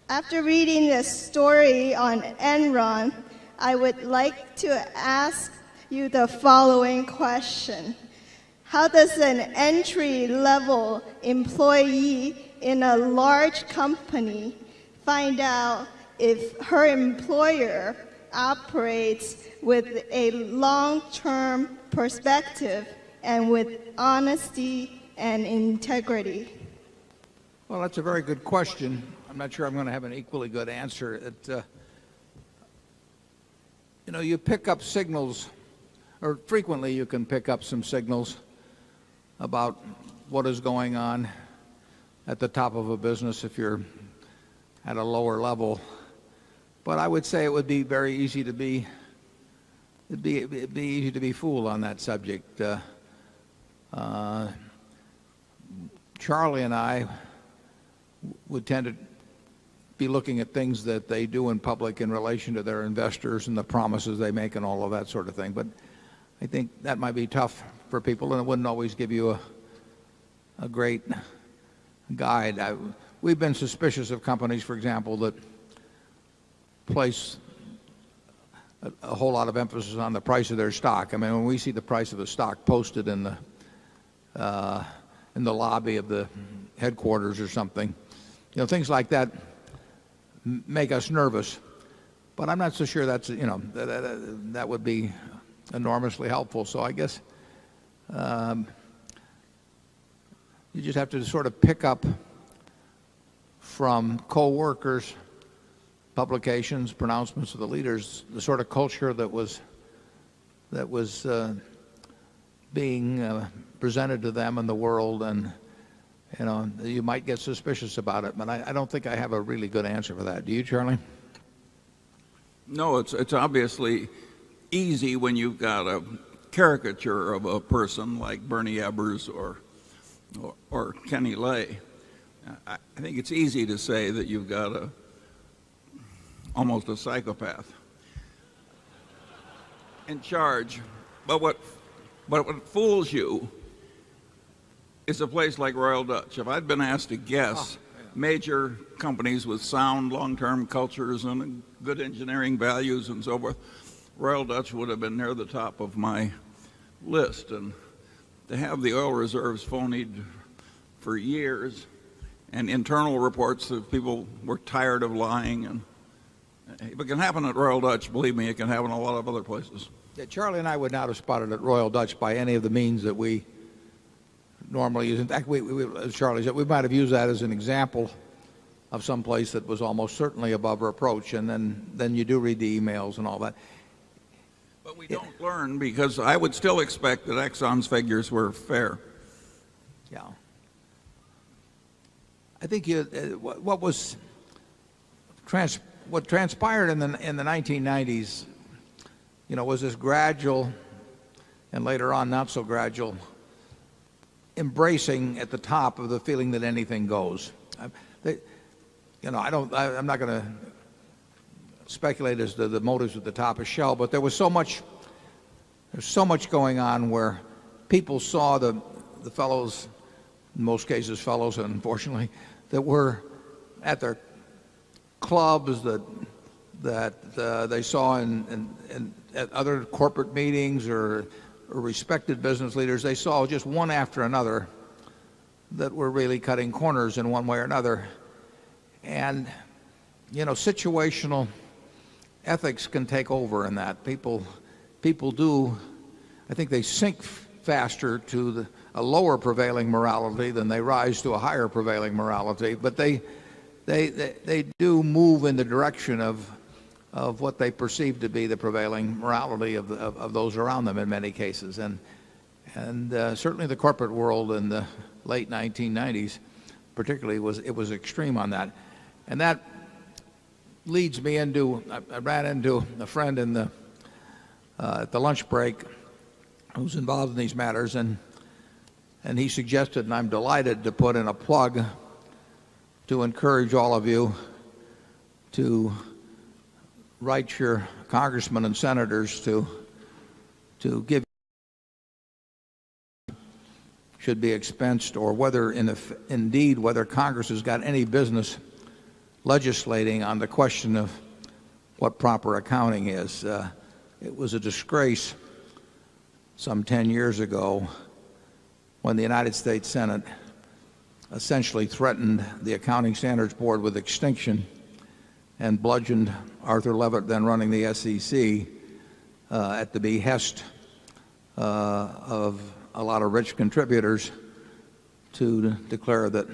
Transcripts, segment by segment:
After reading the story on Enron, I would like to ask you the following question. How does an entry-level employee in a large company find out if her employer operates with a long-term perspective and with honesty and integrity? Well, that's a very good question. I'm not sure I'm going to have an equally good answer. You pick up signals, or frequently you can pick up some signals about what is going on at the top of a business if you're at a lower level. But I would say it would be very easy to be easy to be fooled on that subject. Charlie and I would tend to be looking at things that they do in public in relation to their investors and the promises they make and all of that sort of thing. But I think that might be tough for people, and it wouldn't always give you a great guide. We've been suspicious of companies, for example, that place a whole lot of emphasis on the price of their stock. I mean, when we see the price of a stock posted in the lobby of the headquarters or something, things like that make us nervous. But I'm not so sure that's, that would be enormously helpful. So I guess you just have to sort of pick up from co-workers, publications, pronouncements of the leaders, the sort of culture that was being presented to them in the world, and you might get suspicious about it. But I don't think I have a really good answer for that. Do you, Charlie? No, it's obviously easy when you've got a caricature of a person like Bernie Ebbers or Kenny Lay. I think it's easy to say that you've got almost a psychopath in charge. But what fools you is a place like Royal Dutch. If I'd been asked to guess major companies with sound long-term cultures and good engineering values and so forth, Royal Dutch would have been near the top of my list. And to have the oil reserves phonied for years and internal reports that people were tired of lying, and if it can happen at Royal Dutch, believe me, it can happen a lot of other places. Yeah, Charlie and I would not have spotted at Royal Dutch by any of the means that we normally use. In fact, as Charlie said, we might have used that as an example of some place that was almost certainly above reproach, and then you do read the emails and all that. But we don't learn, because I would still expect that Exxon's figures were fair. Yeah. I think what transpired in the 1990s, was this gradual, and later on not so gradual, embracing at the top of the feeling that anything goes. I'm not going to speculate as to the motives at the top of Shell, but there's so much going on where people saw the fellows, in most cases fellows, unfortunately, that were at their clubs, that they saw at other corporate meetings or respected business leaders. They saw just one after another that were really cutting corners in one way or another. And situational ethics can take over in that. People do, I think they sink faster to a lower prevailing morality than they rise to a higher prevailing morality. But they do move in the direction of what they perceive to be the prevailing morality of those around them in many cases. And certainly the corporate world in the late 1990s particularly was extreme on that. And that leads me into, I ran into a friend at the lunch break who's involved in these matters, and he suggested, and I'm delighted to put in a plug to encourage all of you to write your congressmen and senators to give should be expensed, or whether whether Congress has got any business legislating on the question of what proper accounting is. It was a disgrace some 10 years ago when the United States Senate essentially threatened the Accounting Standards Board with extinction and bludgeoned Arthur Levitt, then running the SEC, at the behest of a lot of rich contributors to declare that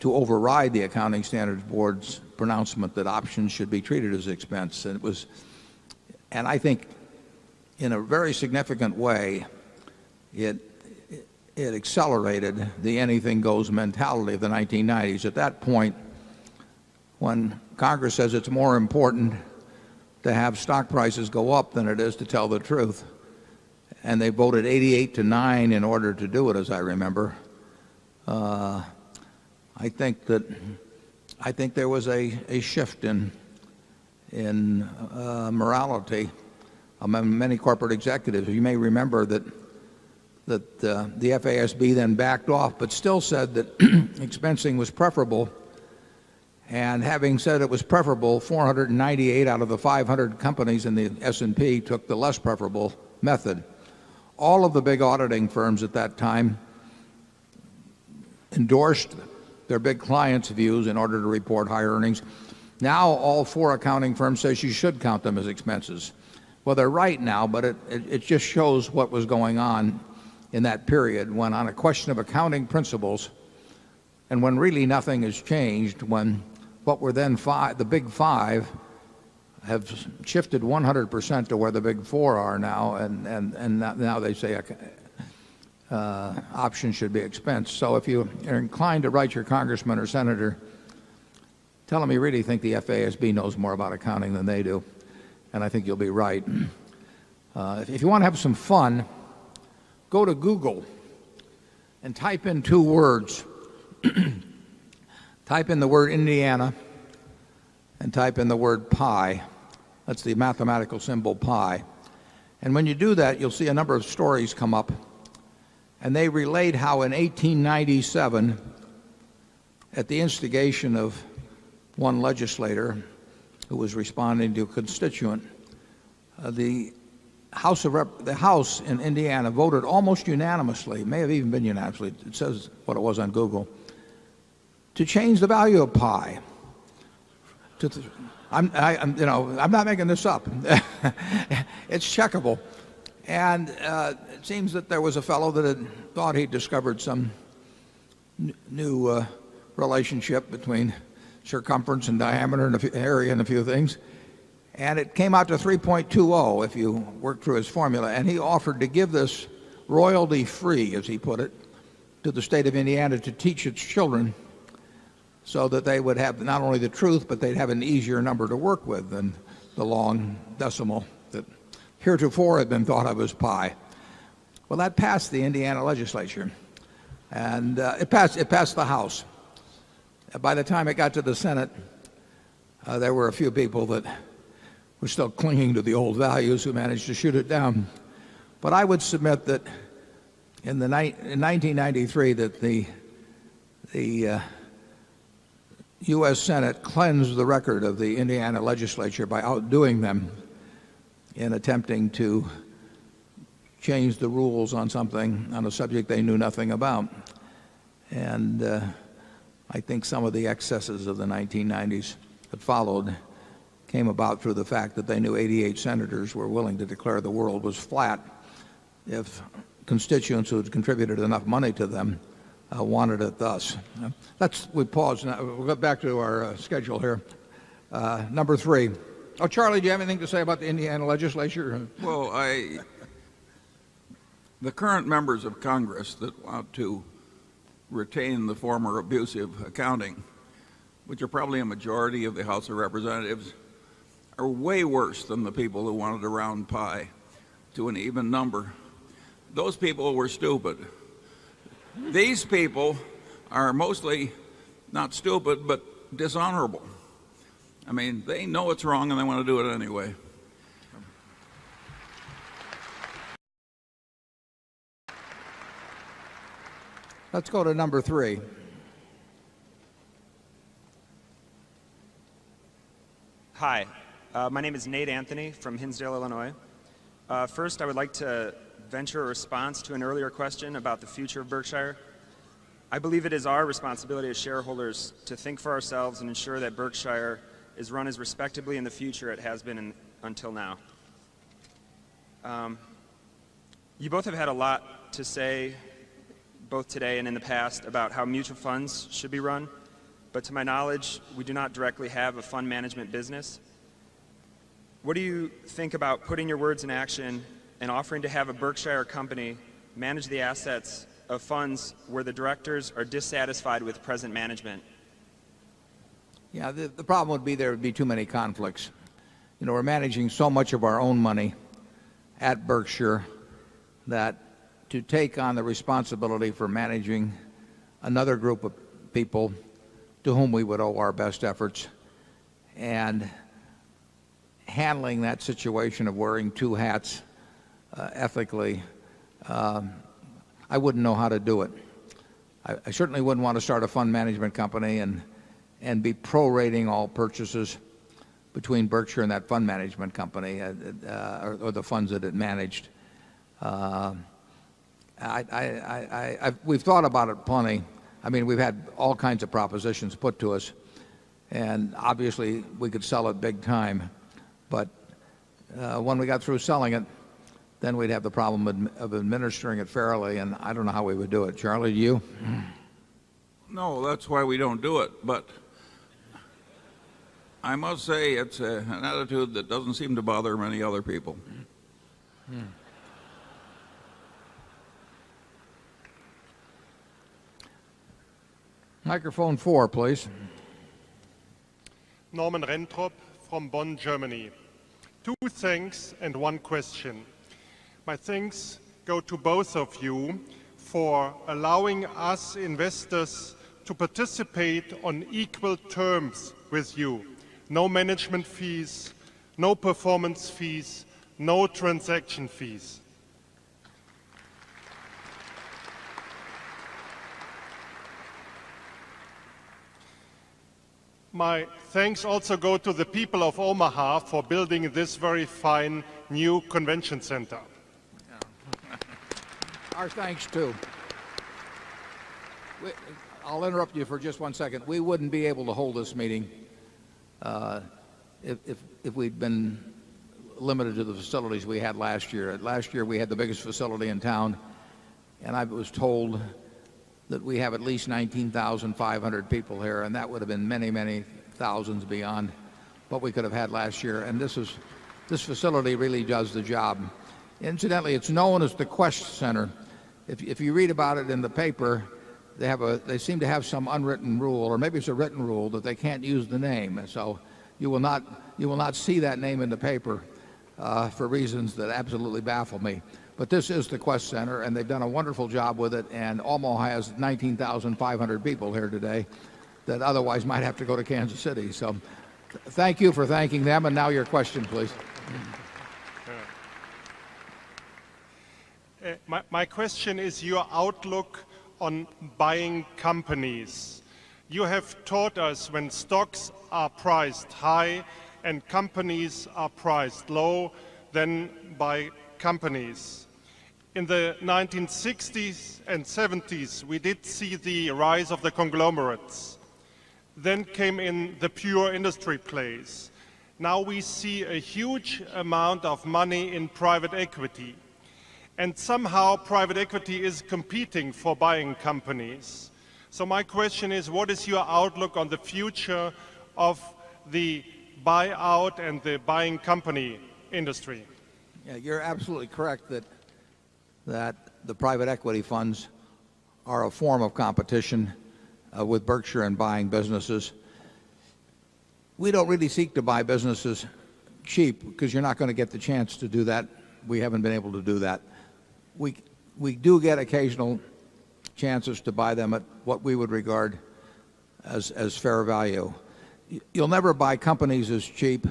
to override the Accounting Standards Board's pronouncement that options should be treated as expense. And I think in a very significant way, it accelerated the anything goes mentality of the 1990s. At that point, when Congress says it's more important to have stock prices go up than it is to tell the truth, and they voted 88-9 in order to do it, as I remember, I think there was a shift in morality among many corporate executives. You may remember that the FASB then backed off, but still said that expensing was preferable. And having said it was preferable, 498 out of the 500 companies in the S&P took the less preferable method. All of the big auditing firms at that time endorsed their big clients' views in order to report higher earnings. Now all 4 accounting firms say you should count them as expenses. Well, they're right now, but it just shows what was going on in that period when, on a question of accounting principles, and when really nothing has changed, when what were then the big 5 have shifted 100% to where the big 4 are now, and now they say options should be expense. So if you are inclined to write your congressman or senator, tell them you really think the FASB knows more about accounting than they do, and I think you'll be right. If you want to have some fun, go to Google and type in 2 words. Type in the word Indiana and type in the word pi. That's the mathematical symbol pi. And when you do that, you'll see a number of stories come up. And they relate how in 1897, at the instigation of one legislator who was responding to a constituent, the House in Indiana voted almost unanimously, may have even been unanimously, it says what it was on Google, to change the value of pi. I'm not making this up. It's checkable. And it seems that there was a fellow that had thought he'd discovered some new relationship between circumference and diameter and area and a few things. And it came out to 3.20 if you work through his formula. And he offered to give this royalty free, as he put it, to the state of Indiana to teach its children, so that they would have not only the truth, but they'd have an easier number to work with than the long decimal that heretofore had been thought of as pi. Well, that passed the Indiana legislature, and it passed the House. By the time it got to the Senate, there were a few people that were still clinging to the old values who managed to shoot it down. But I would submit that in 1993 that the U.S. Senate cleansed the record of the Indiana legislature by outdoing them in attempting to change the rules on a subject they knew nothing about. And I think some of the excesses of the 1990s that followed came about through the fact that they knew 88 senators were willing to declare the world was flat if constituents who had contributed enough money to them wanted it thus. We pause now. We'll get back to our schedule here. Number 3. Oh, Charlie, do you have anything to say about the Indiana legislature? Well, the current members of Congress that want to retain the former abusive accounting, which are probably a majority of the House of Representatives, are way worse than the people who wanted to round pi to an even number. Those people were stupid. These people are mostly not stupid, but dishonorable. I mean, they know it's wrong and they want to do it anyway. Let's go to number 3. Hi, my name is Nate Anthony from Hinsdale, Illinois. First, I would like to venture a response to an earlier question about the future of Berkshire. I believe it is our responsibility as shareholders to think for ourselves and ensure that Berkshire is run as respectably in the future it has been until now. You both have had a lot to say, both today and in the past, about how mutual funds should be run, but to my knowledge, we do not directly have a fund management business. What do you think about putting your words in action and offering to have a Berkshire company manage the assets of funds where the directors are dissatisfied with present management? Yeah, the problem would be there would be too many conflicts. You know, we're managing so much of our own money at Berkshire that to take on the responsibility for managing another group of people to whom we would owe our best efforts and handling that situation of wearing two hats ethically, I wouldn't know how to do it. I certainly wouldn't want to start a fund management company and be prorating all purchases between Berkshire and that fund management company or the funds that it managed. We've thought about it plenty. I mean, we've had all kinds of propositions put to us, and obviously we could sell it big time. But when we got through selling it, then we'd have the problem of administering it fairly, and I don't know how we would do it. Charlie, do you? No, that's why we don't do it. But I must say it's an attitude that doesn't seem to bother many other people. Microphone 4, please. Norman Rentrop from Bonn, Germany. 2 thanks and 1 question. My thanks go to both of you for allowing us investors to participate on equal terms with you. No management fees, no performance fees, no transaction fees. My thanks also go to the people of Omaha for building this very fine new convention center. Our thanks too. I'll interrupt you for just 1 second. We wouldn't be able to hold this meeting if we'd been limited to the facilities we had last year. Last year we had the biggest facility in town, and I was told that we have at least 19,500 people here, and that would have been many, many thousands beyond what we could have had last year. And this facility really does the job. Incidentally, it's known as the Quest Center. If you read about it in the paper, they seem to have some unwritten rule, or maybe it's a written rule, that they can't use the name. So you will not see that name in the paper for reasons that absolutely baffle me. But this is the Quest Center, and they've done a wonderful job with it, and Omaha has 19,500 people here today that otherwise might have to go to Kansas City. So thank you for thanking them, and now your question, please. My question is your outlook on buying companies. You have taught us when stocks are priced high and companies are priced low, then buy companies. In the 1960s and 70s, we did see the rise of the conglomerates. Then came in the pure industry plays. Now we see a huge amount of money in private equity. And somehow private equity is competing for buying companies. So my question is, what is your outlook on the future of the buyout and the buying company industry? Yeah, you're absolutely correct that the private equity funds are a form of competition with Berkshire in buying businesses. We don't really seek to buy businesses cheap because you're not going to get the chance to do that. We haven't been able to do that. We do get occasional chances to buy them at what we would regard as fair value. You'll never buy companies as cheap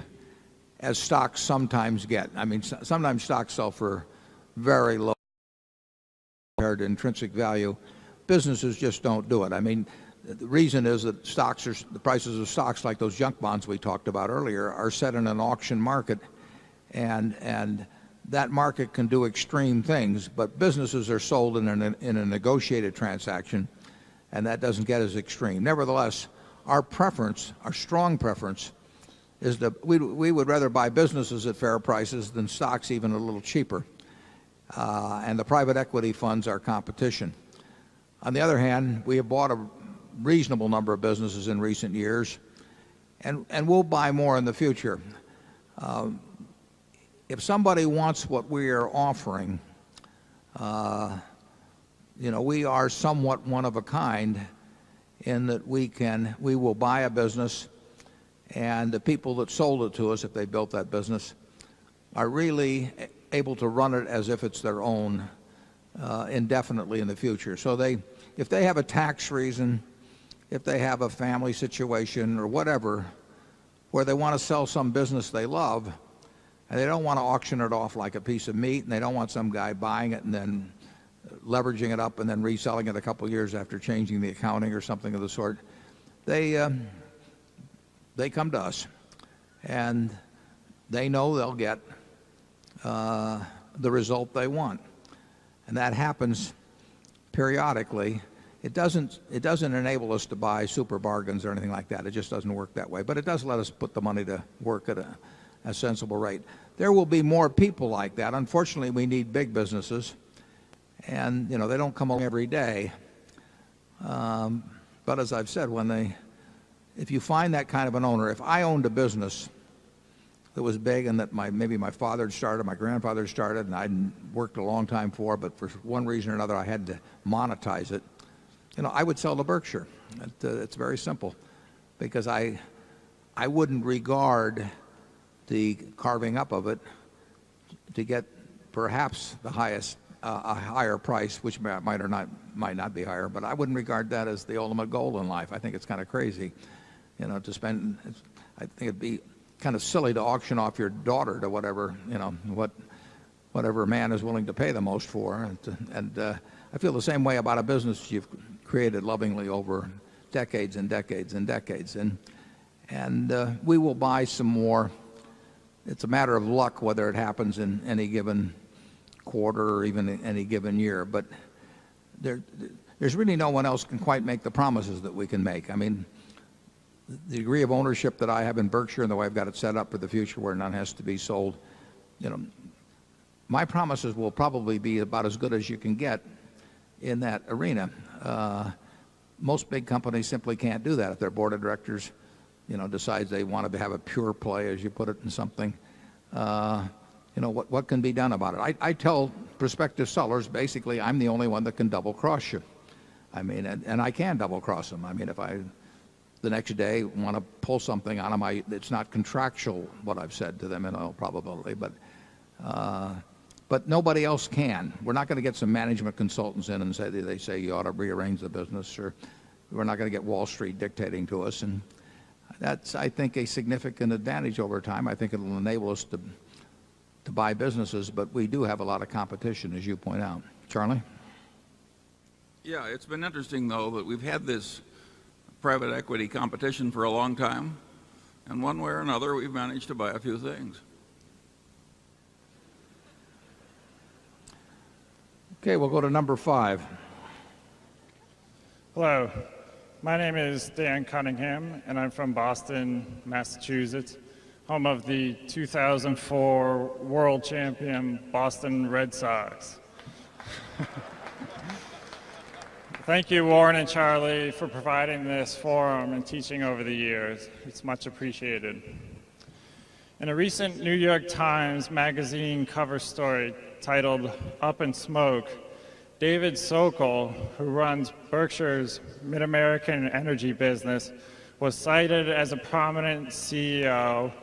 as stocks sometimes get. I mean, sometimes stocks sell for very low compared to intrinsic value. Businesses just don't do it. I mean, the reason is that the prices of stocks like those junk bonds we talked about earlier are set in an auction market, and that market can do extreme things, but businesses are sold in a negotiated transaction, and that doesn't get as extreme. Nevertheless, our strong preference, is that we would rather buy businesses at fair prices than stocks even a little cheaper. And the private equity funds are competition. On the other hand, we have bought a reasonable number of businesses in recent years, and we'll buy more in the future. If somebody wants what we are offering, we are somewhat one of a kind in that we will buy a business, and the people that sold it to us, if they built that business, are really able to run it as if it's their own indefinitely in the future. So if they have a tax reason, if they have a family situation or whatever, where they want to sell some business they love, and they don't want to auction it off like a piece of meat, and they don't want some guy buying it and then leveraging it up and then reselling it a couple of years after changing the accounting or something of the sort, they come to us, and they know they'll get the result they want. And that happens periodically. It doesn't enable us to buy super bargains or anything like that. It just doesn't work that way. But it does let us put the money to work at a sensible rate. There will be more people like that. Unfortunately, we need big businesses, and they don't come along every day. But as I've said, if you find that kind of an owner, if I owned a business that was big and that maybe my father had started, my grandfather had started, and I'd worked a long time for, but for one reason or another I had to monetize it, I would sell to Berkshire. It's very simple, because I wouldn't regard the carving up of it to get perhaps the highest a higher price, which might not be higher, but I wouldn't regard that as the ultimate goal in life. I think it's kind of crazy, to spend. I think it'd be kind of silly to auction off your daughter to whatever man is willing to pay the most for. And I feel the same way about a business you've created lovingly over decades and decades and decades. And we will buy some more. It's a matter of luck whether it happens in any given quarter or even in any given year. But there's really no one else can quite make the promises that we can make. I mean, the degree of ownership that I have in Berkshire and the way I've got it set up for the future where none has to be sold, my promises will probably be about as good as you can get in that arena. Most big companies simply can't do that. If their board of directors, decides they want to have a pure play, as you put it, in something, what can be done about it? I tell prospective sellers, basically, I'm the only one that can double cross you. I mean, and I can double cross them. I mean, if I the next day want to pull something on them, it's not contractual what I've said to them in all probability, but nobody else can. We're not going to get some management consultants in and they say you ought to rearrange the business, or we're not going to get Wall Street dictating to us. And that's, I think, a significant advantage over time. I think it will enable us to buy businesses, but we do have a lot of competition, as you point out. Charlie? Yeah, it's been interesting, though, that we've had this private equity competition for a long time, and one way or another we've managed to buy a few things. Okay, we'll go to number 5. Hello, my name is Dan Cunningham, and I'm from Boston, Massachusetts, home of the 2004 world champion Boston Red Sox. Thank you, Warren and Charlie, for providing this forum and teaching over the years. It's much appreciated. In a recent New York Times Magazine cover story titled Up in Smoke, David Sokol, who runs Berkshire's Mid-American energy business, was cited as a prominent CEO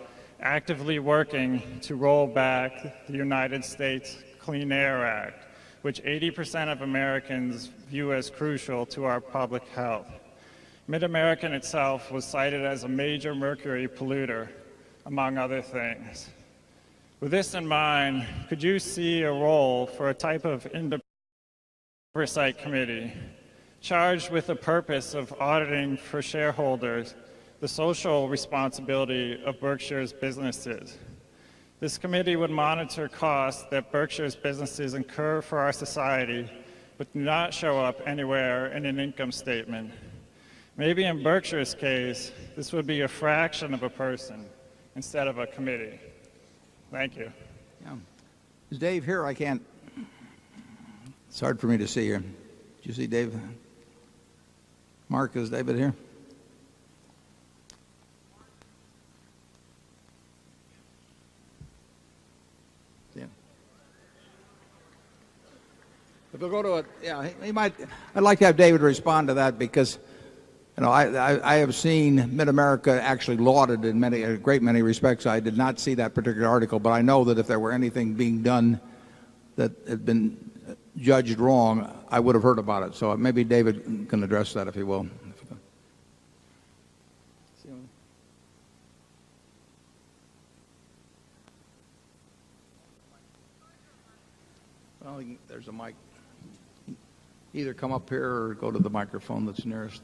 actively working to roll back the United States Clean Air Act, which 80% of Americans view as crucial to our public health. Mid-American itself was cited as a major mercury polluter, among other things. With this in mind, could you see a role for a type of independent oversight committee charged with the purpose of auditing for shareholders the social responsibility of Berkshire's businesses. This committee would monitor costs that Berkshire's businesses incur for our society, but do not show up anywhere in an income statement. Maybe in Berkshire's case, this would be a fraction of a person instead of a committee. Thank you. Yeah. Is Dave here? I can't. It's hard for me to see here. Did you see Dave? Mark, is David here? Yeah. If we'll go to it, yeah, he might. I'd like to have David respond to that because, I have seen Mid-America actually lauded in a great many respects. I did not see that particular article, but I know that if there were anything being done that had been judged wrong, I would have heard about it. So maybe David can address that if he will. Well, there's a mic. Either come up here or go to the microphone that's nearest.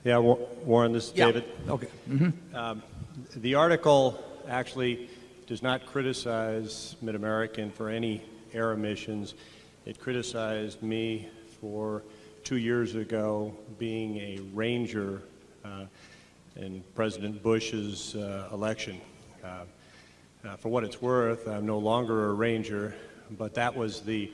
Yeah, Warren, this is David. Okay. The article actually does not criticize Mid-American for any air emissions. It criticized me for 2 years ago being a ranger in President Bush's election. For what it's worth, I'm no longer a ranger, but that was the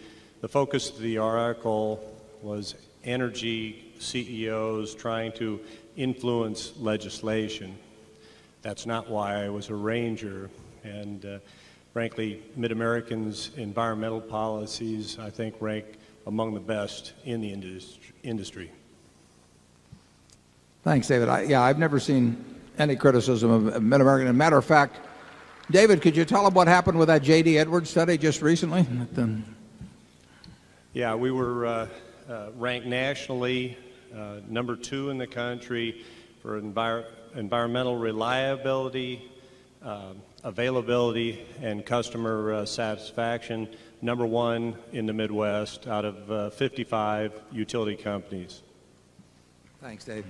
focus of the article was energy CEOs trying to influence legislation. That's not why I was a ranger. And frankly, Mid-American's environmental policies, I think, rank among the best in the industry. Thanks, David. I've never seen any criticism of Mid-American. As a matter of fact, David, could you tell them what happened with that J.D. Edwards study just recently? Yeah, we were ranked nationally number 2 in the country for environmental reliability, availability, and customer satisfaction, number 1 in the Midwest out of 55 utility companies. Thanks, Dave.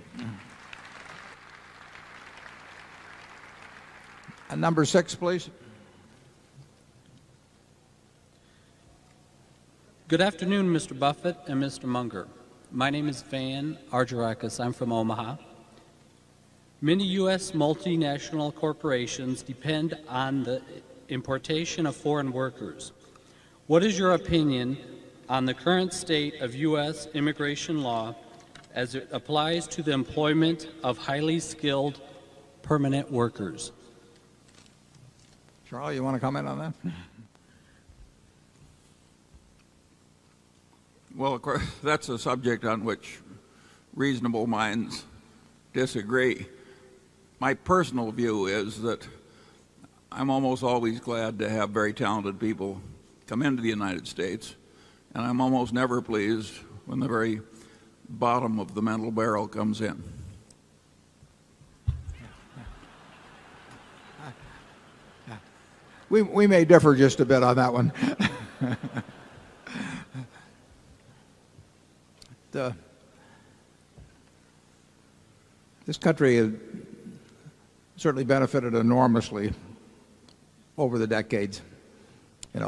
Number 6, please. Good afternoon, Mr. Buffett and Mr. Munger. My name is Van Argerakis. I'm from Omaha. Many U.S. multinational corporations depend on the importation of foreign workers. What is your opinion on the current state of U.S. immigration law as it applies to the employment of highly skilled permanent workers? Charlie, you want to comment on that? Well, of course, that's a subject on which reasonable minds disagree. My personal view is that I'm almost always glad to have very talented people come into the United States, and I'm almost never pleased when the very bottom of the mental barrel comes in. We may differ just a bit on that one. This country has certainly benefited enormously over the decades,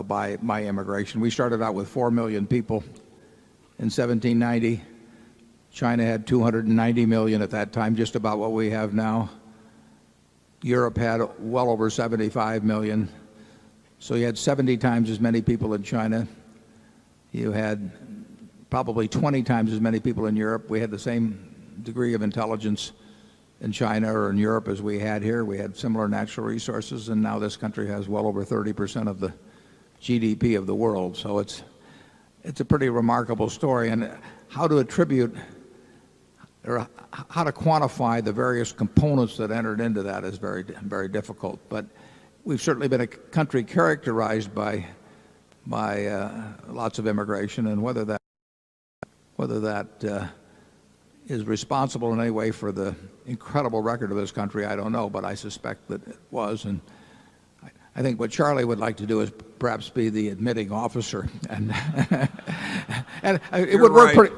by immigration. We started out with 4 million people in 1790. China had 290 million at that time, just about what we have now. Europe had well over 75 million. So you had 70 times as many people in China. You had probably 20 times as many people in Europe. We had the same degree of intelligence in China or in Europe as we had here. We had similar natural resources, and now this country has well over 30% of the GDP of the world. So it's a pretty remarkable story. And how to attribute or how to quantify the various components that entered into that is very, very difficult. But we've certainly been a country characterized by lots of immigration, and whether that is responsible in any way for the incredible record of this country, I don't know, but I suspect that it was. And I think what Charlie would like to do is perhaps be the admitting officer, and it would work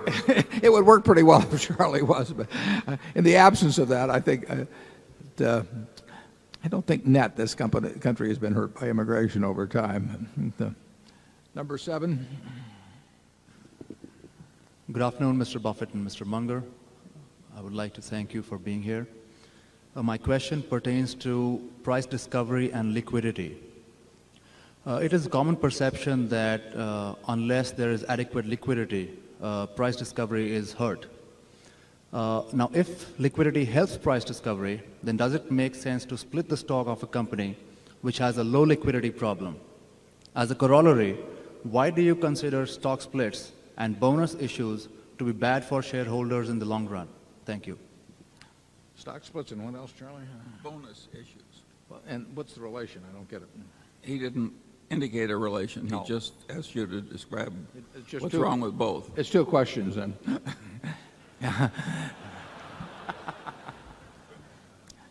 it would work pretty well if Charlie was. But in the absence of that, I think I don't think net this country has been hurt by immigration over time. Number 7. Good afternoon, Mr. Buffett and Mr. Munger. I would like to thank you for being here. My question pertains to price discovery and liquidity. It is a common perception that unless there is adequate liquidity, price discovery is hurt. Now, if liquidity helps price discovery, then does it make sense to split the stock of a company which has a low liquidity problem? As a corollary, why do you consider stock splits and bonus issues to be bad for shareholders in the long run? Thank you. Stock splits and what else, Charlie? Bonus issues. And what's the relation? I don't get it. He didn't indicate a relation. No. He just asked you to describe what's two, wrong with both. It's 2 questions then.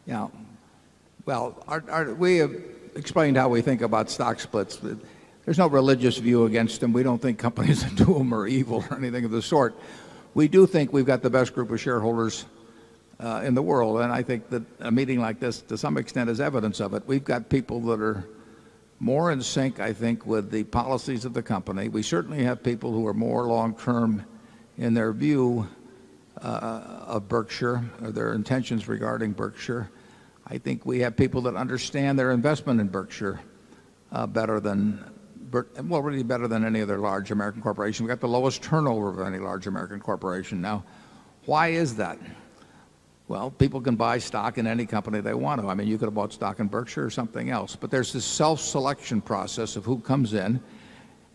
Yeah. Well, we have explained how we think about stock splits. There's no religious view against them. We don't think companies that do them are evil or anything of the sort. We do think we've got the best group of shareholders in the world, and I think that a meeting like this, to some extent, is evidence of it. We've got people that are more in sync, I think, with the policies of the company. We certainly have people who are more long-term in their view of Berkshire, or their intentions regarding Berkshire. I think we have people that understand their investment in Berkshire better than, well, really better than any other large American corporation. We've got the lowest turnover of any large American corporation. Now, why is that? Well, people can buy stock in any company they want to. I mean, you could have bought stock in Berkshire or something else. But there's this self-selection process of who comes in,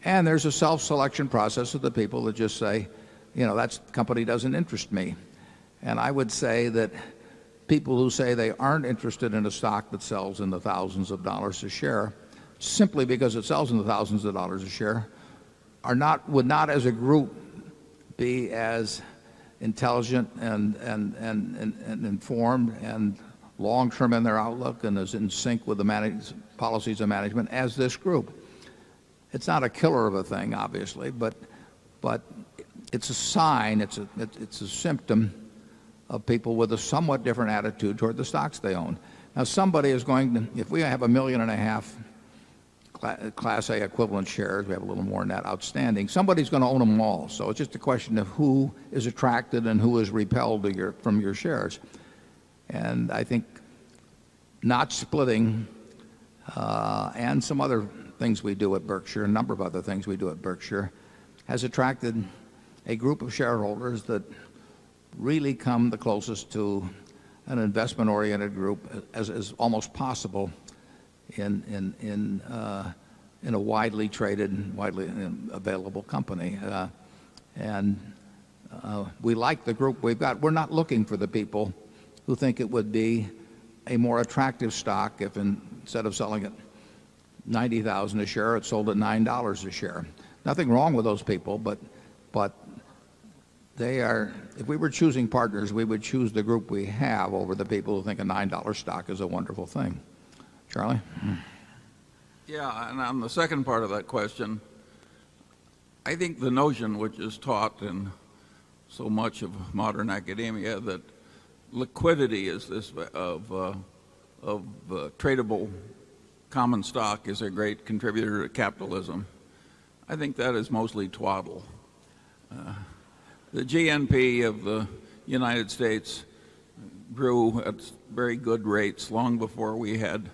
and there's a self-selection process of the people that just say, you know, that company doesn't interest me. And I would say that people who say they aren't interested in a stock that sells in the thousands of dollars a share, simply because it sells in the thousands of dollars a share, would not as a group be as intelligent and informed and long-term in their outlook and as in sync with the policies of management as this group. It's not a killer of a thing, obviously, but it's a sign, it's a symptom of people with a somewhat different attitude toward the stocks they own. Now, somebody is going to, if we have 1.5 million Class A equivalent shares, we have a little more than that outstanding, somebody's going to own them all. So it's just a question of who is attracted and who is repelled from your shares. And I think not splitting and some other things we do at Berkshire, a number of other things we do at Berkshire, has attracted a group of shareholders that really come the closest to an investment-oriented group as almost possible in a widely traded, widely available company. We like the group we've got. We're not looking for the people who think it would be a more attractive stock if instead of selling at 90,000 a share, it sold at $9 a share. Nothing wrong with those people, but they are, if we were choosing partners, we would choose the group we have over the people who think a $9 stock is a wonderful thing. Charlie? Yeah, and on the second part of that question, I think the notion which is taught in so much of modern academia that liquidity is this of tradable common stock is a great contributor to capitalism. I think that is mostly twaddle. The GNP of the United States grew at very good rates long before we had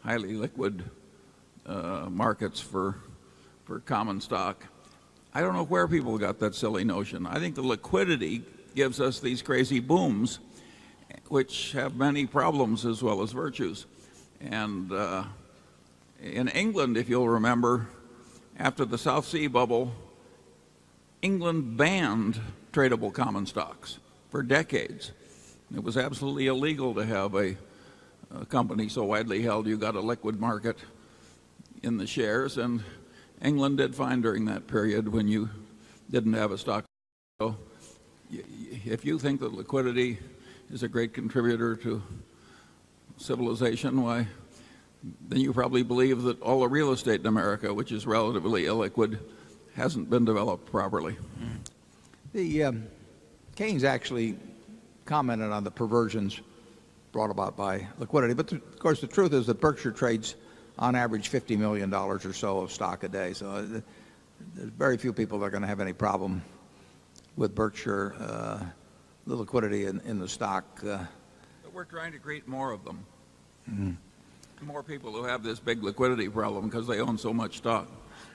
highly liquid markets for common stock. I don't know where people got that silly notion. I think the liquidity gives us these crazy booms, which have many problems as well as virtues. And in England, if you'll remember, after the South Sea bubble, England banned tradable common stocks for decades. It was absolutely illegal to have a company so widely held you got a liquid market in the shares, and England did fine during that period when you didn't have a stock. So if you think that liquidity is a great contributor to civilization, why, then you probably believe that all the real estate in America, which is relatively illiquid, hasn't been developed properly. The Keynes actually commented on the perversions brought about by liquidity. But of course, the truth is that Berkshire trades on average $50 million or so of stock a day. So there's very few people that are going to have any problem with Berkshire, the liquidity in the stock. But we're trying to create more of them. More people who have this big liquidity problem because they own so much stock.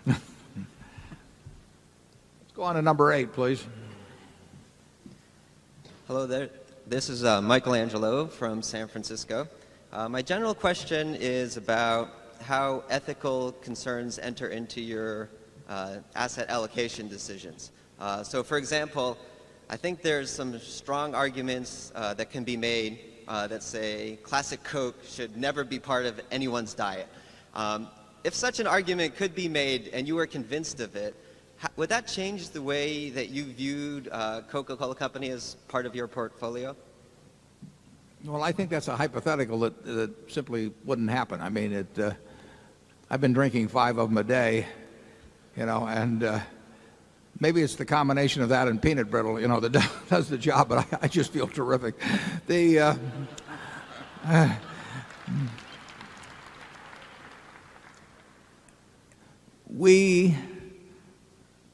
Let's go on to number 8, please. Hello there. This is Michelangelo from San Francisco. My general question is about how ethical concerns enter into your asset allocation decisions. So for example, I think there's some strong arguments that can be made that say classic Coke should never be part of anyone's diet. If such an argument could be made and you were convinced of it, would that change the way that you viewed Coca-Cola Company as part of your portfolio? Well, I think that's a hypothetical that simply wouldn't happen. I mean, I've been drinking 5 of them a day, and maybe it's the combination of that and peanut brittle, that does the job, but I just feel terrific. We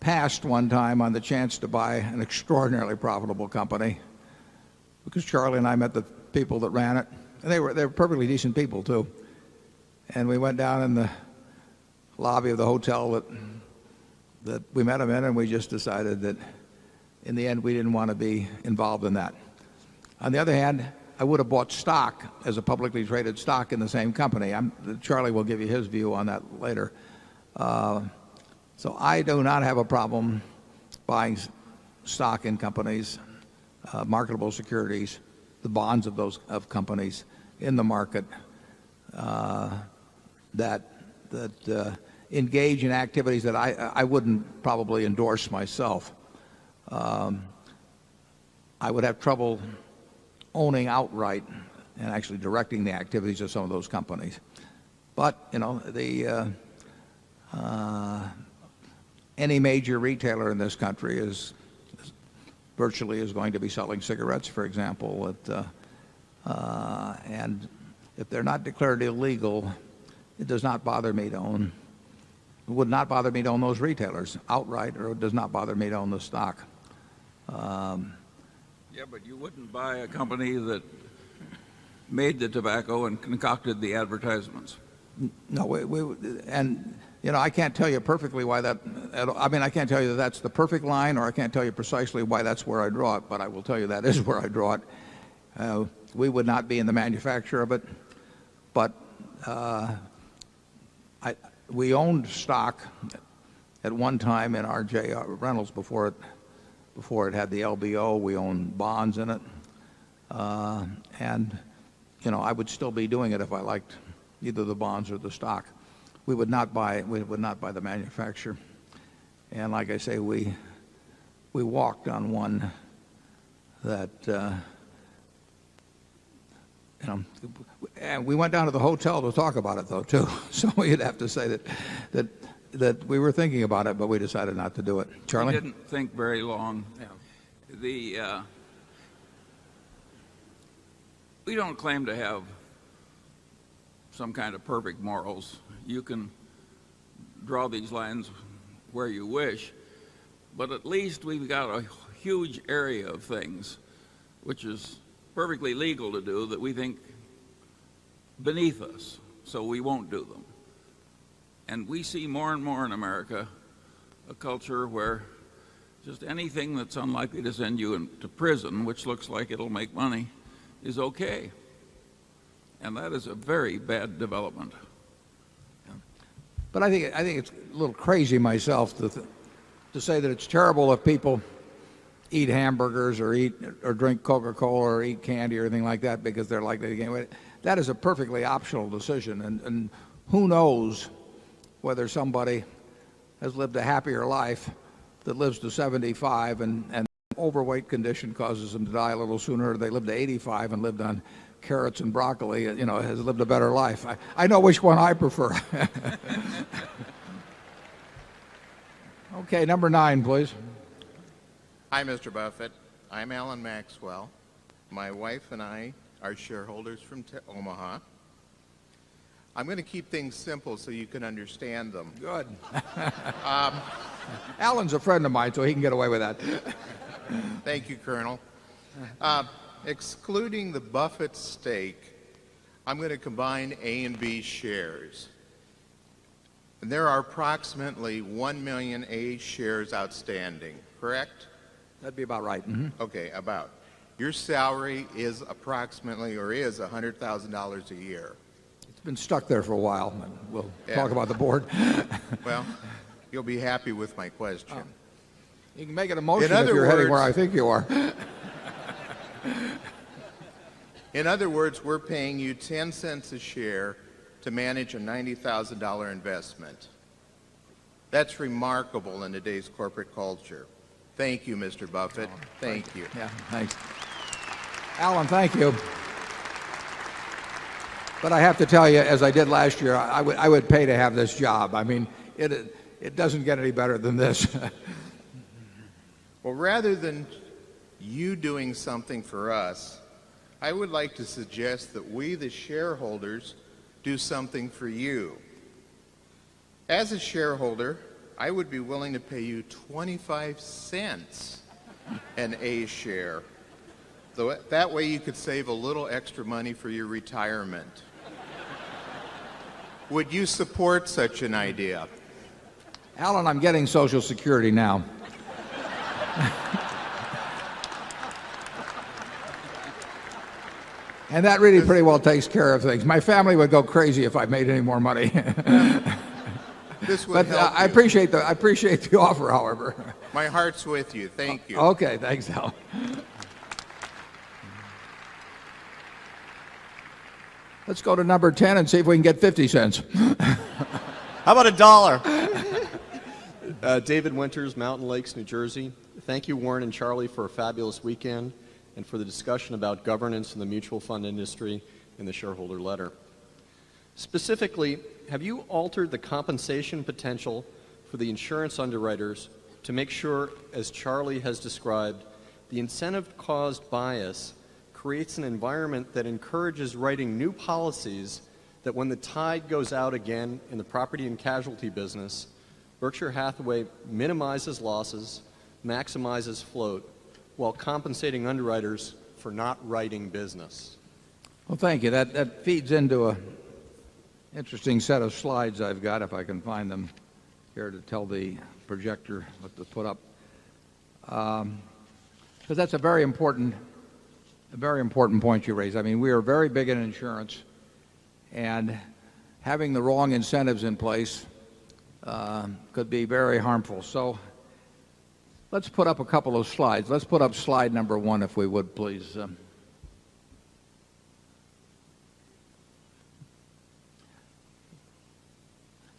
passed one time on the chance to buy an extraordinarily profitable company because Charlie and I met the people that ran it, and they were perfectly decent people too. And we went down in the lobby of the hotel that we met them in, and we just decided that in the end we didn't want to be involved in that. On the other hand, I would have bought stock as a publicly traded stock in the same company. Charlie will give you his view on that later. So I do not have a problem buying stock in companies, marketable securities, the bonds of companies in the market that engage in activities that I wouldn't probably endorse myself. I would have trouble owning outright and actually directing the activities of some of those companies. But any major retailer in this country is going to be selling cigarettes, for example, and if they're not declared illegal, it does not bother me to own. It would not bother me to own those retailers outright, or it does not bother me to own the stock. Yeah, but you wouldn't buy a company that made the tobacco and concocted the advertisements. No, I can't tell you perfectly why that. I mean, I can't tell you that that's the perfect line, or I can't tell you precisely why that's where I draw it. But I will tell you that is where I draw it. We would not be in the manufacture of it, but we owned stock at one time in R.J. Reynolds before it had the LBO. We owned bonds in it, and I would still be doing it if I liked either the bonds or the stock. We would not buy the manufacturer. And like I say, we walked on one that and we went down to the hotel to talk about it though too. So you'd have to say that we were thinking about it, but we decided not to do it. Charlie? We didn't think very long. Yeah. We don't claim to have some kind of perfect morals. You can draw these lines where you wish, but at least we've got a huge area of things which is perfectly legal to do that we think beneath us, so we won't do them. And we see more and more in America a culture where just anything that's unlikely to send you into prison, which looks like it'll make money, is okay. And that is a very bad development. But I think it's a little crazy myself to say that it's terrible if people eat hamburgers or drink Coca-Cola or eat candy or anything like that because they're likely to gain weight. That is a perfectly optional decision, and who knows whether somebody has lived a happier life that lives to 75 and overweight condition causes them to die a little sooner, or they live to 85 and lived on carrots and broccoli, has lived a better life. I know which one I prefer. Okay, number 9, please. Hi, Mr. Buffett. I'm Alan Maxwell. My wife and I are shareholders from Omaha. I'm going to keep things simple so you can understand them. Good. Alan's a friend of mine, so he can get away with that. Thank you, Colonel. Excluding the Buffett stake, I'm going to combine A and B shares. And there are approximately 1 million A shares outstanding, correct? That'd be about right. Okay, about. Your salary is approximately, or is $100,000 a year. It's been stuck there for a while, and we'll talk about the board. Well, you'll be happy with my question. You can make it a motion if you're heading where I think you are. In other words, we're paying you 10 cents a share to manage a $90,000 investment. That's remarkable in today's corporate culture. Thank you, Mr. Buffett. Thank you. Yeah, thanks. Alan, thank you. But I have to tell you, as I did last year, I would pay to have this job. I mean, it doesn't get any better than this. Well, rather than you doing something for us, I would like to suggest that we, the shareholders, do something for you. As a shareholder, I would be willing to pay you 25 cents an A share. So that way you could save a little extra money for your retirement. Would you support such an idea? Alan, I'm getting Social Security now. And that really pretty well takes care of things. My family would go crazy if I made any more money. This would but help I appreciate the offer, however. My heart's with you. Thank you. Okay, thanks, Al. Let's go to number 10 and see if we can get 50 cents. How about $1? David Winters, Mountain Lakes, New Jersey. Thank you, Warren and Charlie, for a fabulous weekend and for the discussion about governance in the mutual fund industry in the shareholder letter. Specifically, have you altered the compensation potential for the insurance underwriters to make sure, as Charlie has described, the incentive-caused bias creates an environment that encourages writing new policies that when the tide goes out again in the property and casualty business, Berkshire Hathaway minimizes losses, maximizes float, while compensating underwriters for not writing business? Well, thank you. That feeds into an interesting set of slides I've got, if I can find them here to tell the projector what to put up. Because that's a very important point you raise. I mean, we are very big in insurance, and having the wrong incentives in place could be very harmful. So let's put up a couple of slides. Let's put up slide number 1, if we would, please.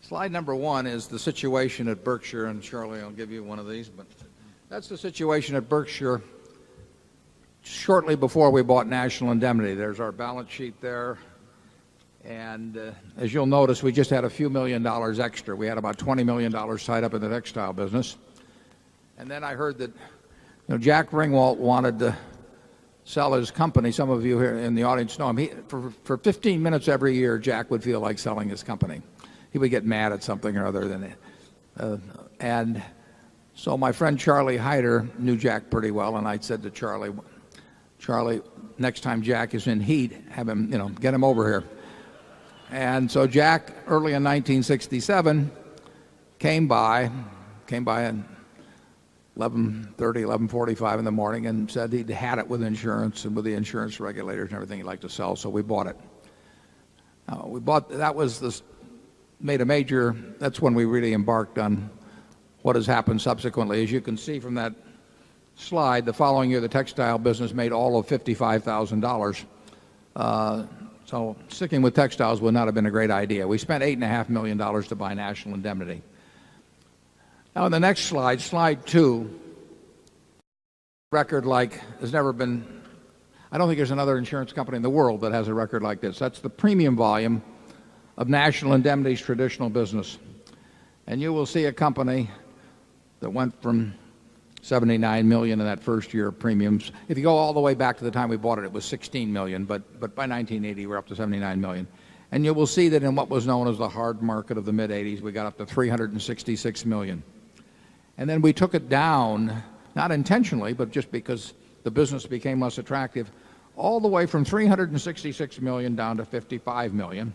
Slide number 1 is the situation at Berkshire, and Charlie, I'll give you one of these, but that's the situation at Berkshire shortly before we bought National Indemnity. There's our balance sheet there. And as you'll notice, we just had a few $1 million extra. We had about $20 million tied up in the textile business. And then I heard that Jack Ringwalt wanted to sell his company. Some of you here in the audience know him. For 15 minutes every year, Jack would feel like selling his company. He would get mad at something or other. And so my friend Charlie Hyder knew Jack pretty well, and I said to Charlie, next time Jack is in heat, have him, get him over here. And so Jack, early in 1967, came by at 11:30, 11:45 in the morning, and said he'd had it with insurance and with the insurance regulators and everything he'd like to sell, so we bought it. That's when we really embarked on what has happened subsequently. As you can see from that slide, the following year the textile business made all of $55,000. So sticking with textiles would not have been a great idea. We spent $8.5 million to buy National Indemnity. Now, on the next slide, slide 2, record like has never been, I don't think there's another insurance company in the world that has a record like this. That's the premium volume of National Indemnity's traditional business. And you will see a company that went from 79 million in that first year of premiums. If you go all the way back to the time we bought it, it was 16 million, but by 1980 we're up to 79 million. And you will see that in what was known as the hard market of the mid-80s, we got up to 366 million. And then we took it down, not intentionally, but just because the business became less attractive, all the way from 366 million down to 55 million.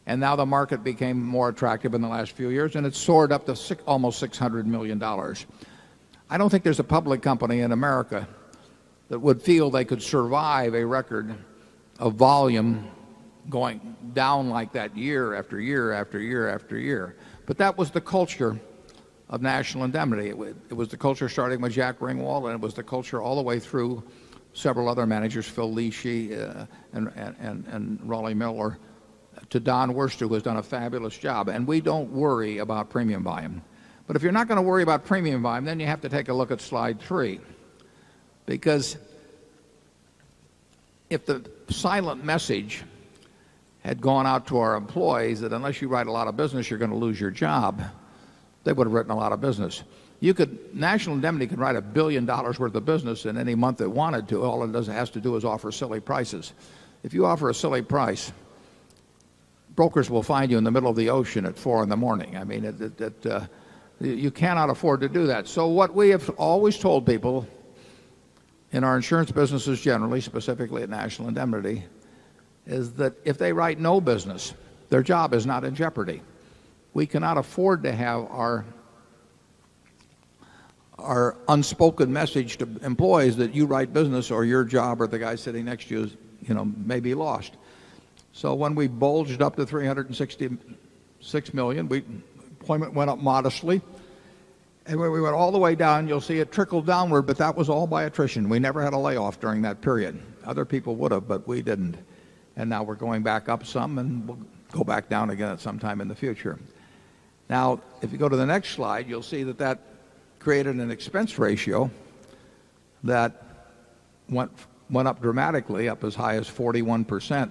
And now the market became more attractive in the last few years, and it soared up to almost $600 million. I don't think there's a public company in America that would feel they could survive a record of volume going down like that year after year after year after year. But that was the culture of National Indemnity. It was the culture starting with Jack Ringwald, and it was the culture all the way through several other managers, Phil Leachy and Raleigh Miller, to Don Worster, who has done a fabulous job. And we don't worry about premium volume. But if you're not going to worry about premium volume, then you have to take a look at slide 3. Because if the silent message had gone out to our employees that unless you write a lot of business, you're going to lose your job, they would have written a lot of business. National Indemnity could write $1 billion worth of business in any month it wanted to. All it has to do is offer silly prices. If you offer a silly price, brokers will find you in the middle of the ocean at 4 in the morning. I mean, you cannot afford to do that. So what we have always told people in our insurance businesses generally, specifically at National Indemnity, is that if they write no business, their job is not in jeopardy. We cannot afford to have our unspoken message to employees that you write business or your job or the guy sitting next to you may be lost. So when we bulged up to 366 million, employment went up modestly. And when we went all the way down, you'll see it trickled downward, but that was all by attrition. We never had a layoff during that period. Other people would have, but we didn't. And now we're going back up some, and we'll go back down again at some time in the future. Now, if you go to the next slide, you'll see that created an expense ratio that went up dramatically, up as high as 41%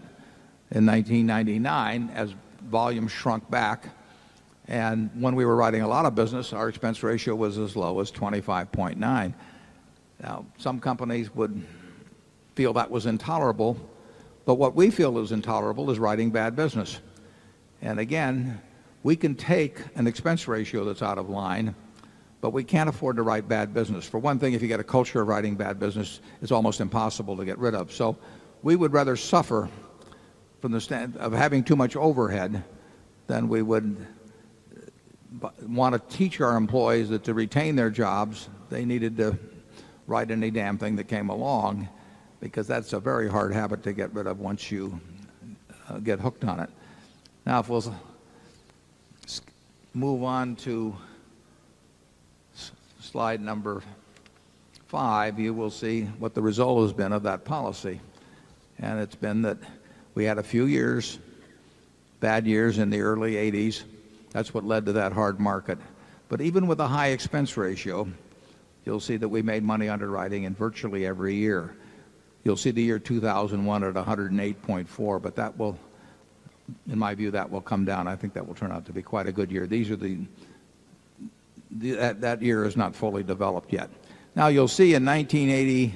in 1999 as volume shrunk back. And when we were writing a lot of business, our expense ratio was as low as 25.9. Now, some companies would feel that was intolerable, but what we feel is intolerable is writing bad business. And again, we can take an expense ratio that's out of line, but we can't afford to write bad business. For one thing, if you get a culture of writing bad business, it's almost impossible to get rid of. So we would rather suffer from the stand of having too much overhead than we would want to teach our employees that to retain their jobs, they needed to write any damn thing that came along, because that's a very hard habit to get rid of once you get hooked on it. Now, if we'll move on to slide number 5, you will see what the result has been of that policy. And it's been that we had a few years, bad years in the early 80s. That's what led to that hard market. But even with a high expense ratio, you'll see that we made money underwriting in virtually every year. You'll see the year 2001 at 108.4, but that will, in my view, that will come down. I think that will turn out to be quite a good year. These are that year is not fully developed yet. Now you'll see in 1980,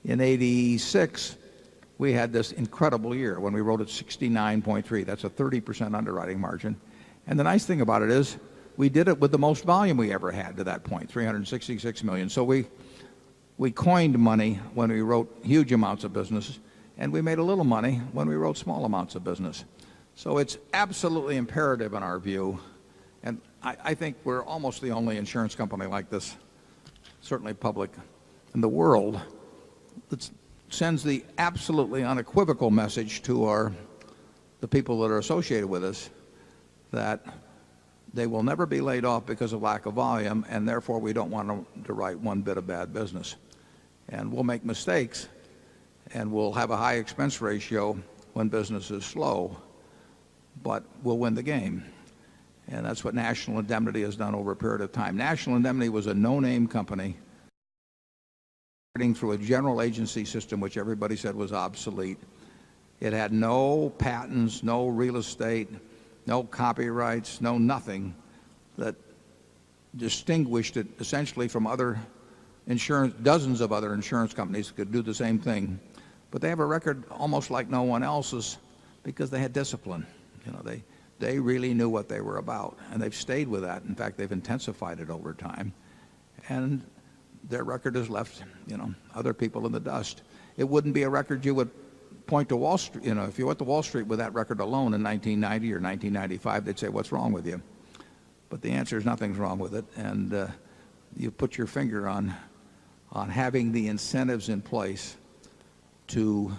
in 86, we had this incredible year when we wrote at 69.3. That's a 30% underwriting margin. And the nice thing about it is we did it with the most volume we ever had to that point, 366 million. So we coined money when we wrote huge amounts of business, and we made a little money when we wrote small amounts of business. So it's absolutely imperative in our view, and I think we're almost the only insurance company like this, certainly public in the world, that sends the absolutely unequivocal message to the people that are associated with us that they will never be laid off because of lack of volume, and therefore we don't want them to write one bit of bad business. And we'll make mistakes, and we'll have a high expense ratio when business is slow, but we'll win the game. And that's what National Indemnity has done over a period of time. National Indemnity was a no-name company through a general agency system, which everybody said was obsolete. It had no patents, no real estate, no copyrights, no nothing that distinguished it essentially from other insurance, dozens of other insurance companies could do the same thing. But they have a record almost like no one else's because they had discipline. They really knew what they were about, and they've stayed with that. In fact, they've intensified it over time. And their record has left, other people in the dust. It wouldn't be a record you would point to Wall Street. If you went to Wall Street with that record alone in 1990 or 1995, they'd say, "What's wrong with you?" But the answer is nothing's wrong with it. And you put your finger on having the incentives in place to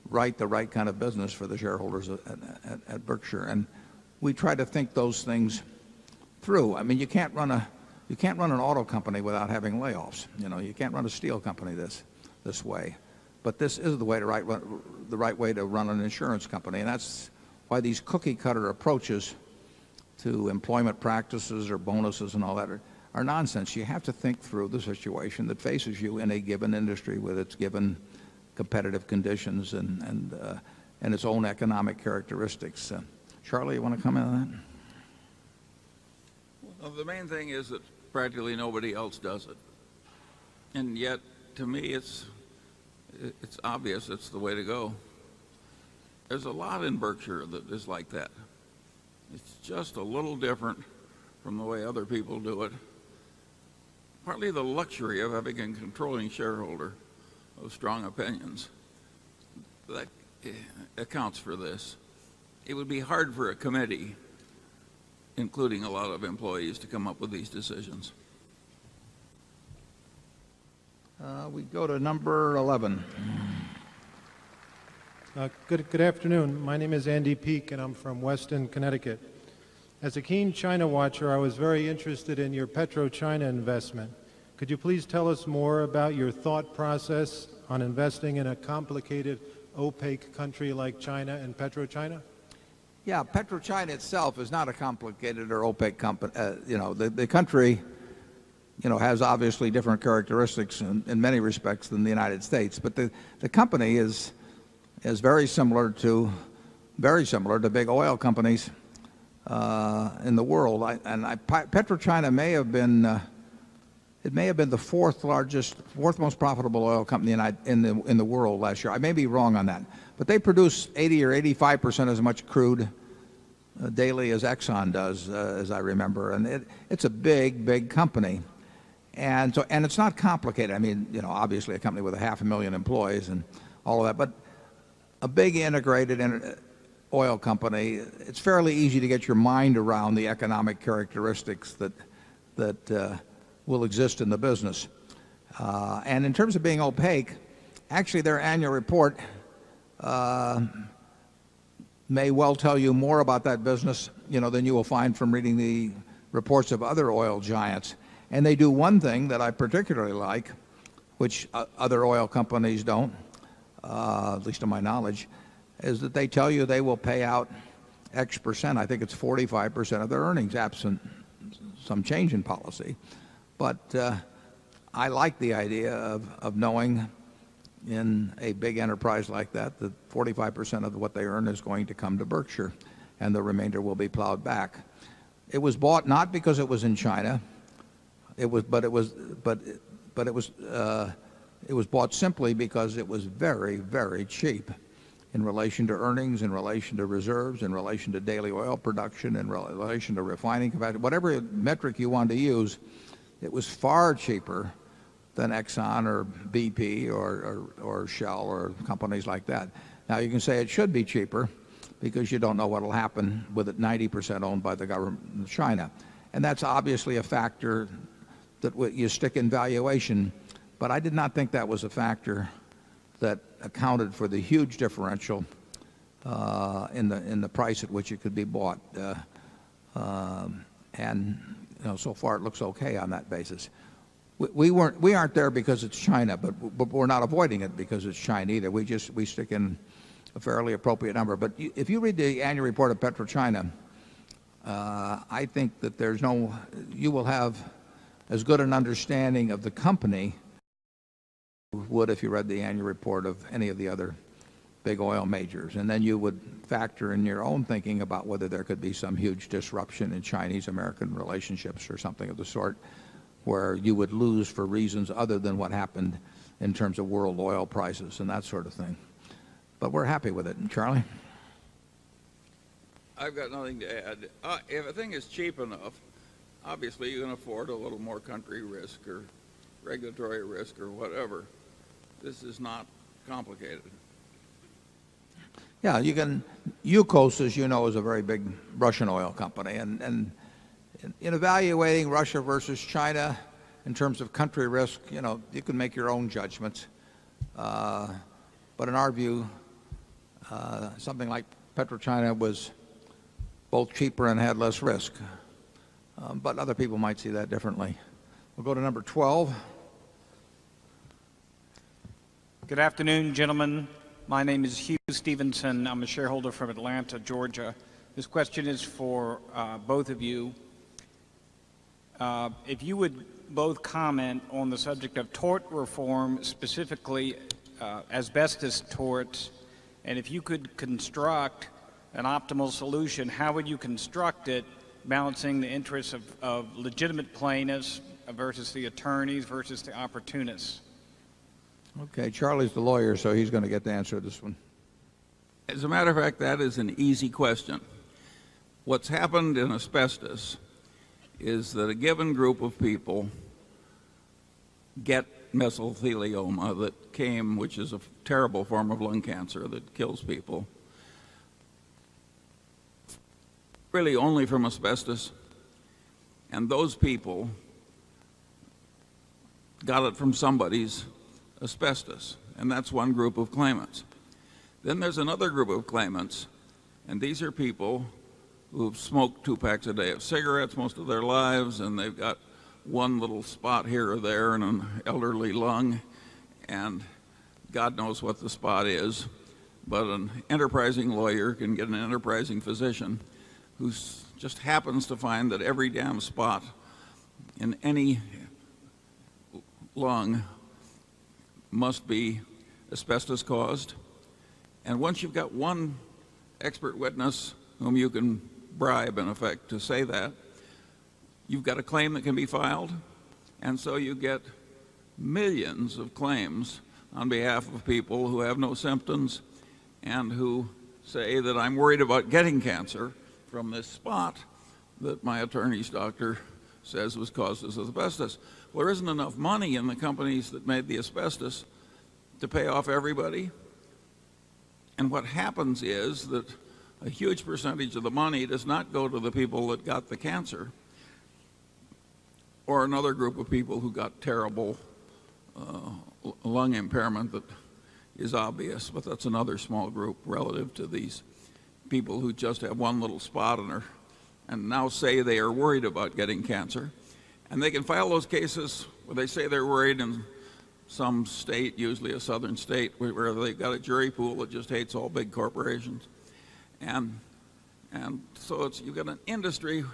write the right kind of business for the shareholders at Berkshire. And we try to think those things through. I mean, you can't run an auto company without having layoffs. You can't run a steel company this way. But this is the right way to run an insurance company. And that's why these cookie cutter approaches to employment practices or bonuses and all that are nonsense. You have to think through the situation that faces you in a given industry with its given competitive conditions and its own economic characteristics. Charlie, you want to comment on that? Well, the main thing is that practically nobody else does it. And yet, to me, it's obvious it's the way to go. There's a lot in Berkshire that is like that. It's just a little different from the way other people do it. Partly the luxury of having a controlling shareholder of strong opinions. That accounts for this. It would be hard for a committee, including a lot of employees, to come up with these decisions. We go to number 11. Good afternoon. My name is Andy Peak, and I'm from Weston, Connecticut. As a keen China watcher, I was very interested in your PetroChina investment. Could you please tell us more about your thought process on investing in a complicated, opaque country like China and PetroChina? Yeah, PetroChina itself is not a complicated or opaque company. The country, has obviously different characteristics in many respects than the United States. But the company is very similar to big oil companies in the world. PetroChina may have been the fourth most profitable oil company in the world last year. I may be wrong on that, but they produce 80 or 85% as much crude daily as Exxon does, as I remember, and it's a big company, and it's not complicated. I mean, obviously a company with 500,000 employees and all of that, but a big integrated oil company. It's fairly easy to get your mind around the economic characteristics that will exist in the business. And in terms of being opaque, actually their annual report may well tell you more about that business, than you will find from reading the reports of other oil giants. And they do one thing that I particularly like, which other oil companies don't, at least to my knowledge, is that they tell you they will pay out X percent. I think it's 45% of their earnings, absent some change in policy. But I like the idea of knowing in a big enterprise like that 45% of what they earn is going to come to Berkshire, and the remainder will be plowed back. It was bought not because it was in China. It was bought simply because it was very, very cheap in relation to earnings, in relation to reserves, in relation to daily oil production, in relation to refining capacity, whatever metric you want to use. It was far cheaper than Exxon or BP or Shell or companies like that. Now you can say it should be cheaper because you don't know what will happen with it 90% owned by the government of China. And that's obviously a factor that you stick in valuation. But I did not think that was a factor that accounted for the huge differential in the price at which it could be bought. And so far it looks okay on that basis. We aren't there because it's China, but we're not avoiding it because it's China either. We stick in a fairly appropriate number. But if you read the annual report of PetroChina, I think that you will have as good an understanding of the company would if you read the annual report of any of the other big oil majors. And then you would factor in your own thinking about whether there could be some huge disruption in Chinese-American relationships or something of the sort where you would lose for reasons other than what happened in terms of world oil prices and that sort of thing. But we're happy with it. And Charlie? I've got nothing to add. If a thing is cheap enough, obviously you can afford a little more country risk or regulatory risk or whatever. This is not complicated. Yeah, you can. Yukos, as you know, is a very big Russian oil company, and in evaluating Russia versus China in terms of country risk, you can make your own judgments. But in our view, something like PetroChina was both cheaper and had less risk. But other people might see that differently. We'll go to number 12. Good afternoon, gentlemen. My name is Hugh Stevenson. I'm a shareholder from Atlanta, Georgia. This question is for both of you. If you would both comment on the subject of tort reform, specifically asbestos torts, and if you could construct an optimal solution, how would you construct it, balancing the interests of legitimate plaintiffs versus the attorneys versus the opportunists? Okay, Charlie's the lawyer, so he's going to get to answer this one. As a matter of fact, that is an easy question. What's happened in asbestos is that a given group of people get mesothelioma that came, which is a terrible form of lung cancer that kills people, really only from asbestos. And those people got it from somebody's asbestos, and that's one group of claimants. Then there's another group of claimants, and these are people who've smoked 2 packs a day of cigarettes most of their lives, and they've got one little spot here or there in an elderly lung, and God knows what the spot is, but an enterprising lawyer can get an enterprising physician who just happens to find that every damn spot in any lung must be asbestos caused. And once you've got one expert witness whom you can bribe, in effect, to say that, you've got a claim that can be filed. And so you get millions of claims on behalf of people who have no symptoms and who say that I'm worried about getting cancer from this spot that my attorney's doctor says was caused as asbestos. Well, there isn't enough money in the companies that made the asbestos to pay off everybody. And what happens is that a huge percentage of the money does not go to the people that got the cancer or another group of people who got terrible lung impairment that is obvious, but that's another small group relative to these people who just have one little spot and now say they are worried about getting cancer. And they can file those cases where they say they're worried in some state, usually a southern state, where they've got a jury pool that just hates all big corporations. And so you've got an industry,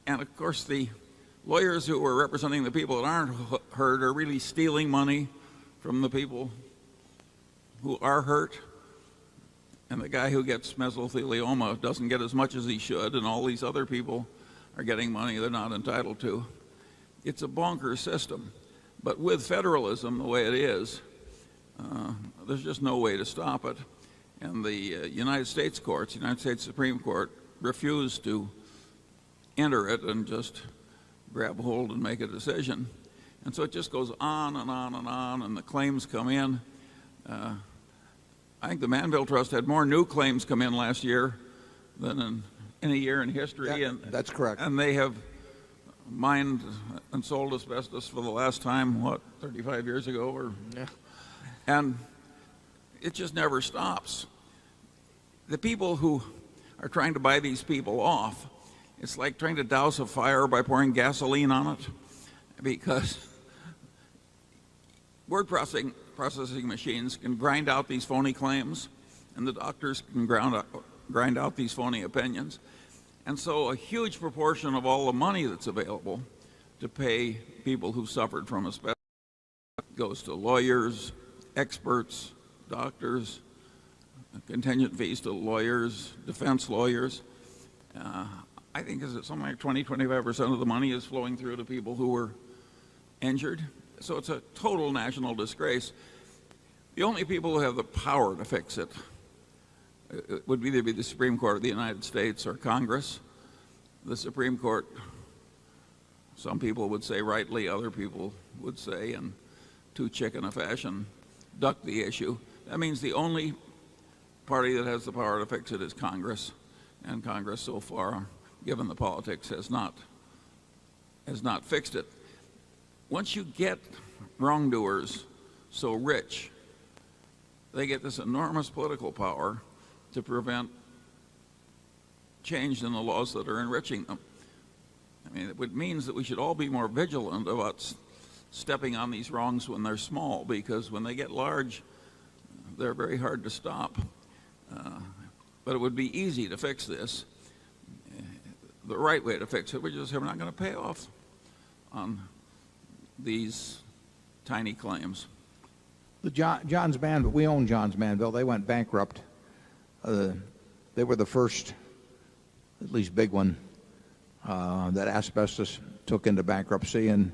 and of course the lawyers who are representing the people that aren't hurt are really stealing money from the people who are hurt. And the guy who gets mesothelioma doesn't get as much as he should, and all these other people are getting money they're not entitled to. It's a bonkers system. But with federalism the way it is, there's just no way to stop it. And the United States courts, the United States Supreme Court, refused to enter it and just grab hold and make a decision. And so it just goes on and on and on, and the claims come in. I think the Manville Trust had more new claims come in last year than in any year in history. That's correct. And they have mined and sold asbestos for the last time, 35 years ago? And it just never stops. The people who are trying to buy these people off, it's like trying to douse a fire by pouring gasoline on it, because word processing machines can grind out these phony claims, and the doctors can grind out these phony opinions. And so a huge proportion of all the money that's available to pay people who suffered from asbestos goes to lawyers, experts, doctors, contingent fees to lawyers, defense lawyers. I think is it something like 25% of the money is flowing through to people who were injured. So it's a total national disgrace. The only people who have the power to fix it would either be the Supreme Court of the United States or Congress. The Supreme Court, some people would say rightly, other people would say in too chicken a fashion, duck the issue. That means the only party that has the power to fix it is Congress, and Congress so far, given the politics, has not fixed it. Once you get wrongdoers so rich, they get this enormous political power to prevent change in the laws that are enriching them. I mean, it means that we should all be more vigilant about stepping on these wrongs when they're small, because when they get large, they're very hard to stop. But it would be easy to fix this. The right way to fix it, we're not going to pay off on these tiny claims. The Johns Manville, we own Johns Manville. They went bankrupt. They were the first, at least big one, that asbestos took into bankruptcy, and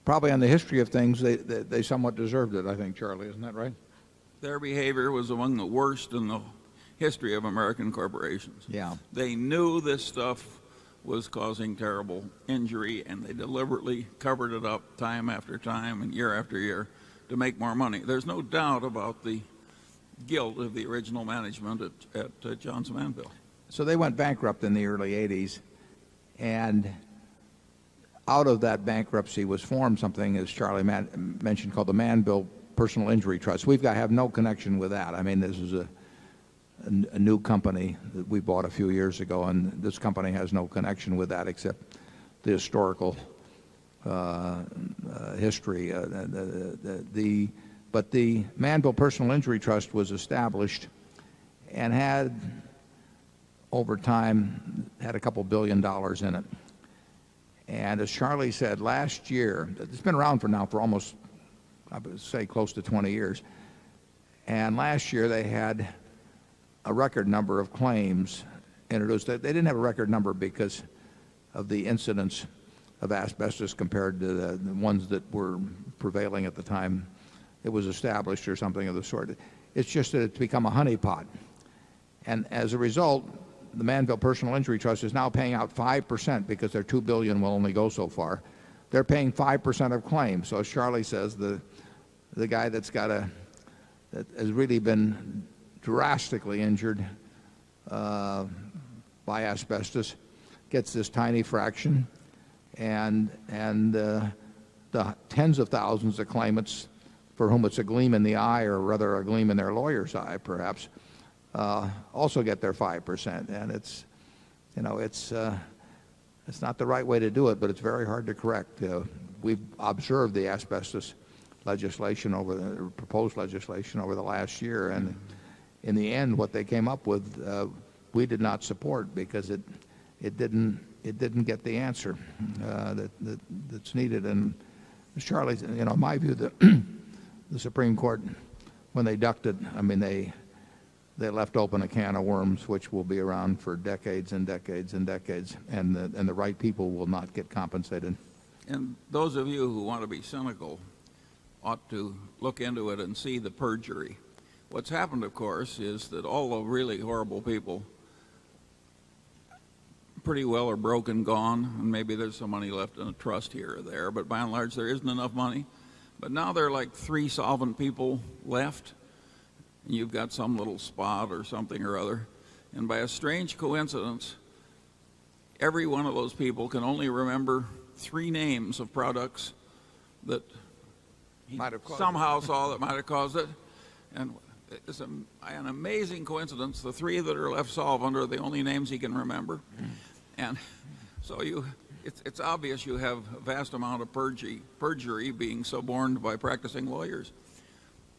probably on the history of things, they somewhat deserved it. I think, Charlie, isn't that right? Their behavior was among the worst in the history of American corporations. Yeah. They knew this stuff was causing terrible injury, and they deliberately covered it up time after time and year after year to make more money. There's no doubt about the guilt of the original management at Johns Manville. So they went bankrupt in the early 80s, and out of that bankruptcy was formed something, as Charlie mentioned, called the Manville Personal Injury Trust. We've got to have no connection with that. I mean, this is a new company that we bought a few years ago, and this company has no connection with that except the historical history. But the Manville Personal Injury Trust was established and had, over time, had a couple $1 billion in it. And as Charlie said, last year, it's been around for almost, I would say, close to 20 years. And last year they had a record number of claims introduced. They didn't have a record number because of the incidence of asbestos compared to the ones that were prevailing at the time it was established or something of the sort. It's just that it's become a honeypot. And as a result, the Manville Personal Injury Trust is now paying out 5% because their $2 billion will only go so far. They're paying 5% of claims. So as Charlie says, the guy that has really been drastically injured by asbestos gets this tiny fraction, and the tens of thousands of claimants for whom it's a gleam in the eye, or rather a gleam in their lawyer's eye, perhaps, also get their 5%. And it's not the right way to do it, but it's very hard to correct. We've observed the asbestos legislation proposed legislation over the last year, and in the end, what they came up with, we did not support because it didn't get the answer that's needed. And as Charlie, in my view, the Supreme Court, when they ducked it, I mean, they left open a can of worms which will be around for decades and decades and decades, and the right people will not get compensated. And those of you who want to be cynical ought to look into it and see the perjury. What's happened, of course, is that all the really horrible people pretty well are broke and gone, and maybe there's some money left in a trust here or there, but by and large there isn't enough money. But now there are like 3 solvent people left, and you've got some little spot or something or other, and by a strange coincidence, every one of those people can only remember 3 names of products that he somehow saw that might have caused it. And it's an amazing coincidence. The 3 that are left solvent are the only names he can remember. And so it's obvious you have a vast amount of perjury being suborned by practicing lawyers.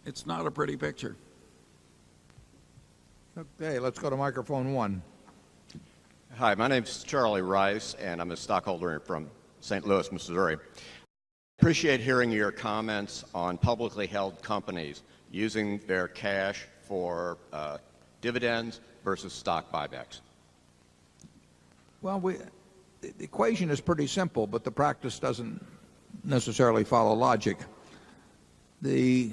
It's not a pretty picture. Okay, let's go to microphone 1. Hi, my name's Charlie Rice, and I'm a stockholder from St. Louis, Missouri. Appreciate hearing your comments on publicly held companies using their cash for dividends versus stock buybacks. Well, the equation is pretty simple, but the practice doesn't necessarily follow logic. It's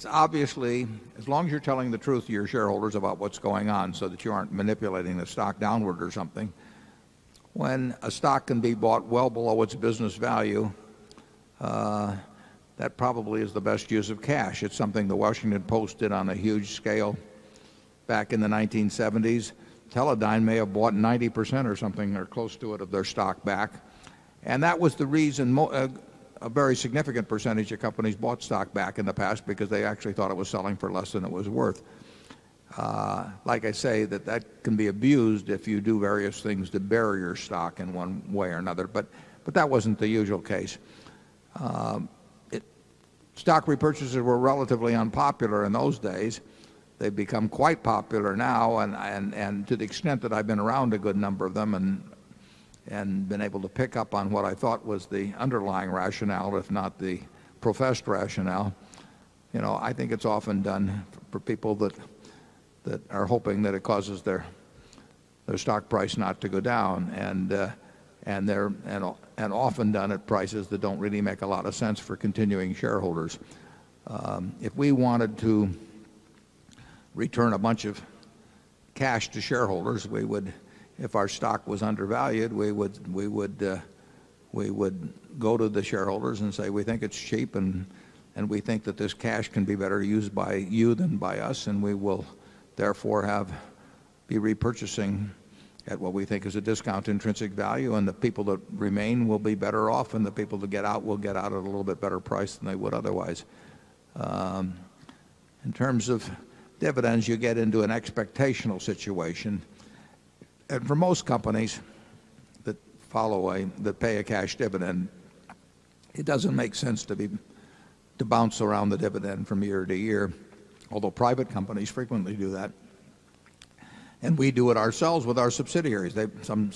obviously, as long as you're telling the truth to your shareholders about what's going on so that you aren't manipulating the stock downward or something, when a stock can be bought well below its business value, that probably is the best use of cash. It's something the Washington Post did on a huge scale back in the 1970s. Teledyne may have bought 90% or something or close to it of their stock back. And that was the reason a very significant percentage of companies bought stock back in the past, because they actually thought it was selling for less than it was worth. Like I say, that can be abused if you do various things to bury your stock in one way or another, but that wasn't the usual case. Stock repurchases were relatively unpopular in those days. They've become quite popular now, and to the extent that I've been around a good number of them and been able to pick up on what I thought was the underlying rationale, if not the professed rationale, I think it's often done for people that are hoping that it causes their stock price not to go down, and often done at prices that don't really make a lot of sense for continuing shareholders. If we wanted to return a bunch of cash to shareholders, we would, if our stock was undervalued, we would go to the shareholders and say, we think it's cheap, and we think that this cash can be better used by you than by us, and we will therefore be repurchasing at what we think is a discount intrinsic value, and the people that remain will be better off, and the people that get out will get out at a little bit better price than they would otherwise. In terms of dividends, you get into an expectational situation. And for most companies that pay a cash dividend, it doesn't make sense to bounce around the dividend from year to year, although private companies frequently do that. And we do it ourselves with our subsidiaries. Some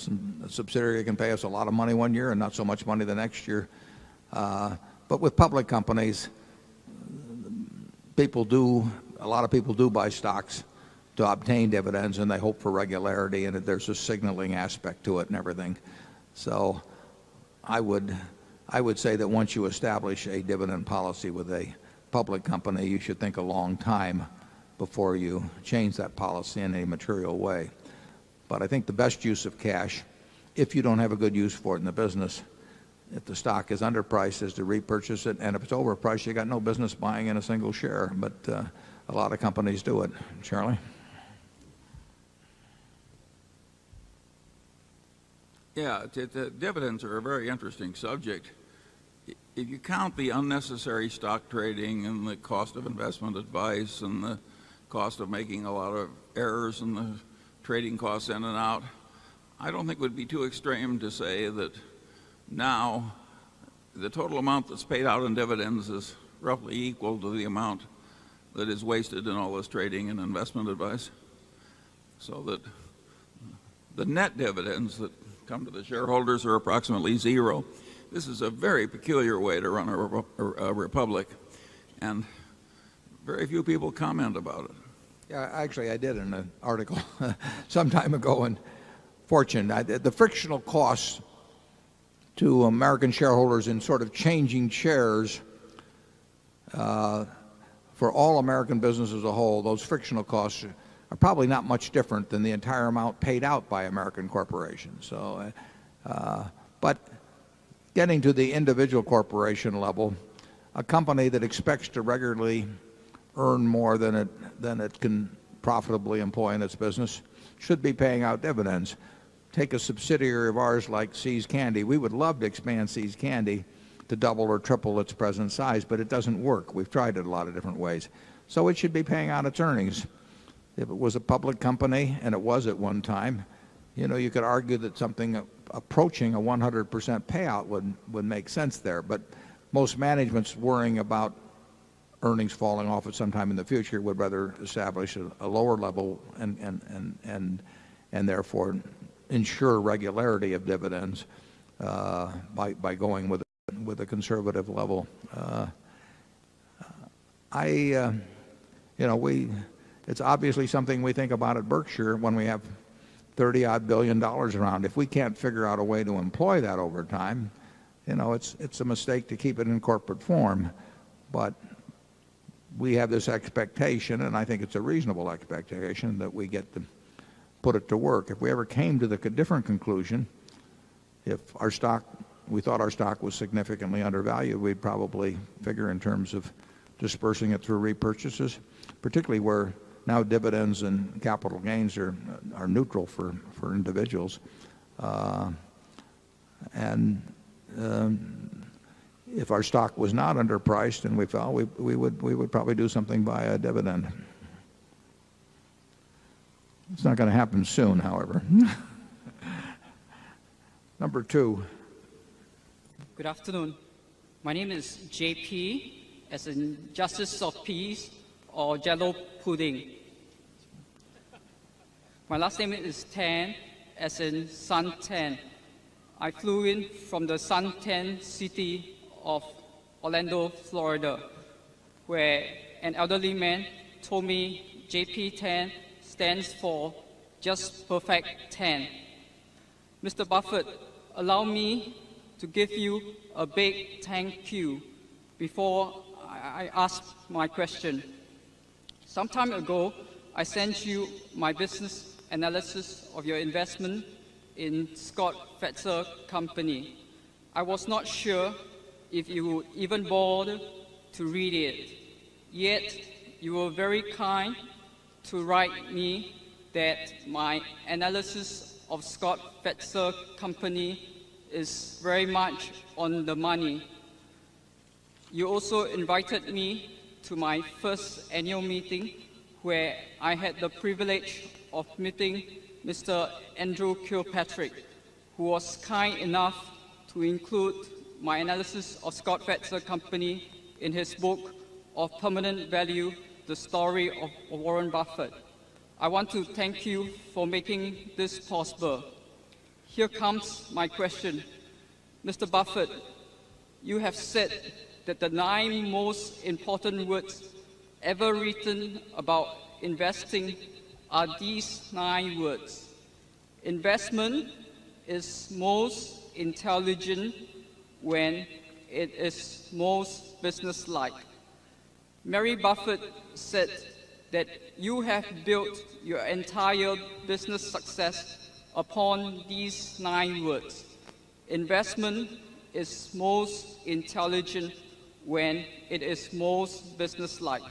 subsidiary can pay us a lot of money one year and not so much money the next year. But with public companies, a lot of people do buy stocks to obtain dividends, and they hope for regularity, and there's a signaling aspect to it and everything. So I would say that once you establish a dividend policy with a public company, you should think a long time before you change that policy in a material way. But I think the best use of cash, if you don't have a good use for it in the business, if the stock is underpriced, is to repurchase it, and if it's overpriced, you got no business buying in a single share. But a lot of companies do it. Charlie? Yeah, dividends are a very interesting subject. If you count the unnecessary stock trading and the cost of investment advice and the cost of making a lot of errors and the trading costs in and out, I don't think it would be too extreme to say that now the total amount that's paid out in dividends is roughly equal to the amount that is wasted in all this trading and investment advice. So that the net dividends that come to the shareholders are approximately zero. This is a very peculiar way to run a republic, and very few people comment about it. Yeah, actually, I did in an article some time ago in Fortune. The frictional costs to American shareholders in sort of changing shares for all American business as a whole, those frictional costs are probably not much different than the entire amount paid out by American corporations. So, but getting to the individual corporation level, a company that expects to regularly earn more than it can profitably employ in its business should be paying out dividends. Take a subsidiary of ours like See's Candy. We would love to expand See's Candy to double or triple its present size, but it doesn't work. We've tried it a lot of different ways. So it should be paying out its earnings. If it was a public company, and it was at one time, you could argue that something approaching a 100% payout would make sense there. But most management's worrying about earnings falling off at some time in the future would rather establish a lower level and therefore ensure regularity of dividends by going with with a conservative level. It's obviously something we think about at Berkshire when we have $30-odd billion around. If we can't figure out a way to employ that over time, it's a mistake to keep it in corporate form. But we have this expectation, and I think it's a reasonable expectation, that we get to put it to work. If we ever came to the different conclusion, if we thought our stock was significantly undervalued, we'd probably figure in terms of dispersing it through repurchases, particularly where now dividends and capital gains are neutral for individuals. If our stock was not underpriced and we fell, we would probably do something via a dividend. It's not going to happen soon, however. Number 2. Good afternoon. My name is JP, as in Justice of Peace or Jello Pudding. My last name is Tan, as in suntan. I flew in from the suntan city of Orlando, Florida, where an elderly man told me JP Tan stands for just perfect tan. Mr. Buffett, allow me to give you a big thank you before I ask my question. Some time ago, I sent you my business analysis of your investment in Scott Fetzer Company. I was not sure if you would even bother to read it. Yet, you were very kind to write me that my analysis of Scott Fetzer Company is very much on the money. You also invited me to my first annual meeting, where I had the privilege of meeting Mr. Andrew Kilpatrick, who was kind enough to include my analysis of Scott Fetzer Company in his book of Permanent Value, The Story of Warren Buffett. I want to thank you for making this possible. Here comes my question. Mr. Buffett, you have said that the 9 most important words ever written about investing are these 9 words. Investment is most intelligent when it is most businesslike. Mary Buffett said that you have built your entire business success upon these 9 words. Investment is most intelligent when it is most businesslike.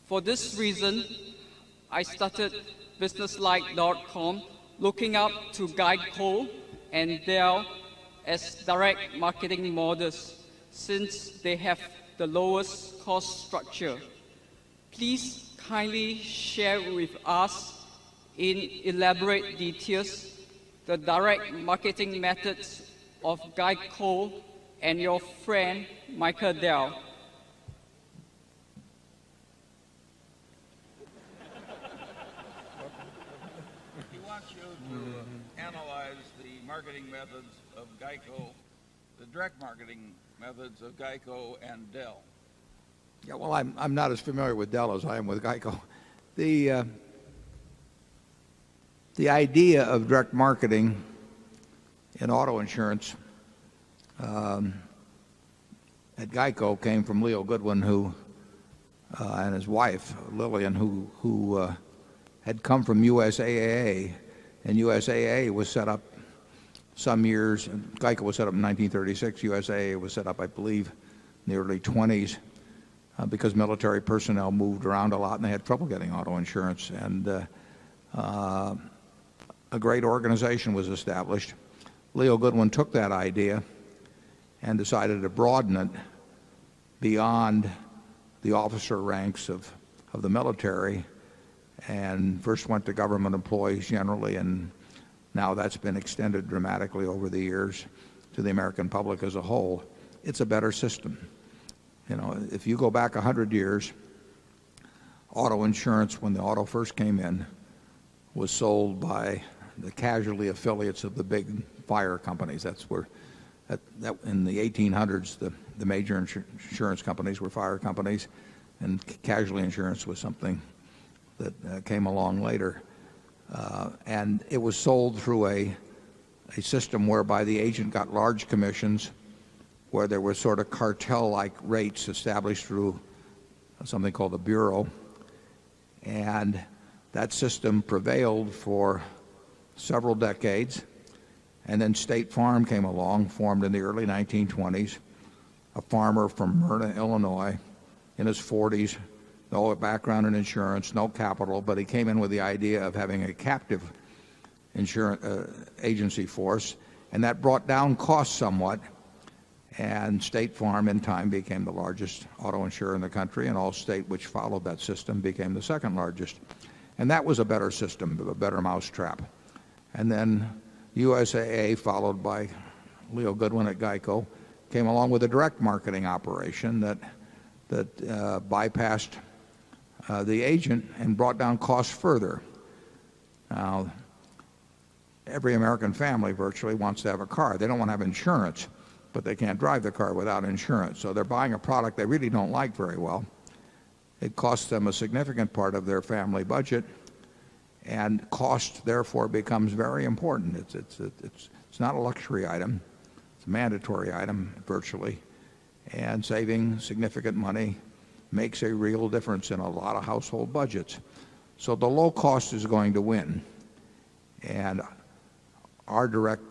For this reason, I started businesslike.com, looking up to Geico and Dell as direct marketing models, since they have the lowest cost structure. Please kindly share with us in elaborate details the direct marketing methods of Geico and your friend Michael Dell. He wants you to analyze the marketing methods of Geico, the direct marketing methods of Geico and Dell. Yeah, well, I'm not as familiar with Dell as I am with Geico. The idea of direct marketing in auto insurance at Geico came from Leo Goodwin, who and his wife Lillian, who had come from USAA, and USAA was set up some years. Geico was set up in 1936. USAA was set up, I believe, in the early 20s. Because military personnel moved around a lot and they had trouble getting auto insurance. And a great organization was established. Leo Goodwin took that idea and decided to broaden it beyond the officer ranks of the military, and first went to government employees generally, and now that's been extended dramatically over the years to the American public as a whole. It's a better system. You know, if you go back 100 years, auto insurance, when the auto first came in, was sold by the casualty affiliates of the big fire companies. That's in the 1800s, the major insurance companies were fire companies, and casualty insurance was something that came along later. And it was sold through a system whereby the agent got large commissions, where there were sort of cartel-like rates established through something called a bureau. And that system prevailed for several decades. And then State Farm came along, formed in the early 1920s, a farmer from Myrna, Illinois, in his 40s, no background in insurance, no capital, but he came in with the idea of having a captive insurance agency force, and that brought down costs somewhat. And State Farm in time became the largest auto insurer in the country, and Allstate, which followed that system, became the second largest. And that was a better system, a better mousetrap. And then USAA, followed by Leo Goodwin at Geico, came along with a direct marketing operation that bypassed the agent and brought down costs further. Now, every American family virtually wants to have a car. They don't want to have insurance, but they can't drive the car without insurance. So they're buying a product they really don't like very well. It costs them a significant part of their family budget, and cost therefore becomes very important. It's not a luxury item. It's a mandatory item virtually. And saving significant money makes a real difference in a lot of household budgets. So the low cost is going to win. And our direct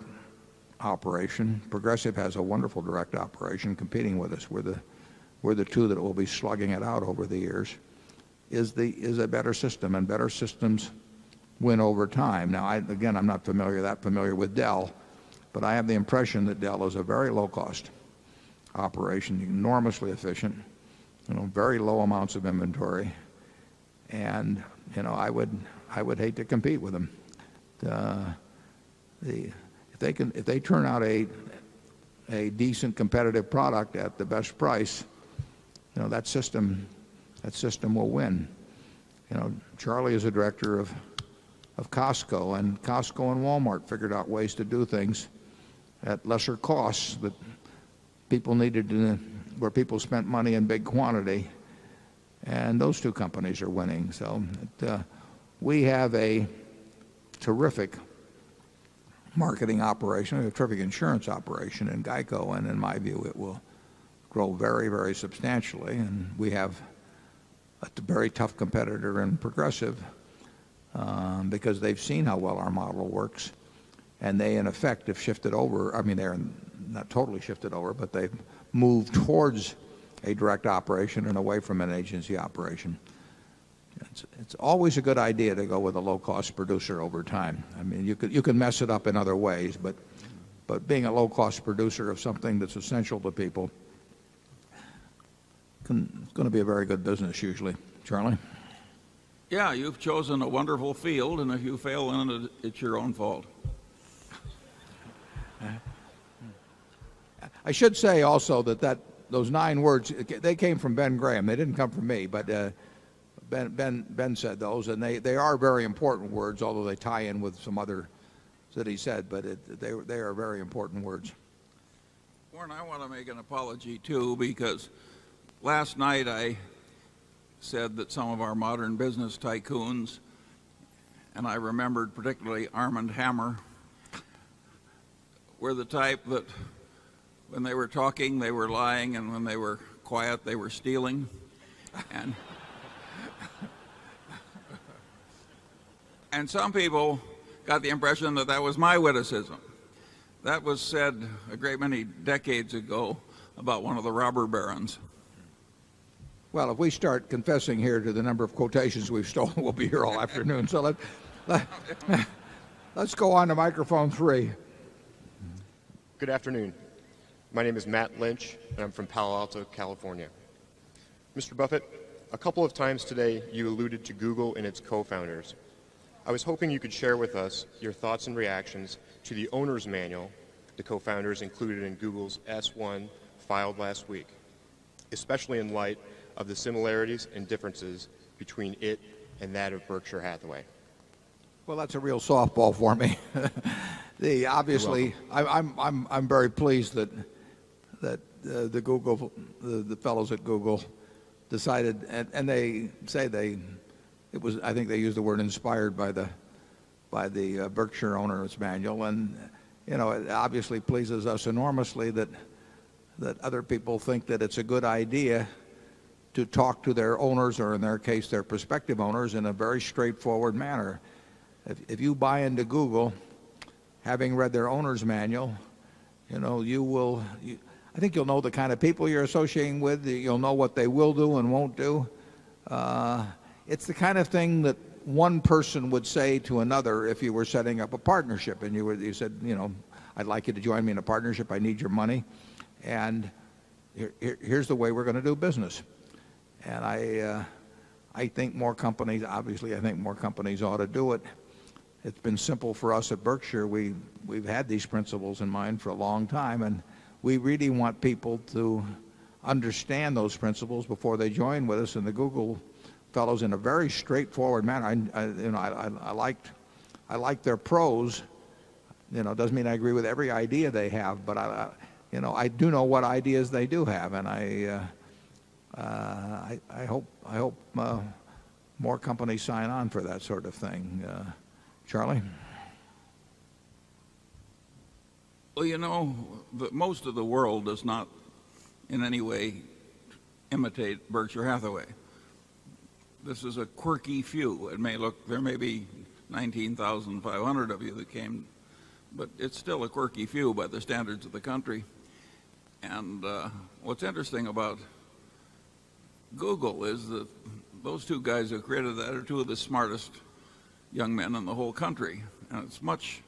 operation, Progressive has a wonderful direct operation competing with us. We're the two that will be slugging it out over the years, is a better system, and better systems win over time. Now, I'm not that familiar with Dell, but I have the impression that Dell is a very low-cost operation, enormously efficient, very low amounts of inventory, and I would hate to compete with them. If they turn out a decent competitive product at the best price, that system will win. Charlie is a director of Costco, and Costco and Walmart figured out ways to do things at lesser costs that people needed where people spent money in big quantity, and those two companies are winning. So we have a terrific marketing operation, a terrific insurance operation in Geico, and in my view it will grow very, very substantially. And we have a very tough competitor in Progressive because they've seen how well our model works, and they in effect have shifted over. I mean, they're not totally shifted over, but they've moved towards a direct operation and away from an agency operation. It's always a good idea to go with a low-cost producer over time. I mean, you can mess it up in other ways, but being a low-cost producer of something that's essential to people is going to be a very good business usually. Charlie? Yeah, you've chosen a wonderful field, and if you fail in it, it's your own fault. I should say also that those 9 words, they came from Ben Graham. They didn't come from me, but Ben said those, and they are very important words, although they tie in with some other that he said, but they are very important words. Warren, I want to make an apology too, because last night I said that some of our modern business tycoons, and I remembered particularly Armand Hammer, were the type that when they were talking they were lying, and when they were quiet they were stealing. And some people got the impression that that was my witticism. That was said a great many decades ago about one of the robber barons. Well, if we start confessing here to the number of quotations we've stolen, we'll be here all afternoon. So let's go on to microphone 3. Good afternoon. My name is Matt Lynch, and I'm from Palo Alto, California. Mr. Buffett, a couple of times today you alluded to Google and its co-founders. I was hoping you could share with us your thoughts and reactions to the owner's manual the co-founders included in Google's S1 filed last week, especially in light of the similarities and differences between it and that of Berkshire Hathaway. Well, that's a real softball for me. Obviously, I'm very pleased that the Google, the fellows at Google decided, and they say it was, I think they used the word inspired by the Berkshire owner's manual, and it obviously pleases us enormously that other people think that it's a good idea to talk to their owners, or in their case their prospective owners, in a very straightforward manner. If you buy into Google, having read their owner's manual, I think you'll know the kind of people you're associating with. You'll know what they will do and won't do. It's the kind of thing that one person would say to another if you were setting up a partnership, and you said, I'd like you to join me in a partnership. I need your money, and here's the way we're going to do business. And I think more companies, obviously, I think more companies ought to do it. It's been simple for us at Berkshire. We've had these principles in mind for a long time, and we really want people to understand those principles before they join with us. And the Google fellows, in a very straightforward manner, I liked their prose. Doesn't mean I agree with every idea they have, but I do know what ideas they do have, and I hope more companies sign on for that sort of thing. Charlie? Well, most of the world does not in any way imitate Berkshire Hathaway. This is a quirky few. There may be 19,500 of you that came, but it's still a quirky few by the standards of the country. And what's interesting about Google is that those two guys who created that are two of the smartest young men in the whole country. And it's much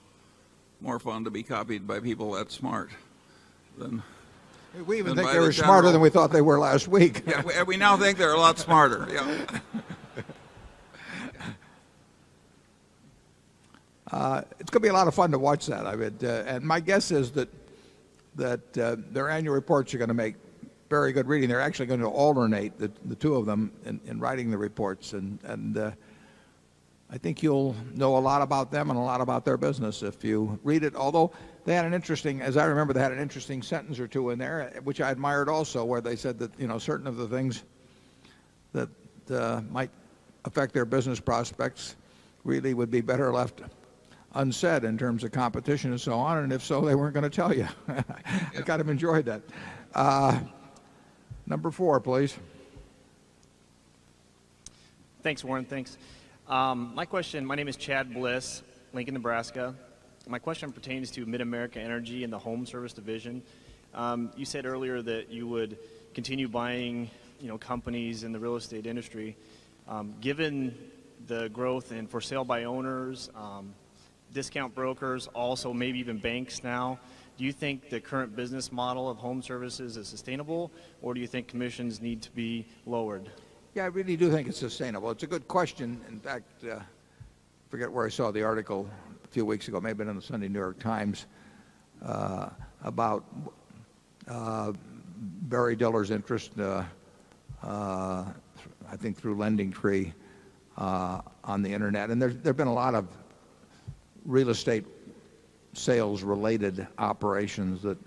more fun to be copied by people that smart than we even think they were smarter than we thought they were last week. Yeah, we now think they're a lot smarter. Yeah. It's going to be a lot of fun to watch that. And my guess is that their annual reports are going to make very good reading. They're actually going to alternate the two of them in writing the reports, and I think you'll know a lot about them and a lot about their business if you read it. Although they had as I remember, they had an interesting sentence or two in there, which I admired also, where they said that certain of the things that might affect their business prospects really would be better left unsaid in terms of competition and so on, and if so, they weren't going to tell you. I kind of enjoyed that. Number 4, please. Thanks, Warren. Thanks. My name is Chad Bliss, Lincoln, Nebraska. My question pertains to Mid-America Energy and the Home Service Division. You said earlier that you would continue buying, companies in the real estate industry. Given the growth in for sale by owners, discount brokers, also maybe even banks now, do you think the current business model of home services is sustainable, or do you think commissions need to be lowered? Yeah, I really do think it's sustainable. It's a good question. In fact, I forget where I saw the article a few weeks ago, maybe in the Sunday New York Times, about Barry Diller's interest, I think through LendingTree, on the internet. And there have been a lot of real estate sales related operations that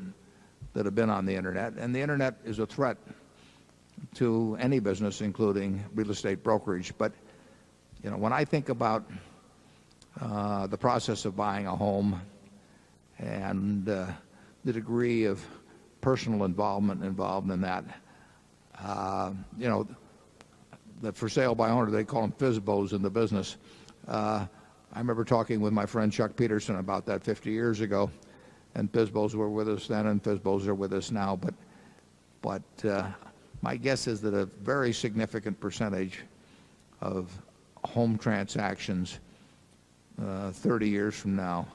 have been on the internet, and the internet is a threat to any business, including real estate brokerage. But when I think about the process of buying a home and the degree of personal involvement involved in that, the for sale by owner, they call them FSBOs in the business. I remember talking with my friend Chuck Peterson about that 50 years ago, and FSBOs were with us then, and FSBOs are with us now. But my guess is that a very significant percentage of home transactions 30 years from now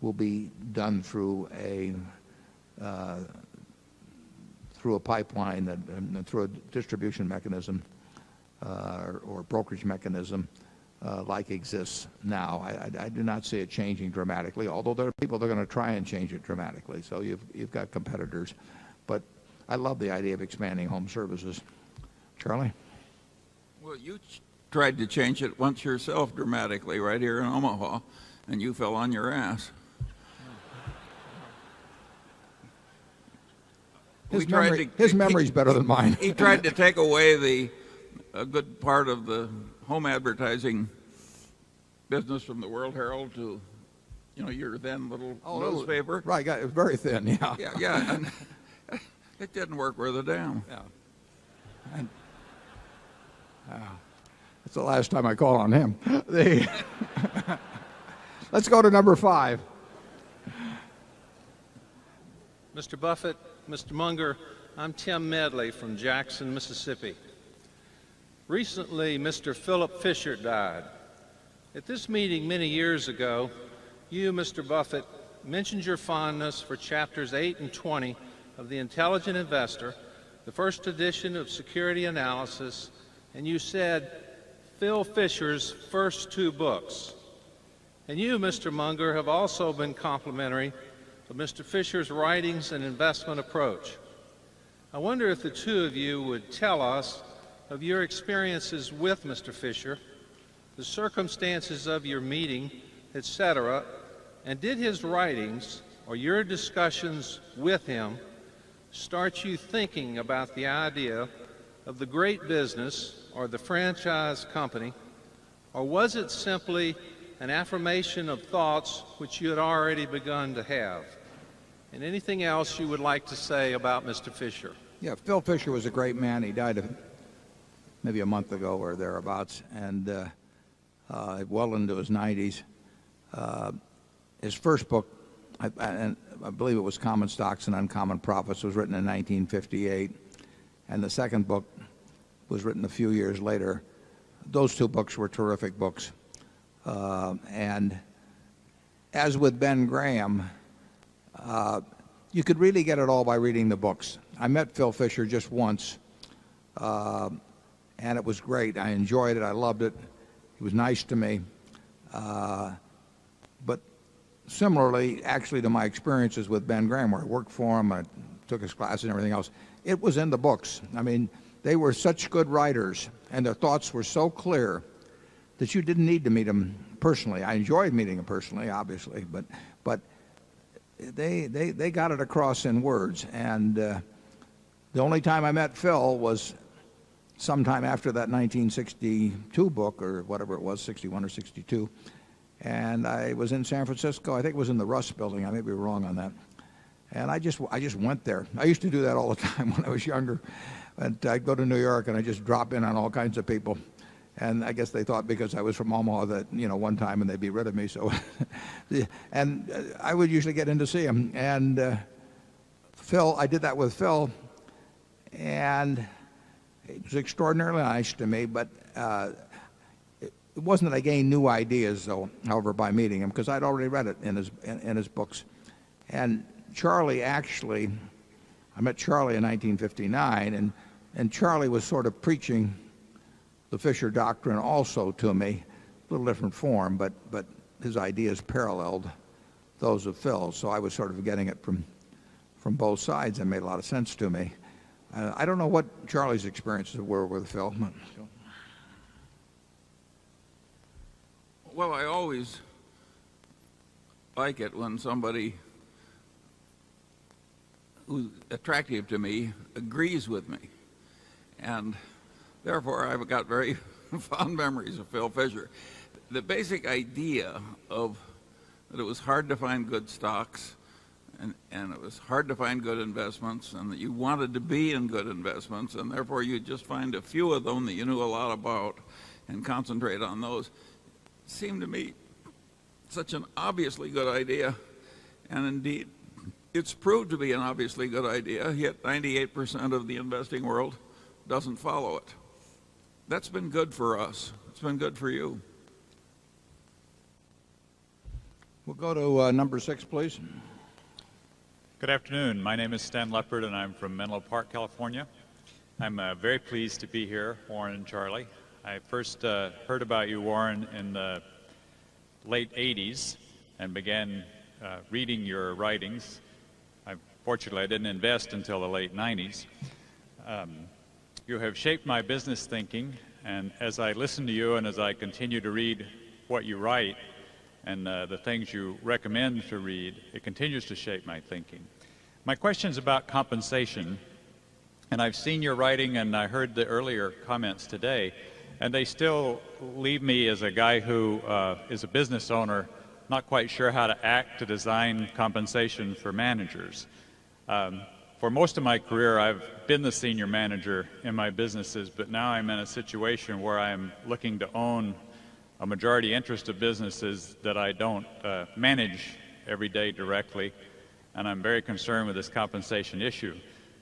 will be done through a pipeline, through a distribution mechanism or brokerage mechanism like exists now. I do not see it changing dramatically, although there are people that are going to try and change it dramatically. So you've got competitors. But I love the idea of expanding home services. Charlie? Well, you tried to change it once yourself dramatically right here in Omaha, and you fell on your ass. his memory's better than mine. He tried to take away a good part of the home advertising business from the World Herald to, your then little newspaper. Right, it was very thin, yeah. Yeah. And it didn't work worth a damn. Yeah. And, that's the last time I call on him. Let's go to number 5. Mr. Buffett, Mr. Munger, I'm Tim Medley from Jackson, Mississippi. Recently, Mr. Philip Fisher died. At this meeting many years ago, you, Mr. Buffett, mentioned your fondness for chapters 8 and 20 of The Intelligent Investor, the first edition of Security Analysis, and you said Phil Fisher's first 2 books. And you, Mr. Munger, have also been complimentary of Mr. Fisher's writings and investment approach. I wonder if the two of you would tell us of your experiences with Mr. Fisher, the circumstances of your meeting, etc., and did his writings or your discussions with him start you thinking about the idea of the great business or the franchise company, or was it simply an affirmation of thoughts which you had already begun to have? And anything else you would like to say about Mr. Fisher? Yeah, Phil Fisher was a great man. He died maybe a month ago or thereabouts, and well into his 90s. His first book, I believe it was Common Stocks and Uncommon Profits, was written in 1958, and the second book was written a few years later. Those 2 books were terrific books. And as with Ben Graham, you could really get it all by reading the books. I met Phil Fisher just once, and it was great. I enjoyed it. I loved it. He was nice to me. But similarly, actually, to my experiences with Ben Graham, where I worked for him, I took his classes and everything else, it was in the books. I mean, they were such good writers, and their thoughts were so clear that you didn't need to meet them personally. I enjoyed meeting them personally, obviously, but they got it across in words. And the only time I met Phil was sometime after that 1962 book, or whatever it was, 61 or 62. And I was in San Francisco. I think it was in the Russ building. I may be wrong on that. And I just went there. I used to do that all the time when I was younger. And I'd go to New York and I'd just drop in on all kinds of people. And I guess they thought because I was from Omaha that, one time and they'd be rid of me. So, and I would usually get in to see him. And Phil, I did that with Phil, and it was extraordinarily nice to me. But it wasn't that I gained new ideas, though, however, by meeting him, because I'd already read it in his books. And Charlie, actually, I met Charlie in 1959, and Charlie was sort of preaching the Fisher doctrine also to me, a little different form, but his ideas paralleled those of Phil. So I was sort of getting it from both sides, and made a lot of sense to me. I don't know what Charlie's experiences were with Phil. Well, I always like it when somebody who's attractive to me agrees with me. And therefore, I've got very fond memories of Phil Fisher. The basic idea of that it was hard to find good stocks, and it was hard to find good investments, and that you wanted to be in good investments, and therefore you'd just find a few of them that you knew a lot about and concentrate on those, seemed to me such an obviously good idea. And indeed, it's proved to be an obviously good idea, yet 98% of the investing world doesn't follow it. That's been good for us. It's been good for you. We'll go to number 6, please. Good afternoon. My name is Stan Leopard, and I'm from Menlo Park, California. I'm very pleased to be here, Warren and Charlie. I first heard about you, Warren, in the late 80s and began reading your writings. Fortunately, I didn't invest until the late 90s. You have shaped my business thinking, and as I listen to you and as I continue to read what you write and the things you recommend to read, it continues to shape my thinking. My question is about compensation. And I've seen your writing and I heard the earlier comments today, and they still leave me as a guy who is a business owner not quite sure how to act to design compensation for managers. For most of my career, I've been the senior manager in my businesses, but now I'm in a situation where I'm looking to own a majority interest of businesses that I don't manage every day directly, and I'm very concerned with this compensation issue.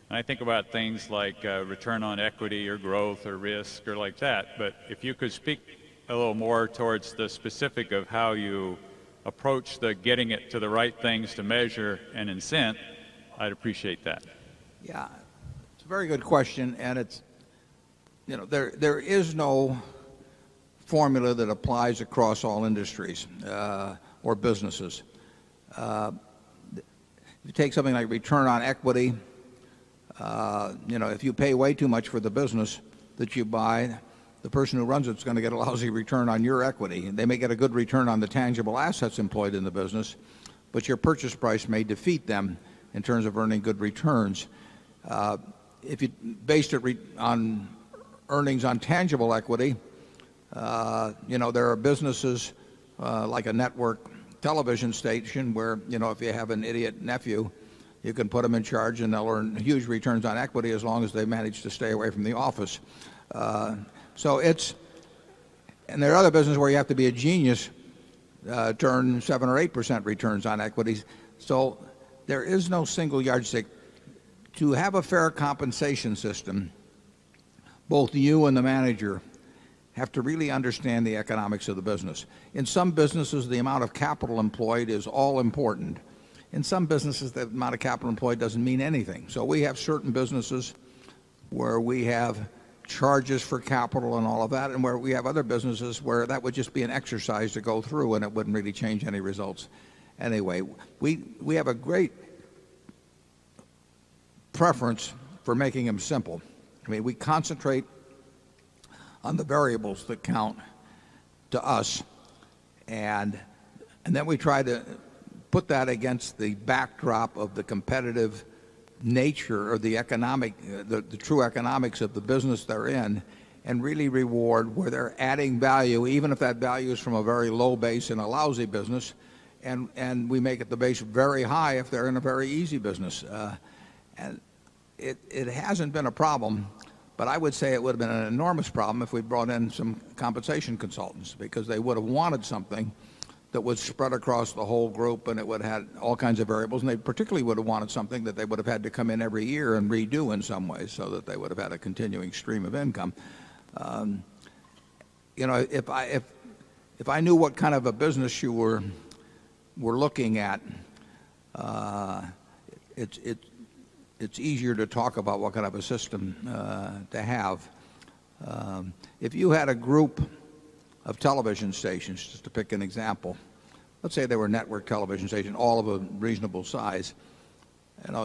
And I think about things like return on equity or growth or risk or like that, but if you could speak a little more towards the specific of how you approach the getting it to the right things to measure and incent, I'd appreciate that. Yeah, it's a very good question, and it's, you know, there is no formula that applies across all industries or businesses. If you take something like return on equity, you know, if you pay way too much for the business that you buy, the person who runs it's going to get a lousy return on your equity. They may get a good return on the tangible assets employed in the business, but your purchase price may defeat them in terms of earning good returns. If you based it on earnings on tangible equity, you know, there are businesses like a network television station where, you know, if you have an idiot nephew, you can put them in charge and they'll earn huge returns on equity as long as they manage to stay away from the office. So it's, and there are other businesses where you have to be a genius to earn 7 or 8% returns on equities. So there is no single yardstick. To have a fair compensation system, both you and the manager have to really understand the economics of the business. In some businesses, the amount of capital employed is all important. In some businesses, the amount of capital employed doesn't mean anything. So we have certain businesses where we have charges for capital and all of that, and where we have other businesses where that would just be an exercise to go through and it wouldn't really change any results. Anyway, we have a great preference for making them simple. I mean, we concentrate on the variables that count to us, and then we try to put that against the backdrop of the competitive nature or the economic, the true economics of the business they're in, and really reward where they're adding value, even if that value is from a very low base in a lousy business, and we make it the base very high if they're in a very easy business. And it hasn't been a problem, but I would say it would have been an enormous problem if we brought in some compensation consultants, because they would have wanted something that was spread across the whole group and it would have had all kinds of variables, and they particularly would have wanted something that they would have had to come in every year and redo in some ways so that they would have had a continuing stream of income. You know, if I knew what kind of a business you were looking at, it's easier to talk about what kind of a system to have. If you had a group of television stations, just to pick an example, let's say they were network television stations, all of a reasonable size,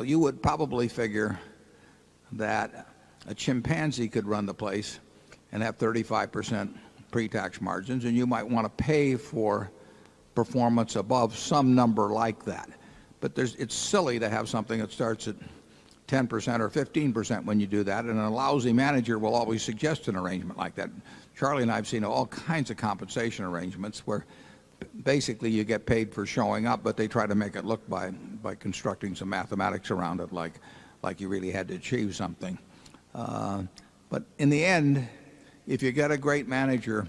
you would probably figure that a chimpanzee could run the place and have 35% pre-tax margins, and you might want to pay for performance above some number like that. But it's silly to have something that starts at 10% or 15% when you do that, and a lousy manager will always suggest an arrangement like that. Charlie and I have seen all kinds of compensation arrangements where basically you get paid for showing up, but they try to make it look by constructing some mathematics around it like you really had to achieve something. But in the end, if you get a great manager,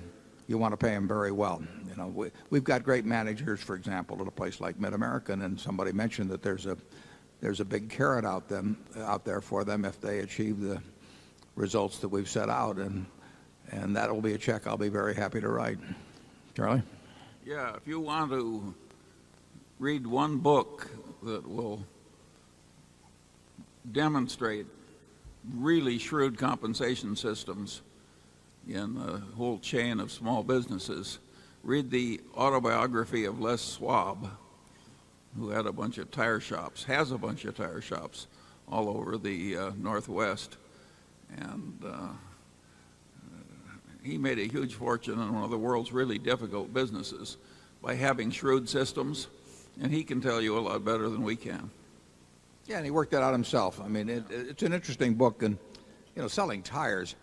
you want to pay him very well. You know, we've got great managers, for example, at a place like Mid-American, and somebody mentioned that there's a big carrot out there for them if they achieve the results that we've set out, and that will be a check I'll be very happy to write. Charlie? Yeah, if you want to read one book that will demonstrate really shrewd compensation systems in the whole chain of small businesses, read the autobiography of Les Schwab, who had a bunch of tire shops, has a bunch of tire shops all over the Northwest. And he made a huge fortune in one of the world's really difficult businesses by having shrewd systems, and he can tell you a lot better than we can. Yeah, and he worked that out himself. I mean, it's an interesting book, and selling tires.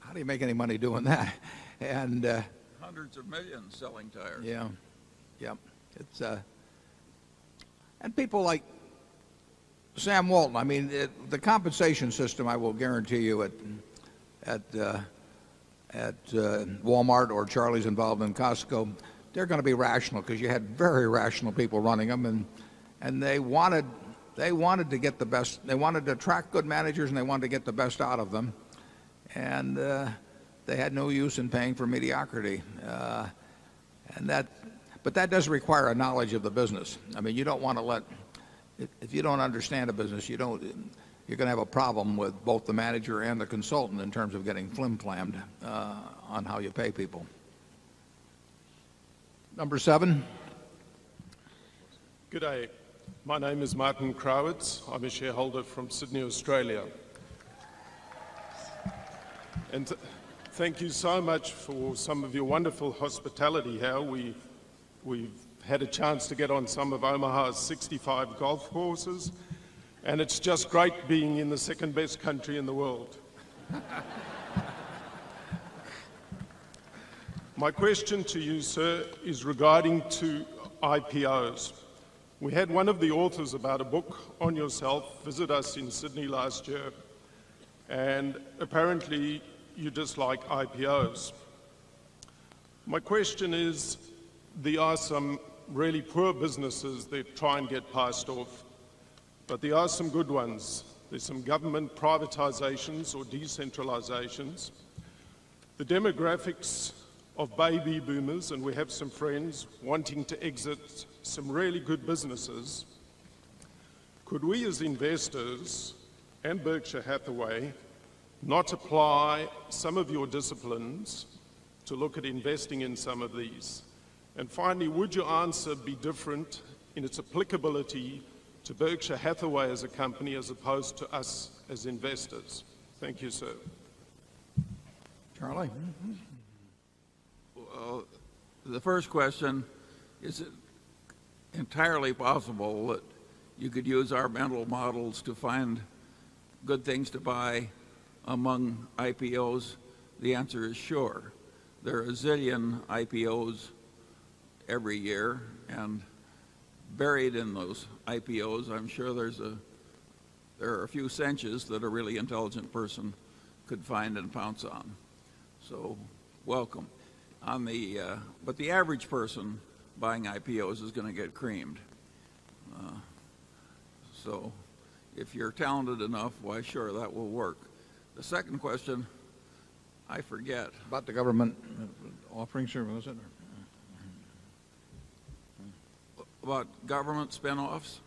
How do you make any money doing that? And hundreds of millions selling tires. Yeah, yeah. It's and people like Sam Walton. I mean, the compensation system, I will guarantee you, at Walmart or Charlie's involved in Costco, they're going to be rational because you had very rational people running them, and they wanted to get the best. They wanted to attract good managers, and they wanted to get the best out of them, and they had no use in paying for mediocrity. But that does require a knowledge of the business. I mean, you don't want to let, if you don't understand a business, you're going to have a problem with both the manager and the consultant in terms of getting flim-flammed on how you pay people. Number 7. Good day. My name is Martin Krawitz. I'm a shareholder from Sydney, Australia. And thank you so much for some of your wonderful hospitality here. We've had a chance to get on some of Omaha's 65 golf courses, and it's just great being in the second best country in the world. My question to you, sir, is regarding to IPOs. We had one of the authors about a book on yourself visit us in Sydney last year, and apparently you dislike IPOs. My question is, there are some really poor businesses that try and get passed off, but there are some good ones. There's some government privatizations or decentralizations. The demographics of baby boomers, and we have some friends wanting to exit some really good businesses. Could we as investors and Berkshire Hathaway not apply some of your disciplines to look at investing in some of these? And finally, would your answer be different in its applicability to Berkshire Hathaway as a company as opposed to us as investors? Thank you, sir. Charlie? Well, the first question, is it entirely possible that you could use our mental models to find good things to buy among IPOs? The answer is sure. There are a zillion IPOs every year, and buried in those IPOs, I'm sure there are a few cinches that a really intelligent person could find and pounce on. So, welcome. But the average person buying IPOs is going to get creamed. So, if you're talented enough, why, sure, that will work. The second question, I forget. About the government offerings, or was it? About government spin-offs?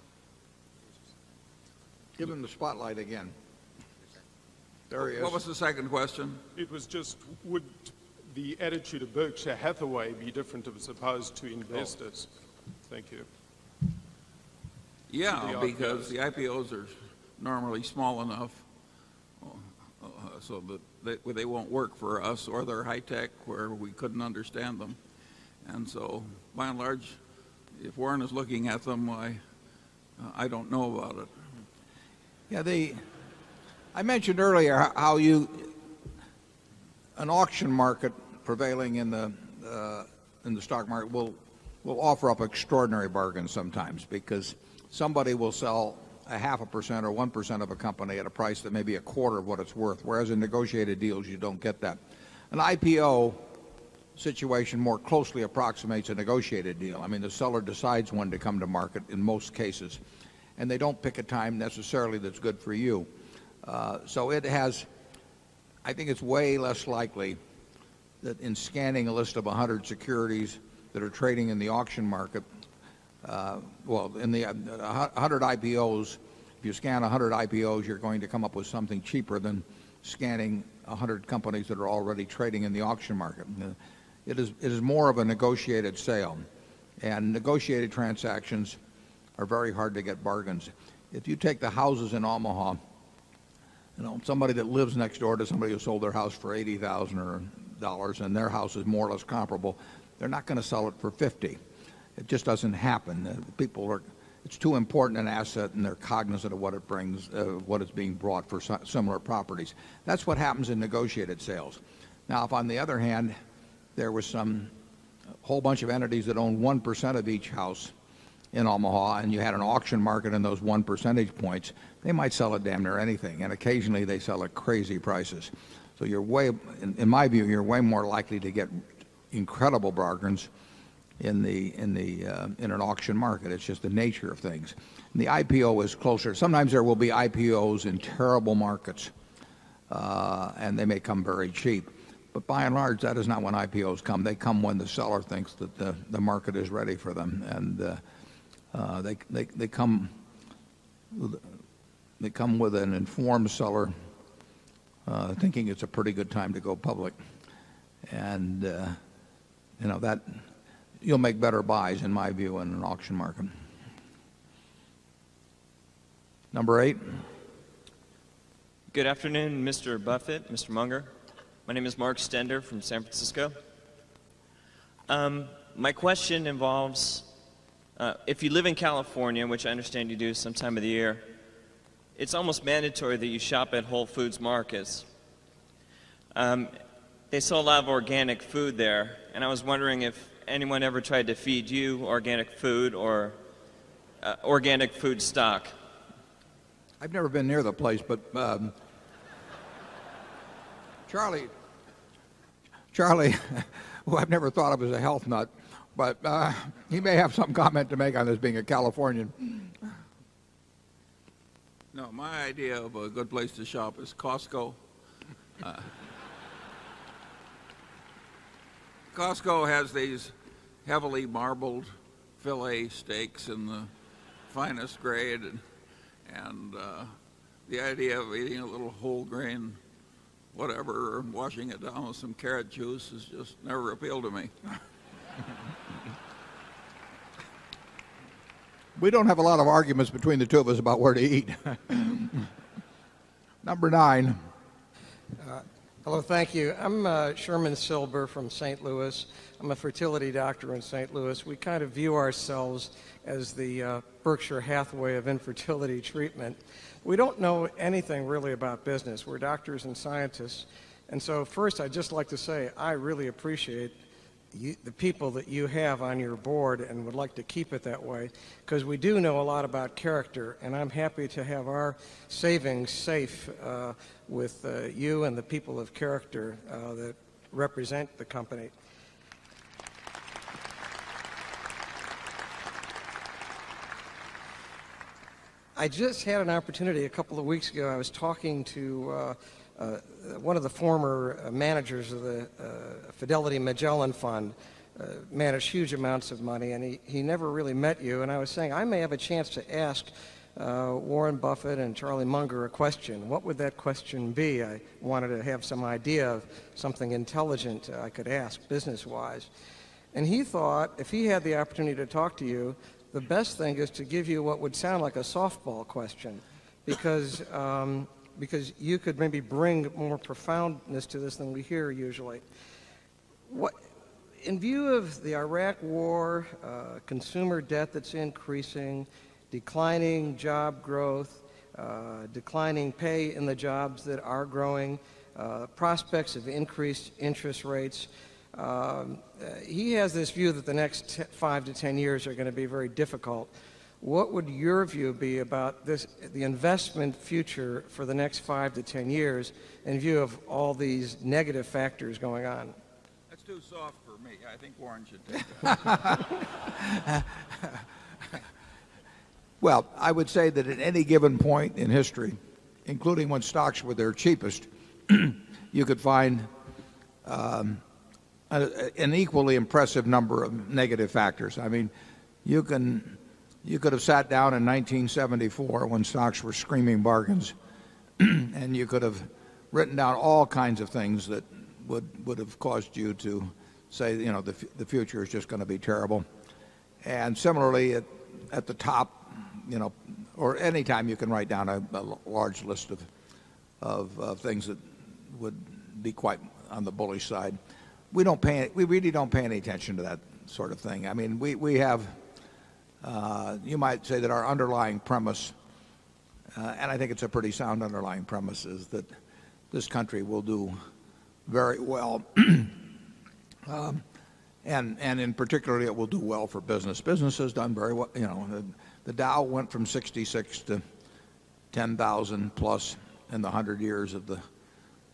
Give him the spotlight again. There he is. What was the second question? It was just, would the attitude of Berkshire Hathaway be different as opposed to investors? Thank you. Yeah, because the IPOs are normally small enough so that they won't work for us, or they're high-tech where we couldn't understand them. And so, by and large, if Warren is looking at them, I don't know about it. Yeah, I mentioned earlier how an auction market prevailing in the stock market will offer up extraordinary bargains sometimes, because somebody will sell 0.5% or 1% of a company at a price that may be a quarter of what it's worth, whereas in negotiated deals you don't get that. An IPO situation more closely approximates a negotiated deal. I mean, the seller decides when to come to market in most cases, and they don't pick a time necessarily that's good for you. So I think it's way less likely that in scanning a list of 100 securities that are trading in the auction market, in the 100 IPOs, if you scan 100 IPOs, you're going to come up with something cheaper than scanning 100 companies that are already trading in the auction market. It is more of a negotiated sale, and negotiated transactions are very hard to get bargains. If you take the houses in Omaha, somebody that lives next door to somebody who sold their house for $80,000 and their house is more or less comparable, they're not going to sell it for $50,000. It just doesn't happen. People are, it's too important an asset, and they're cognizant of what it brings, what is being brought for similar properties. That's what happens in negotiated sales. Now, if on the other hand, there was a whole bunch of entities that own 1% of each house in Omaha, and you had an auction market in those 1 percentage points, they might sell at damn near anything, and occasionally they sell at crazy prices. So you're in my view, you're way more likely to get incredible bargains in an auction market. It's just the nature of things. And the IPO is closer. Sometimes there will be IPOs in terrible markets, and they may come very cheap. But by and large, that is not when IPOs come. They come when the seller thinks that the market is ready for them, and they come with an informed seller thinking it's a pretty good time to go public, and that you'll make better buys, in my view, in an auction market. Number 8. Good afternoon, Mr. Buffett, Mr. Munger. My name is Mark Stender from San Francisco. My question involves, if you live in California, which I understand you do some time of the year, it's almost mandatory that you shop at Whole Foods markets. They sell a lot of organic food there, and I was wondering if anyone ever tried to feed you organic food or organic food stock. I've never been near the place, but Charlie, who I've never thought of as a health nut, but he may have some comment to make on this being a Californian. No, my idea of a good place to shop is Costco. Costco has these heavily marbled fillet steaks in the finest grade, and the idea of eating a little whole grain whatever or washing it down with some carrot juice has just never appealed to me. We don't have a lot of arguments between the two of us about where to eat. Number 9. Hello, thank you. I'm Sherman Silber from St. Louis. I'm a fertility doctor in St. Louis. We kind of view ourselves as the Berkshire Hathaway of infertility treatment. We don't know anything really about business. We're doctors and scientists. And so first, I'd just like to say I really appreciate the people that you have on your board and would like to keep it that way, because we do know a lot about character, and I'm happy to have our savings safe with you and the people of character that represent the company. I just had an opportunity a couple of weeks ago. I was talking to one of the former managers of the Fidelity Magellan Fund, managed huge amounts of money, and he never really met you. And I was saying I may have a chance to ask Warren Buffett and Charlie Munger a question. What would that question be? I wanted to have some idea of something intelligent I could ask business-wise. And he thought if he had the opportunity to talk to you, the best thing is to give you what would sound like a softball question, because you could maybe bring more profoundness to this than we hear usually. In view of the Iraq War, consumer debt that's increasing, declining job growth, declining pay in the jobs that are growing, prospects of increased interest rates, he has this view that the next 5 to 10 years are going to be very difficult. What would your view be about the investment future for the next 5 to 10 years in view of all these negative factors going on? That's too soft for me. I think Warren should take that. Well, I would say that at any given point in history, including when stocks were their cheapest, you could find an equally impressive number of negative factors. I mean, you could have sat down in 1974 when stocks were screaming bargains, and you could have written down all kinds of things that would have caused you to say, the future is just going to be terrible. And similarly, at the top, or any time you can write down a large list of things that would be quite on the bullish side. We really don't pay any attention to that sort of thing. I mean, we have You might say that our underlying premise, and I think it's a pretty sound underlying premise, is that this country will do very well. And in particular, it will do well for business. Business has done very well. You know, the Dow went from 66 to 10,000 plus in the 100 years of the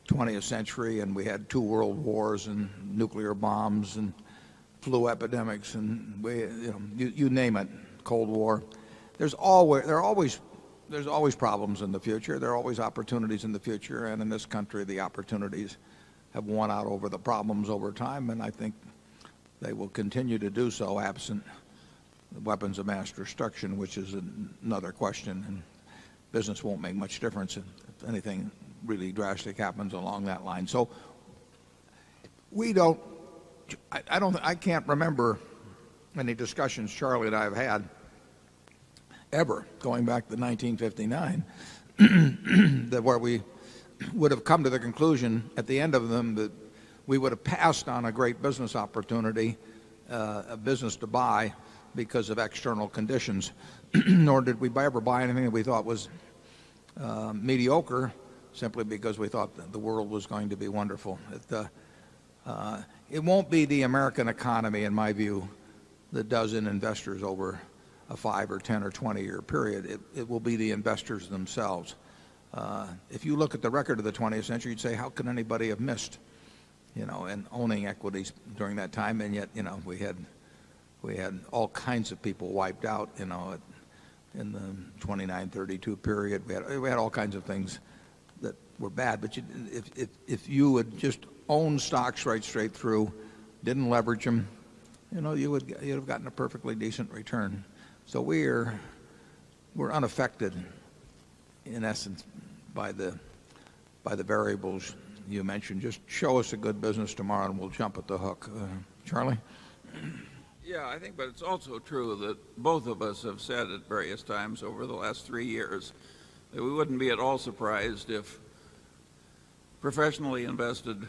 20th century, and we had 2 world wars and nuclear bombs and flu epidemics, and you name it, Cold War. There's always problems in the future. There are always opportunities in the future, and in this country, the opportunities have won out over the problems over time, and I think they will continue to do so absent weapons of mass destruction, which is another question, and business won't make much difference if anything really drastic happens along that line. So I can't remember any discussions Charlie and I have had ever going back to 1959 that where we would have come to the conclusion at the end of them that we would have passed on a great business opportunity, a business to buy because of external conditions, nor did we ever buy anything that we thought was mediocre simply because we thought that the world was going to be wonderful. It won't be the American economy, in my view, that does in investors over a 5 or 10 or 20-year period. It will be the investors themselves. If you look at the record of the 20th century, you'd say, how can anybody have missed, in owning equities during that time? And yet, we had all kinds of people wiped out, in the 29-32 period. We had all kinds of things that were bad. But if you would just own stocks right straight through, didn't leverage them, you'd have gotten a perfectly decent return. So we're unaffected, in essence, by the variables you mentioned. Just show us a good business tomorrow and we'll jump at the hook. Charlie? Yeah, I think, but it's also true that both of us have said at various times over the last 3 years that we wouldn't be at all surprised if professionally invested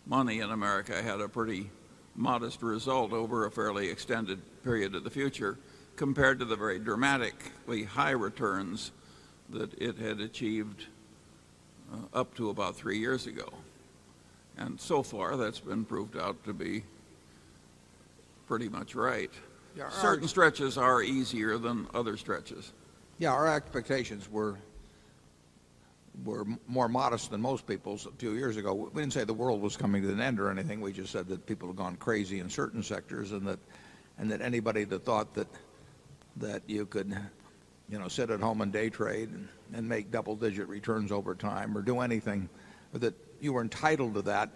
money in America had a pretty modest result over a fairly extended period of the future compared to the very dramatically high returns that it had achieved up to about 3 years ago. And so far, that's been proved out to be pretty much right. Yeah, certain stretches are easier than other stretches. Yeah, our expectations were more modest than most people's a few years ago. We didn't say the world was coming to an end or anything. We just said that people had gone crazy in certain sectors, and that anybody that thought that you could sit at home and day trade and make double-digit returns over time or do anything, or that you were entitled to that,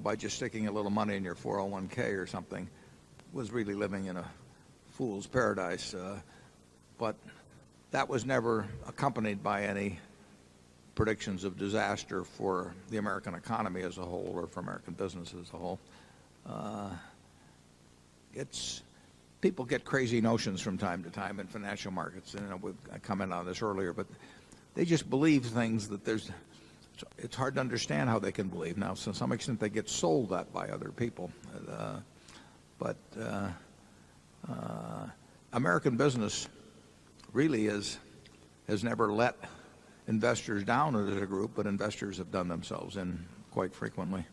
by just sticking a little money in your 401k or something, was really living in a fool's paradise. But that was never accompanied by any predictions of disaster for the American economy as a whole or for American business as a whole. People get crazy notions from time to time in financial markets. I commented on this earlier, but they just believe things that it's hard to understand how they can believe. Now, to some extent, they get sold that by other people. But American business really has never let investors down as a group, but investors have done themselves in quite frequently.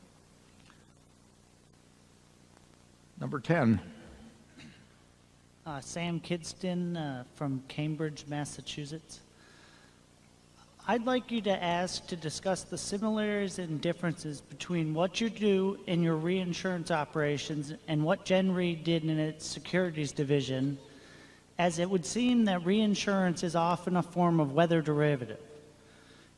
Number 10. Sam Kidston from Cambridge, Massachusetts. I'd like you to discuss the similarities and differences between what you do in your reinsurance operations and what Gen Re did in its securities division, as it would seem that reinsurance is often a form of weather derivative.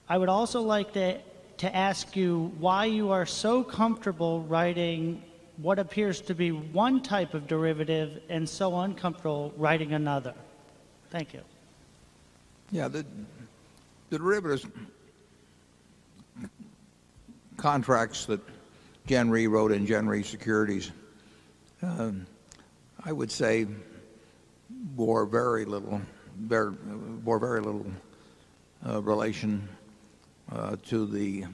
I would also like to ask you why you are so comfortable writing what appears to be one type of derivative and so uncomfortable writing another. Thank you. Yeah, the derivatives contracts that Gen Re wrote in Gen Re securities, I would say bore very little relation to the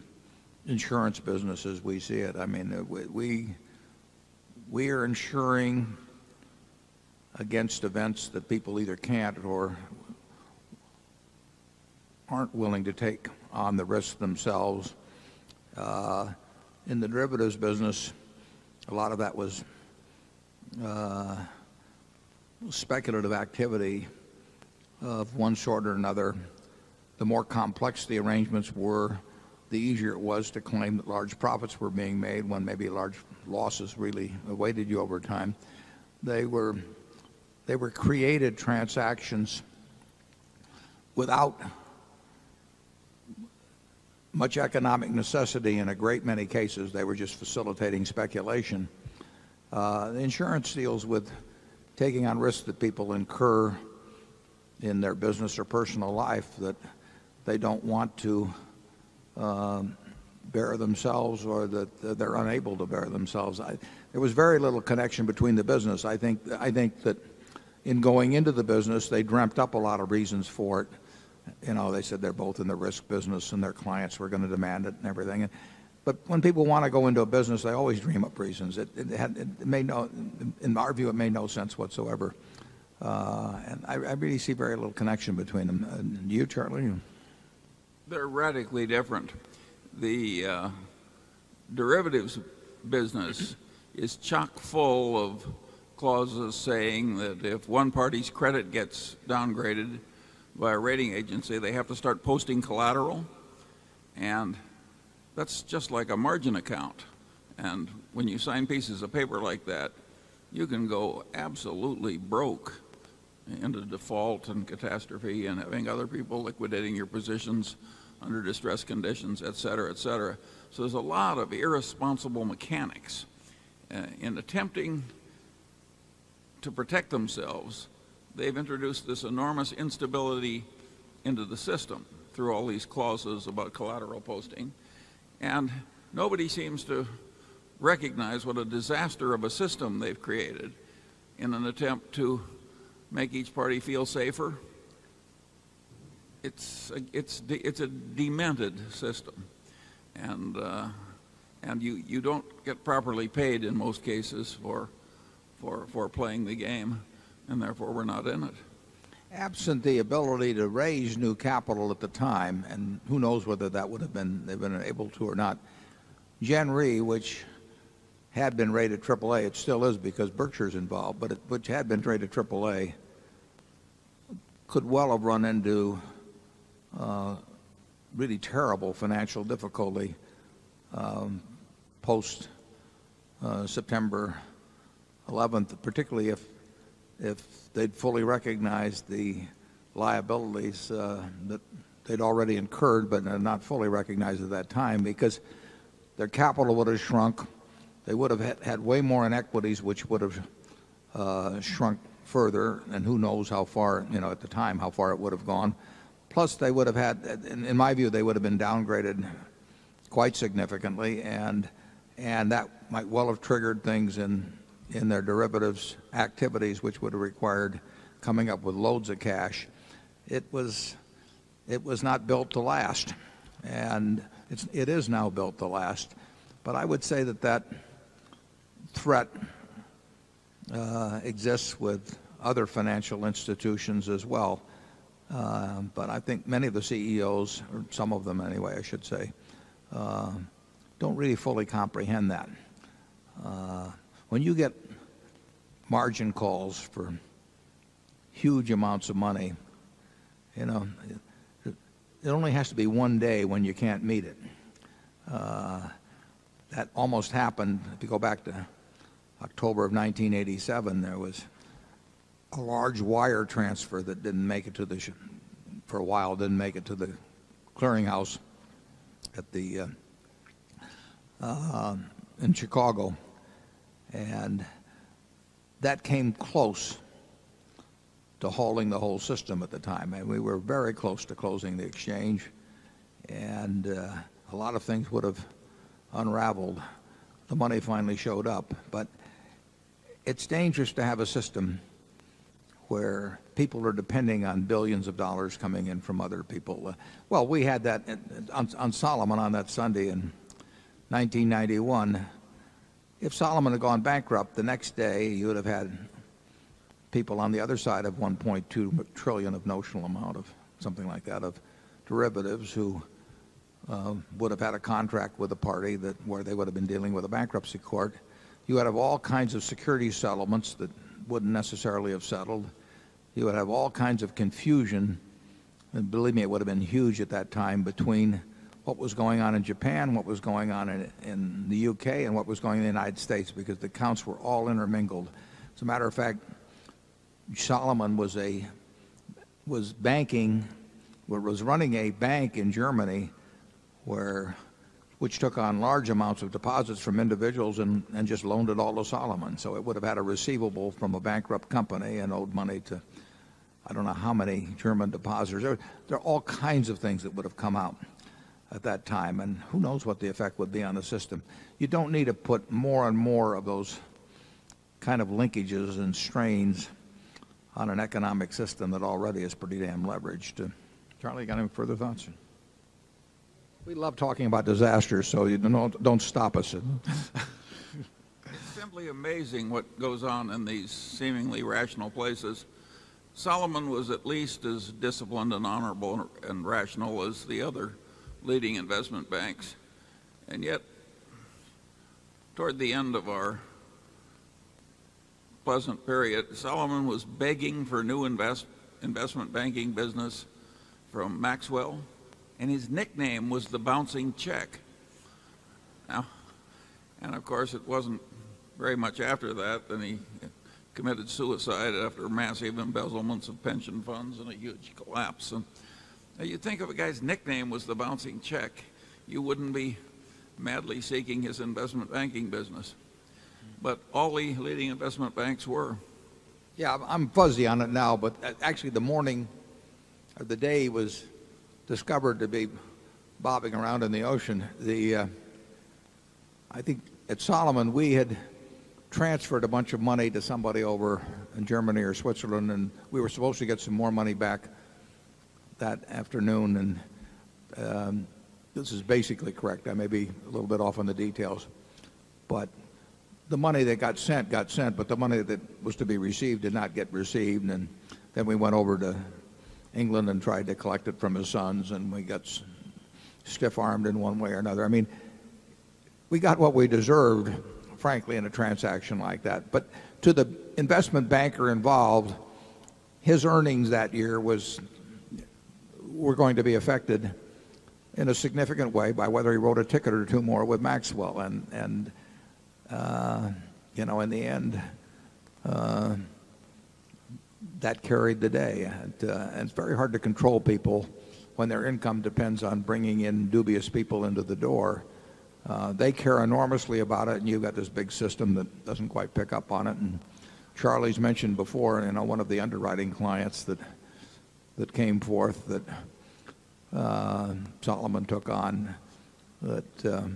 insurance business as we see it. I mean, we are insuring against events that people either can't or aren't willing to take on the risk themselves. In the derivatives business, a lot of that was speculative activity of one sort or another. The more complex the arrangements were, the easier it was to claim that large profits were being made when maybe large losses really awaited you over time. They were created transactions without much economic necessity. In a great many cases, they were just facilitating speculation. The insurance deals with taking on risks that people incur in their business or personal life that they don't want to bear themselves, or that they're unable to bear themselves. There was very little connection between the business. I think that in going into the business, they dreamt up a lot of reasons for it. You know, they said they're both in the risk business and their clients were going to demand it and everything. But when people want to go into a business, they always dream up reasons. It made no, in our view, it made no sense whatsoever. And I really see very little connection between them. Do you, Charlie? They're radically different. The derivatives business is chock full of clauses saying that if one party's credit gets downgraded by a rating agency, they have to start posting collateral. And that's just like a margin account. And when you sign pieces of paper like that, you can go absolutely broke into default and catastrophe and having other people liquidating your positions under distress conditions, et cetera, et cetera. So there's a lot of irresponsible mechanics in attempting to protect themselves. They've introduced this enormous instability into the system through all these clauses about collateral posting. And nobody seems to recognize what a disaster of a system they've created in an attempt to make each party feel safer. It's a demented system, and you don't get properly paid in most cases for playing the game, and therefore we're not in it. Absent the ability to raise new capital at the time, and who knows whether that would have been they've been able to or not. Gen Re, which had been rated AAA, it still is because Berkshire's involved, but which had been rated AAA, could well have run into really terrible financial difficulty post September 11th, particularly if they'd fully recognized the liabilities that they'd already incurred but not fully recognized at that time, because their capital would have shrunk. They would have had way more in equities, which would have shrunk further, and who knows how far, at the time, how far it would have gone. Plus, they would have had, in my view, they would have been downgraded quite significantly, and that might well have triggered things in their derivatives activities, which would have required coming up with loads of cash. It was not built to last, and it is now built to last. But I would say that threat exists with other financial institutions as well. But I think many of the CEOs, or some of them anyway, I should say, don't really fully comprehend that. When you get margin calls for huge amounts of money, it only has to be one day when you can't meet it. That almost happened. If you go back to October of 1987, there was a large wire transfer that didn't make it to for a while, didn't make it to the clearinghouse at the in Chicago, and that came close to halting the whole system at the time. And we were very close to closing the exchange, and a lot of things would have unraveled. The money finally showed up, but it's dangerous to have a system where people are depending on billions of dollars coming in from other people. Well, we had that on Solomon on that Sunday in 1991. If Solomon had gone bankrupt, the next day you would have had people on the other side of 1.2 trillion of notional amount of something like that of derivatives who would have had a contract with a party where they would have been dealing with a bankruptcy court. You would have all kinds of security settlements that wouldn't necessarily have settled. You would have all kinds of confusion, and believe me, it would have been huge at that time, between what was going on in Japan, what was going on in the UK, and what was going on in the United States, because the accounts were all intermingled. As a matter of fact, Solomon was running a bank in Germany which took on large amounts of deposits from individuals and just loaned it all to Solomon. So it would have had a receivable from a bankrupt company and owed money to I don't know how many German depositors. There are all kinds of things that would have come out at that time, and who knows what the effect would be on the system. You don't need to put more and more of those kind of linkages and strains on an economic system that already is pretty damn leveraged. Charlie, got any further thoughts? We love talking about disasters, so don't stop us. It's simply amazing what goes on in these seemingly rational places. Solomon was at least as disciplined and honorable and rational as the other leading investment banks. And yet, toward the end of our pleasant period, Solomon was begging for new investment banking business from Maxwell, and his nickname was the bouncing check. Now, and of course it wasn't very much after that, then he committed suicide after massive embezzlements of pension funds and a huge collapse. And you'd think if a guy's nickname was the bouncing check, you wouldn't be madly seeking his investment banking business. But all the leading investment banks were. Yeah, I'm fuzzy on it now, but actually the morning or the day he was discovered to be bobbing around in the ocean, I think at Solomon we had transferred a bunch of money to somebody over in Germany or Switzerland, and we were supposed to get some more money back that afternoon, and this is basically correct. I may be a little bit off on the details, but the money that got sent, but the money that was to be received did not get received, and then we went over to England and tried to collect it from his sons, and we got stiff-armed in one way or another. I mean, we got what we deserved, frankly, in a transaction like that. But to the investment banker involved, his earnings that year were going to be affected in a significant way by whether he wrote a ticket or two more with Maxwell. And in the end, that carried the day. And it's very hard to control people when their income depends on bringing in dubious people into the door. They care enormously about it, and you've got this big system that doesn't quite pick up on it. And Charlie's mentioned before, one of the underwriting clients that came forth that Solomon took on that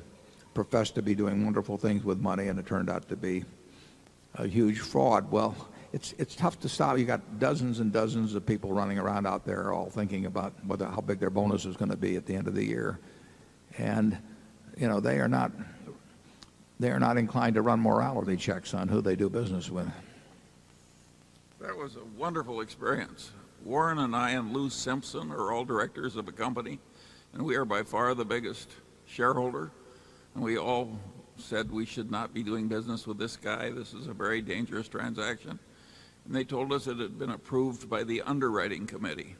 professed to be doing wonderful things with money, and it turned out to be a huge fraud. Well, it's tough to stop. You got dozens and dozens of people running around out there all thinking about how big their bonus is going to be at the end of the year, and they are not inclined to run morality checks on who they do business with. That was a wonderful experience. Warren and I and Lou Simpson are all directors of a company, and we are by far the biggest shareholder. And we all said we should not be doing business with this guy. This is a very dangerous transaction. And they told us it had been approved by the underwriting committee.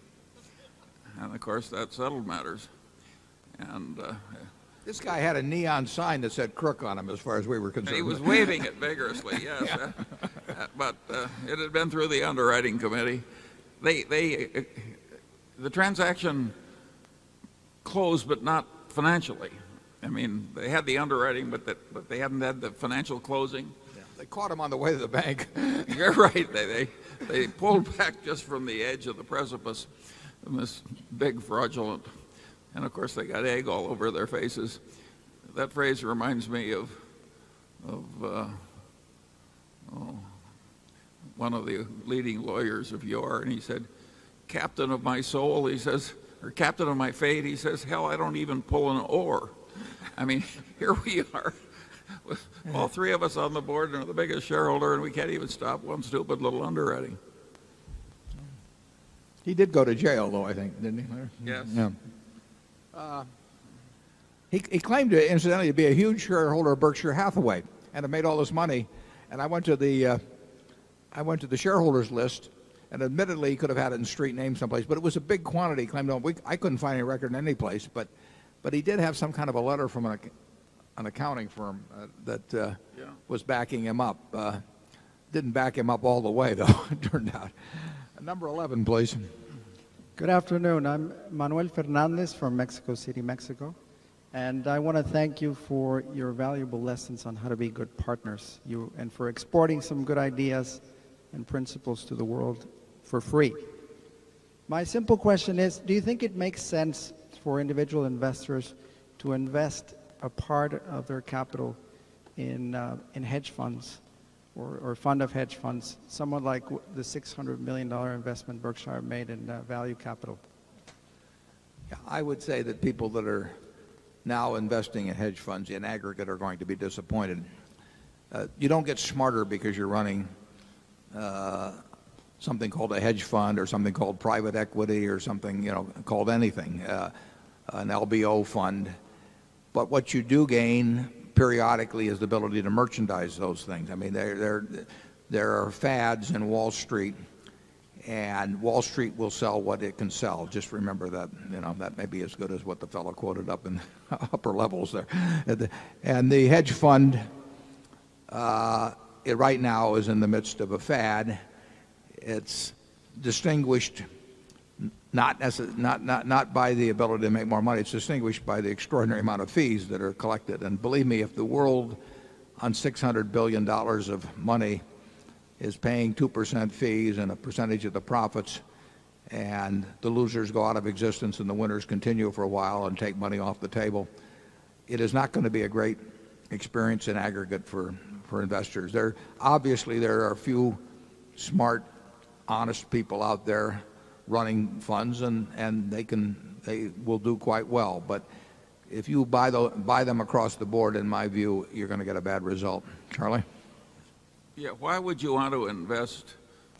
And of course, that settled matters. And this guy had a neon sign that said crook on him as far as we were concerned. he was waving it vigorously, yes. Yeah. But it had been through the underwriting committee. The transaction closed, but not financially. I mean, they had the underwriting, but they hadn't had the financial closing. Yeah, they caught him on the way to the bank. You're right. They pulled back just from the edge of the precipice from this big fraudulent. And of course, they got egg all over their faces. That phrase reminds me of one of the leading lawyers of yore, and he said, "Captain of my soul," he says, or "Captain of my fate," he says, "hell, I don't even pull an oar." I mean, here we are All three of us on the board are the biggest shareholder, and we can't even stop one stupid little underwriting. He did go to jail, though, I think, didn't he, Larry? Yes. Yeah. He claimed, incidentally, to be a huge shareholder of Berkshire Hathaway and have made all this money. And I went to the shareholders list, and admittedly, he could have had it in street name someplace, but it was a big quantity. He claimed, I couldn't find any record in any place, but he did have some kind of a letter from an accounting firm that was backing him up. Didn't back him up all the way, though, it turned out. Number 11, please. Good afternoon. I'm Manuel Fernandez from Mexico City, Mexico. And I want to thank you for your valuable lessons on how to be good partners, and for exporting some good ideas and principles to the world for free. My simple question is, do you think it makes sense for individual investors to invest a part of their capital in hedge funds or fund of hedge funds, somewhat like the $600 million investment Berkshire made in value capital? Yeah, I would say that people that are now investing in hedge funds in aggregate are going to be disappointed. You don't get smarter because you're running something called a hedge fund or something called private equity or something called anything, an LBO fund. But what you do gain periodically is the ability to merchandise those things. I mean, there are fads in Wall Street, and Wall Street will sell what it can sell. Just remember that, that may be as good as what the fellow quoted up in upper levels there. And the hedge fund, it right now is in the midst of a fad. It's distinguished not by the ability to make more money. It's distinguished by the extraordinary amount of fees that are collected. And believe me, if the world on $600 billion of money is paying 2% fees and a percentage of the profits, and the losers go out of existence and the winners continue for a while and take money off the table, it is not going to be a great experience in aggregate for investors. Obviously, there are a few smart, honest people out there running funds, and they will do quite well. But if you buy them across the board, in my view, you're going to get a bad result. Charlie? Yeah, why would you want to invest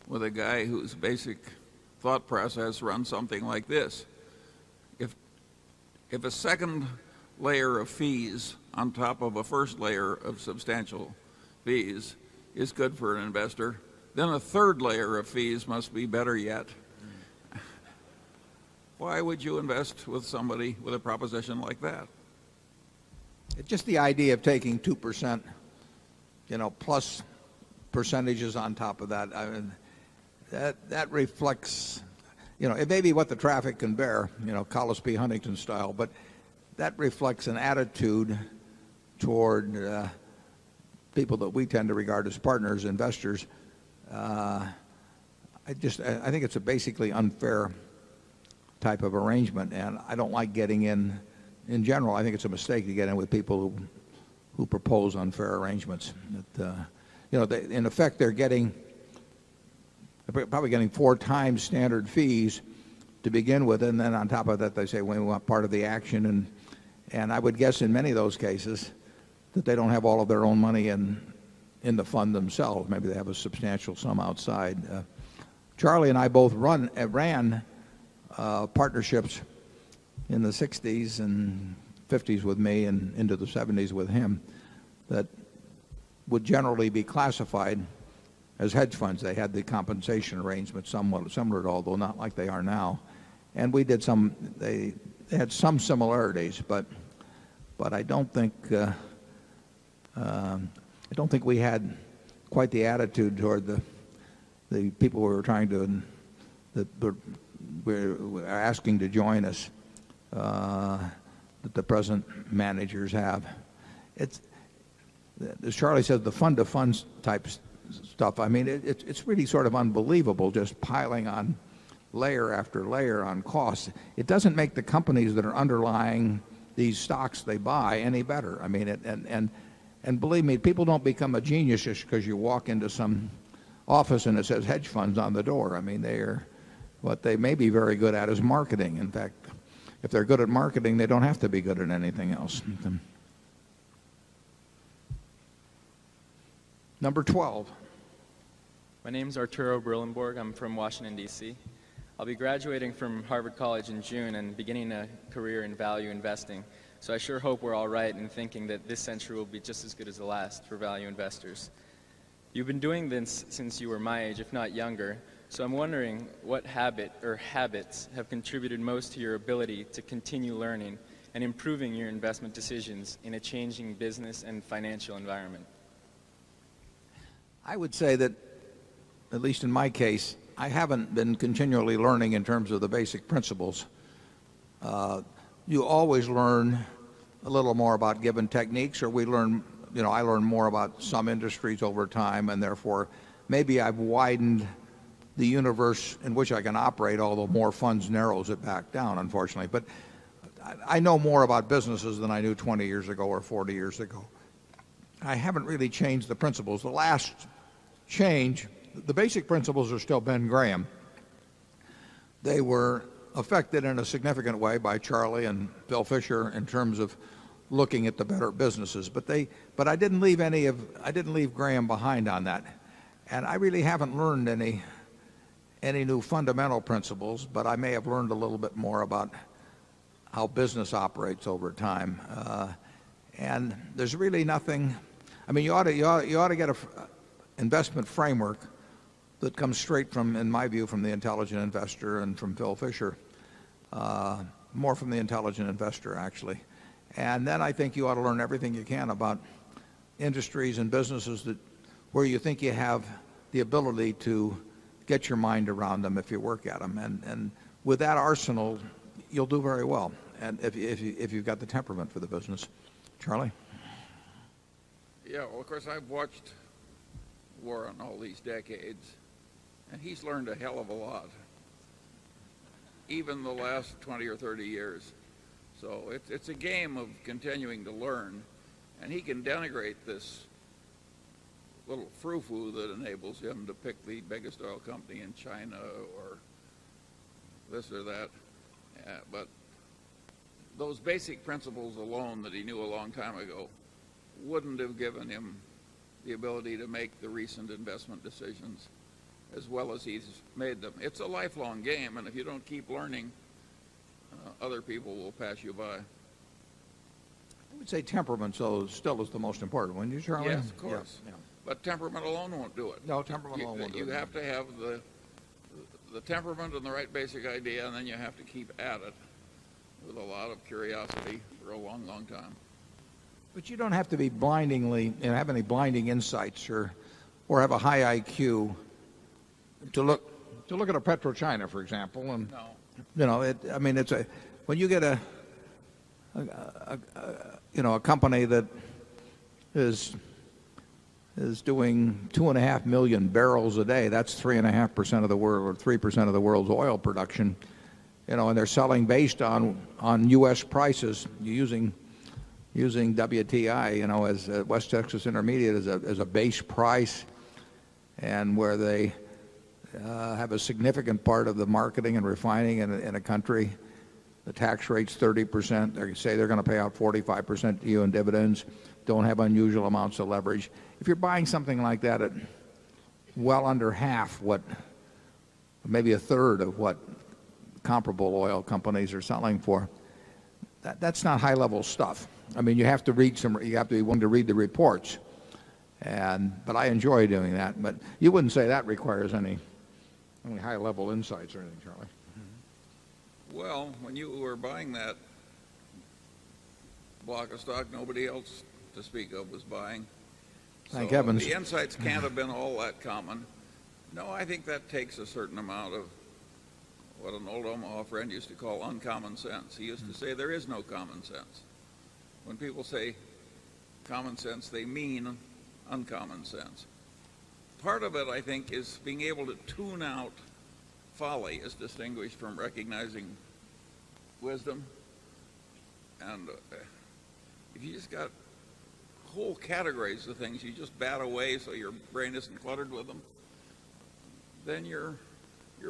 with a guy whose basic thought process runs something like this? If a second layer of fees on top of a first layer of substantial fees is good for an investor, then a third layer of fees must be better yet. Why would you invest with somebody with a proposition like that? Just the idea of taking 2%, plus percentages on top of that, I mean, that reflects, it may be what the traffic can bear, Collis P. Huntington style, but that reflects an attitude toward people that we tend to regard as partners, investors. I think it's a basically unfair type of arrangement, and I don't like getting in general. I think it's a mistake to get in with people who propose unfair arrangements. In effect, they're probably getting 4 times standard fees to begin with, and then on top of that, they say, well, we want part of the action, and I would guess in many of those cases that they don't have all of their own money in the fund themselves. Maybe they have a substantial sum outside. Charlie and I both ran partnerships in the 60s and 50s with me and into the 70s with him that would generally be classified as hedge funds. They had the compensation arrangements somewhat similar, although not like they are now. And we did they had some similarities, but I don't think we had quite the attitude toward the people we were trying to that were asking to join us that the present managers have. It's, as Charlie said, the fund-to-funds type stuff. I mean, it's really sort of unbelievable, just piling on layer after layer on costs. It doesn't make the companies that are underlying these stocks they buy any better. I mean, and believe me, people don't become a genius just because you walk into some office and it says hedge funds on the door. I mean, what they may be very good at is marketing. In fact, if they're good at marketing, they don't have to be good at anything else. Number 12. My name is Arturo Brillenborg. I'm from Washington, D.C. I'll be graduating from Harvard College in June and beginning a career in value investing. So I sure hope we're all right in thinking that this century will be just as good as the last for value investors. You've been doing this since you were my age, if not younger. So I'm wondering what habit or habits have contributed most to your ability to continue learning and improving your investment decisions in a changing business and financial environment. I would say that, at least in my case, I haven't been continually learning in terms of the basic principles. You always learn a little more about given techniques, or I learn more about some industries over time, and therefore maybe I've widened the universe in which I can operate, although more funds narrows it back down, unfortunately. But I know more about businesses than I knew 20 years ago or 40 years ago. I haven't really changed the principles. The last change, the basic principles are still Ben Graham. They were affected in a significant way by Charlie and Bill Fisher in terms of looking at the better businesses. But I didn't leave Graham behind on that. And I really haven't learned any new fundamental principles, but I may have learned a little bit more about how business operates over time. And there's really nothing. I mean, you ought to get a investment framework that comes straight from, in my view, from the Intelligent Investor and from Phil Fisher, more from the Intelligent Investor, actually. And then I think you ought to learn everything you can about industries and businesses where you think you have the ability to get your mind around them if you work at them. And with that arsenal, you'll do very well, and if you've got the temperament for the business. Charlie? Yeah, well, of course, I've watched Warren all these decades, and he's learned a hell of a lot, even the last 20 or 30 years. So it's a game of continuing to learn, and he can denigrate this little frou-frou that enables him to pick the biggest oil company in China or this or that. But those basic principles alone that he knew a long time ago wouldn't have given him the ability to make the recent investment decisions as well as he's made them. It's a lifelong game, and if you don't keep learning, other people will pass you by. I would say temperament still is the most important, wouldn't you, Charlie? Yes, of course. Yeah. But temperament alone won't do it. No, temperament alone won't do it. You have to have the temperament and the right basic idea, and then you have to keep at it with a lot of curiosity for a long, long time. But you don't have to be have any blinding insights or have a high IQ to look at a PetroChina, for example. And no. When you get a company that is doing 2.5 million barrels a day, that's 3.5% of the world, or 3% of the world's oil production, and they're selling based on U.S. prices, using WTI, as West Texas Intermediate as a base price, and where they have a significant part of the marketing and refining in a country. The tax rate's 30%. They say they're going to pay out 45% to you in dividends. Don't have unusual amounts of leverage. If you're buying something like that at well under half maybe a third of what comparable oil companies are selling for, that's not high-level stuff. I mean, you have to be willing to read the reports, but I enjoy doing that. But you wouldn't say that requires any high-level insights or anything, Charlie? Well, when you were buying that block of stock, nobody else to speak of was buying. Thank heavens. The insights can't have been all that common. No, I think that takes a certain amount of what an old Omaha friend used to call uncommon sense. He used to say there is no common sense. When people say common sense, they mean uncommon sense. Part of it, I think, is being able to tune out folly as distinguished from recognizing wisdom. And if you just got whole categories of things you just bat away so your brain isn't cluttered with them, then you're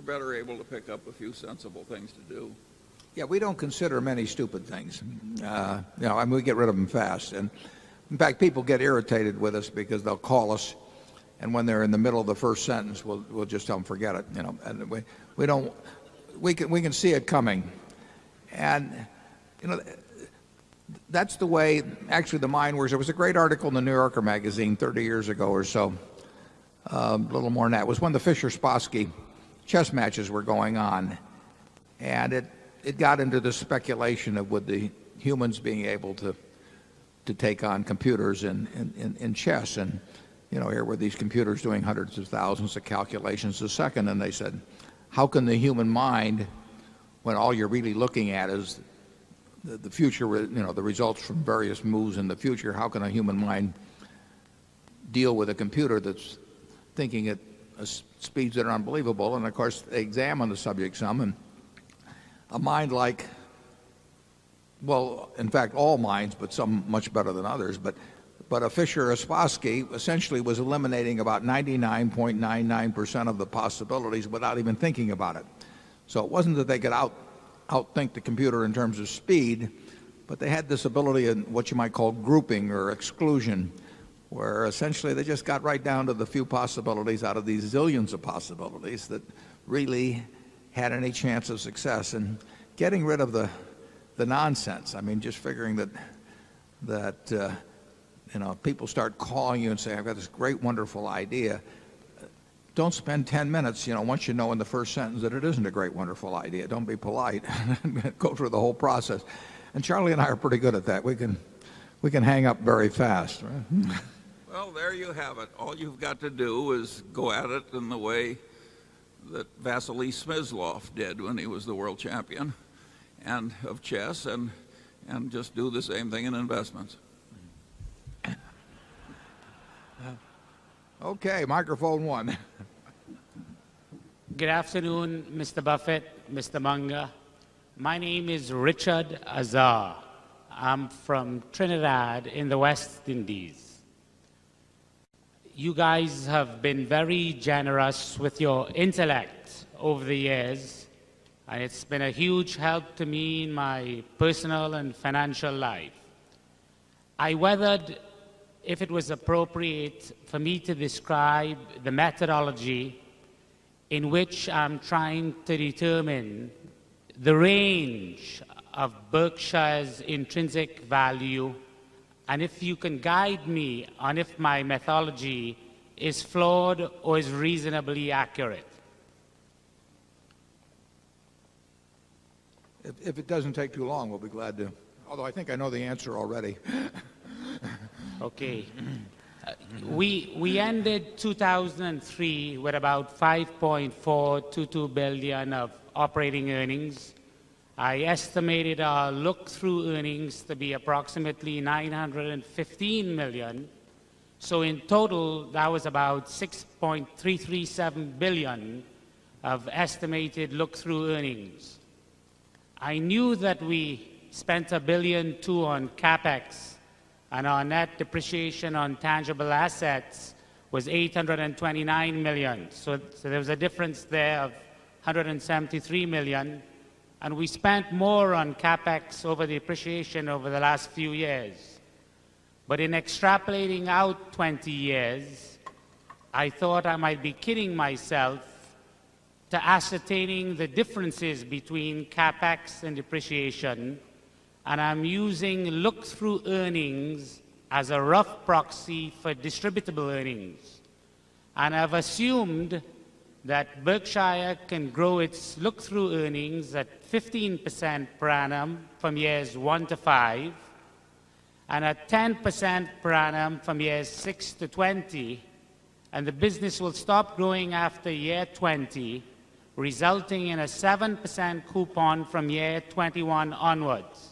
better able to pick up a few sensible things to do. Yeah, we don't consider many stupid things. We get rid of them fast. And in fact, people get irritated with us because they'll call us and when they're in the middle of the first sentence, we'll just tell them forget it, you know. And we can see it coming, and you know, that's the way actually the mind works. There was a great article in the New Yorker magazine 30 years ago or so, a little more than that. It was when the Fischer-Spassky chess matches were going on, and it got into the speculation of would the humans being able to take on computers in chess. And you know, here were these computers doing hundreds of thousands of calculations a second, and they said, how can the human mind, when all you're really looking at is the future, you know, the results from various moves in the future, how can a human mind deal with a computer that's thinking at speeds that are unbelievable? And of course they examine the subject some, and a mind like, well, in fact all minds, but some much better than others, but a Fischer or a Spassky essentially was eliminating about 99.99% of the possibilities without even thinking about it. So it wasn't that they could outthink the computer in terms of speed, but they had this ability in what you might call grouping or exclusion, where essentially they just got right down to the few possibilities out of these zillions of possibilities that really had any chance of success. And getting rid of the nonsense, I mean, just figuring that you know, people start calling you and say, I've got this great, wonderful idea. Don't spend 10 minutes, you know, once you know in the first sentence that it isn't a great, wonderful idea. Don't be polite. Go through the whole process. And Charlie and I are pretty good at that. We can hang up very fast. Right? Well, there you have it. All you've got to do is go at it in the way that Vasily Smyslov did when he was the world champion and of chess, and just do the same thing in investments. Okay, microphone one. Good afternoon, Mr. Buffett, Mr. Munger. My name is Richard Azar. I'm from Trinidad in the West Indies. You guys have been very generous with your intellect over the years, and it's been a huge help to me in my personal and financial life. I weathered, if it was appropriate for me to describe the methodology in which I'm trying to determine the range of Berkshire's intrinsic value, and if you can guide me on if my methodology is flawed or is reasonably accurate. If it doesn't take too long, we'll be glad to. Although I think I know the answer already. Okay. We ended 2003 with about 5.422 billion of operating earnings. I estimated our look-through earnings to be approximately 915 million. So in total, that was about 6.337 billion of estimated look-through earnings. I knew that we spent $1.2 billion on CapEx, and our net depreciation on tangible assets was 829 million. So there was a difference there of 173 million. And we spent more on CapEx over depreciation over the last few years. But in extrapolating out 20 years, I thought I might be kidding myself to ascertaining the differences between CapEx and depreciation, and I'm using look-through earnings as a rough proxy for distributable earnings. And I've assumed that Berkshire can grow its look-through earnings at 15% per annum from years 1 to 5, and at 10% per annum from years 6 to 20, and the business will stop growing after year 20, resulting in a 7% coupon from year 21 onwards.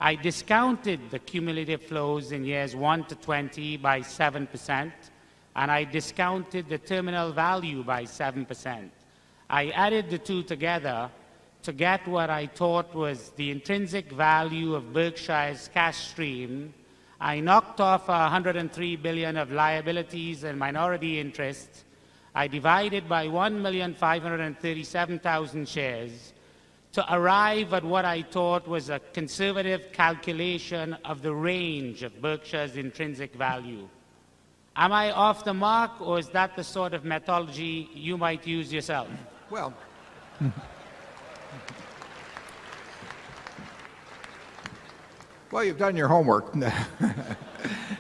I discounted the cumulative flows in years 1 to 20 by 7%, and I discounted the terminal value by 7%. I added the two together to get what I thought was the intrinsic value of Berkshire's cash stream. I knocked off 103 billion of liabilities and minority interests. I divided by 1,537,000 shares to arrive at what I thought was a conservative calculation of the range of Berkshire's intrinsic value. Am I off the mark, or is that the sort of methodology you might use yourself? Well, well, you've done your homework.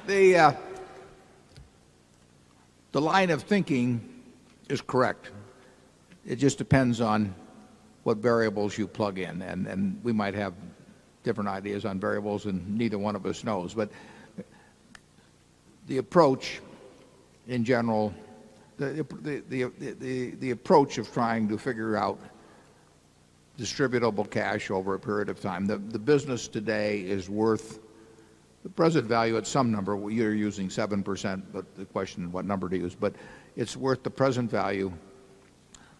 The line of thinking is correct. It just depends on what variables you plug in, and we might have different ideas on variables, and neither one of us knows. But the approach, in general, the approach of trying to figure out distributable cash over a period of time. The business today is worth the present value at some number. You're using 7%, but the question is what number to use. But it's worth the present value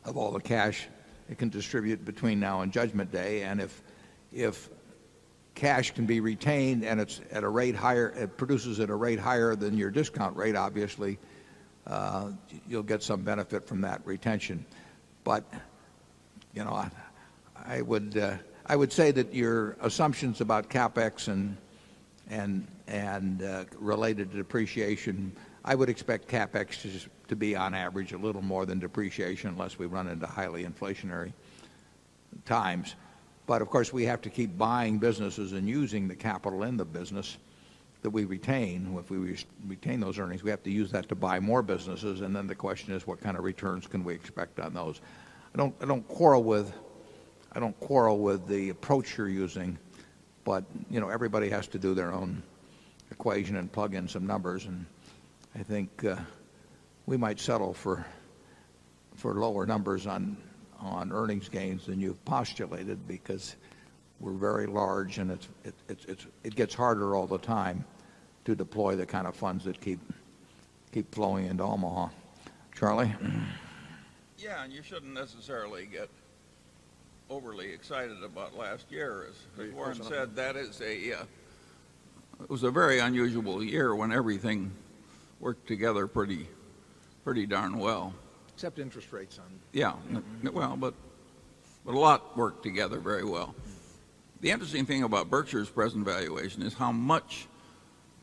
of all the cash it can distribute between now and Judgment Day. And if cash can be retained and it's at a rate higher, it produces at a rate higher than your discount rate, obviously, you'll get some benefit from that retention. But, you know, I would say that your assumptions about CapEx and related to depreciation, I would expect CapEx to be on average a little more than depreciation unless we run into highly inflationary times. But of course we have to keep buying businesses and using the capital in the business that we retain. If we retain those earnings, we have to use that to buy more businesses, and then the question is what kind of returns can we expect on those. I don't quarrel with the approach you're using, but you know, everybody has to do their own equation and plug in some numbers, and I think we might settle for lower numbers on earnings gains than you've postulated, because we're very large, and it gets harder all the time to deploy the kind of funds that keep flowing into Omaha. Charlie? Yeah, and you shouldn't necessarily get overly excited about last year. As Warren said, that is it was a very unusual year when everything worked together pretty darn well. Except interest rates on. Yeah, well, but a lot worked together very well. The interesting thing about Berkshire's present valuation is how much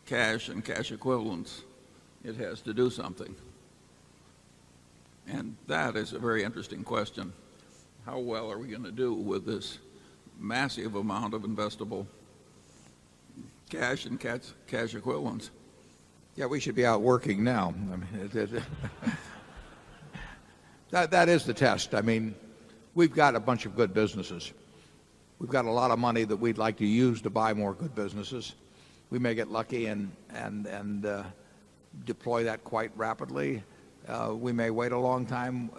cash and cash equivalents it has to do something. And that is a very interesting question. How well are we going to do with this massive amount of investable cash and cash equivalents? Yeah, we should be out working now. I mean, that is the test. I mean, we've got a bunch of good businesses. We've got a lot of money that we'd like to use to buy more good businesses. We may get lucky and deploy that quite rapidly. We may wait a long time.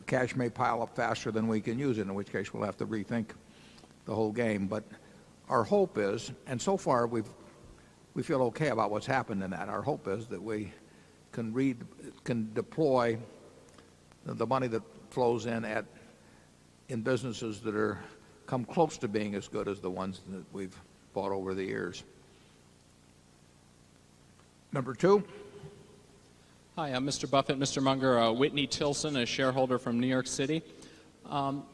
Cash may pile up faster than we can use it, in which case we'll have to rethink the whole game. But our hope is, and so far we feel okay about what's happened in that. Our hope is that we can deploy the money that flows in businesses that come close to being as good as the ones that we've bought over the years. Number two. Hi, I'm Mr. Buffett, Mr. Munger, Whitney Tilson, a shareholder from New York City.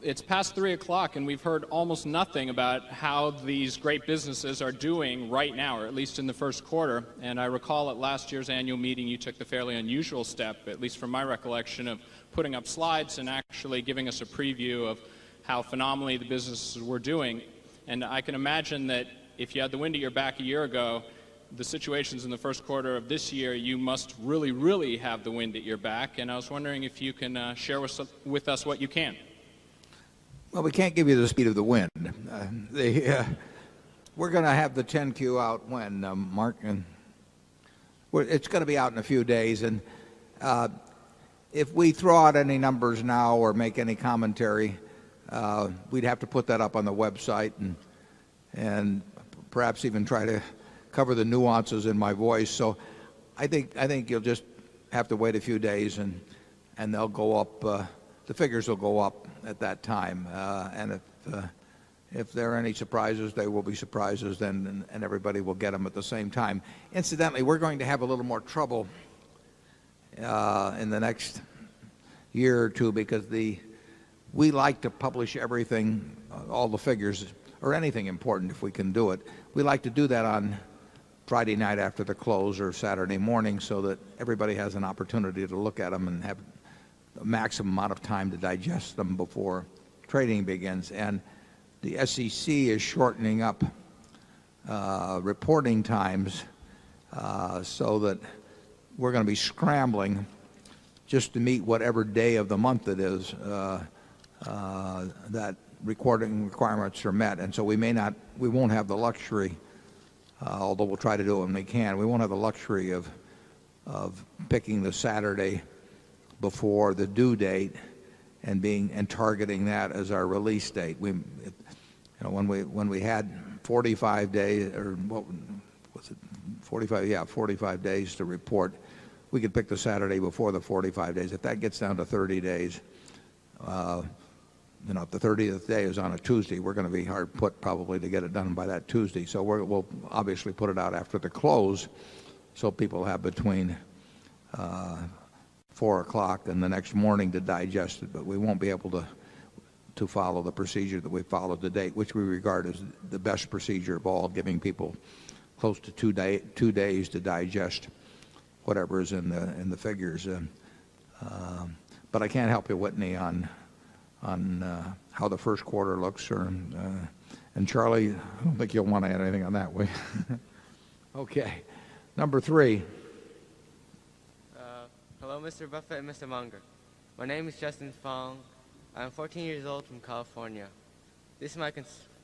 It's past 3 o'clock, and we've heard almost nothing about how these great businesses are doing right now, or at least in the first quarter. And I recall at last year's annual meeting, you took the fairly unusual step, at least from my recollection, of putting up slides and actually giving us a preview of how phenomenally the businesses were doing. And I can imagine that if you had the wind at your back a year ago, the situations in the first quarter of this year, you must really, really have the wind at your back. And I was wondering if you can share with us what you can. Well, we can't give you the speed of the wind. We're going to have the 10Q out when, Mark? And it's going to be out in a few days. And if we throw out any numbers now or make any commentary, we'd have to put that up on the website and perhaps even try to cover the nuances in my voice. So I think you'll just have to wait a few days and they'll go up. The figures will go up at that time. And if there are any surprises, they will be surprises then, and everybody will get them at the same time. Incidentally, we're going to have a little more trouble in the next year or two because we like to publish everything, all the figures, or anything important if we can do it. We like to do that on Friday night after the close or Saturday morning so that everybody has an opportunity to look at them and have a maximum amount of time to digest them before trading begins. And the SEC is shortening up reporting times so that we're going to be scrambling just to meet whatever day of the month it is that recording requirements are met. And so we won't have the luxury, although we'll try to do it when we can, we won't have the luxury of picking the Saturday before the due date and targeting that as our release date. When we had 45 days, or what was it, 45? Yeah, 45 days to report. We could pick the Saturday before the 45 days. If that gets down to 30 days, if the 30th day is on a Tuesday, we're going to be hard put probably to get it done by that Tuesday. So we'll obviously put it out after the close, so people have between 4 o'clock and the next morning to digest it. But we won't be able to follow the procedure that we followed to date, which we regard as the best procedure of all, giving people close to 2 days to digest whatever is in the figures. But I can't help you, Whitney, on how the first quarter looks. And Charlie, I don't think you'll want to add anything on that way. Okay. Number 3. Hello, Mr. Buffett and Mr. Munger. My name is Justin Fong. I'm 14 years old from California. This is my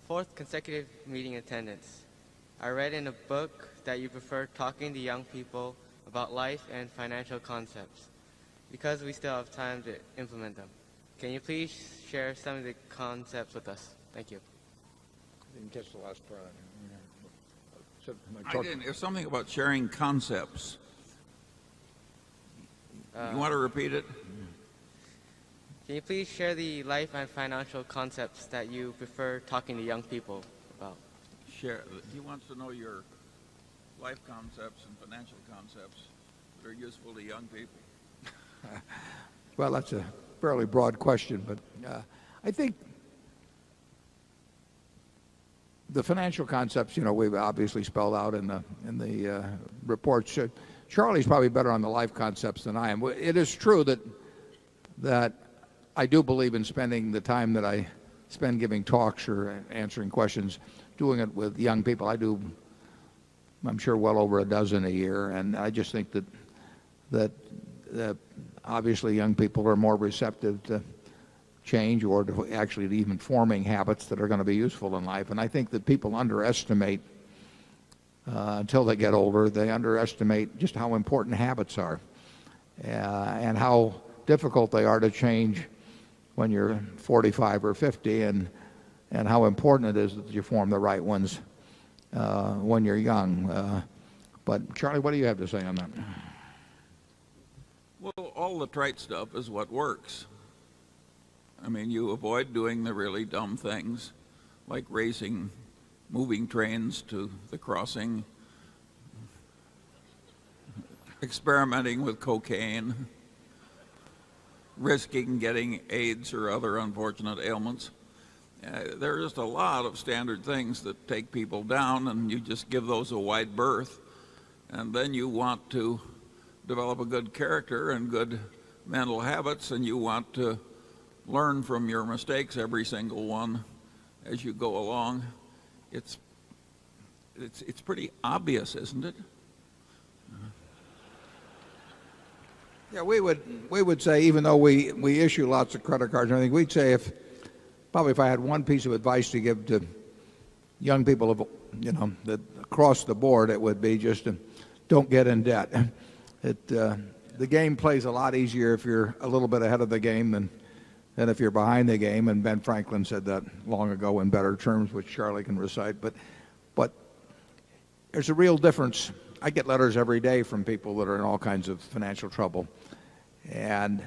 4th consecutive meeting attendance. I read in a book that you prefer talking to young people about life and financial concepts because we still have time to implement them. Can you please share some of the concepts with us? Thank you. I didn't catch the last part. I didn't. There's something about sharing concepts. You want to repeat it? Can you please share the life and financial concepts that you prefer talking to young people about? Share. He wants to know your life concepts and financial concepts that are useful to young people. Well, that's a fairly broad question, but I think the financial concepts, we've obviously spelled out in the reports. Charlie's probably better on the life concepts than I am. It is true that I do believe in spending the time that I spend giving talks or answering questions, doing it with young people. I do, I'm sure, well over a dozen a year, and I just think that obviously young people are more receptive to change or to actually even forming habits that are going to be useful in life. And I think that people underestimate, until they get older, they underestimate just how important habits are and how difficult they are to change when you're 45 or 50, and how important it is that you form the right ones when you're young. But Charlie, what do you have to say on that? Well, all the trite stuff is what works. I mean, you avoid doing the really dumb things, like racing moving trains to the crossing, experimenting with cocaine, risking getting AIDS or other unfortunate ailments. There are just a lot of standard things that take people down, and you just give those a wide berth. And then you want to develop a good character and good mental habits, and you want to learn from your mistakes, every single one, as you go along. It's pretty obvious, isn't it? Yeah, we would say, even though we issue lots of credit cards and everything, we'd say if I had one piece of advice to give to young people, that across the board, it would be just don't get in debt. The game plays a lot easier if you're a little bit ahead of the game than if you're behind the game. And Ben Franklin said that long ago in better terms, which Charlie can recite. But there's a real difference. I get letters every day from people that are in all kinds of financial trouble, and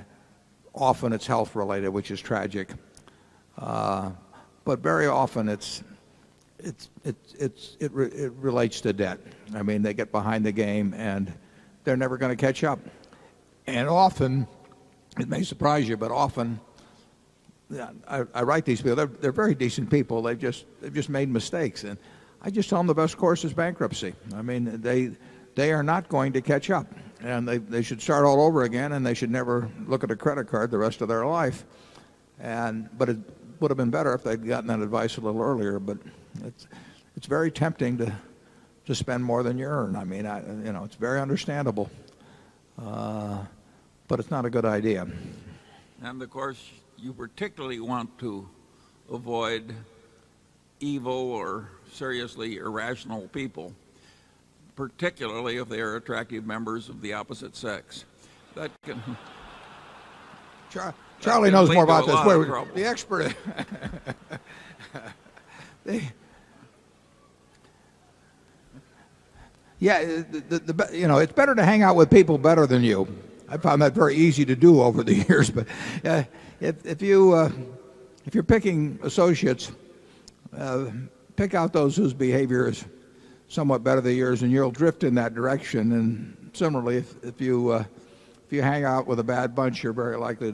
often it's health related, which is tragic. But very often it relates to debt. I mean, they get behind the game and they're never going to catch up. And often, it may surprise you, but often, I write these people. They're very decent people. They've just made mistakes, and I just tell them the best course is bankruptcy. I mean, they are not going to catch up, and they should start all over again, and they should never look at a credit card the rest of their life. But it would have been better if they'd gotten that advice a little earlier. But it's very tempting to spend more than you earn. I mean, it's very understandable, but it's not a good idea. And of course, you particularly want to avoid evil or seriously irrational people, particularly if they are attractive members of the opposite sex. That can. Charlie knows more about this. The expert. It's better to hang out with people better than you. I found that very easy to do over the years. But if you're picking associates, pick out those whose behavior is somewhat better than yours, and you'll drift in that direction. And similarly, if you hang out with a bad bunch, you're very likely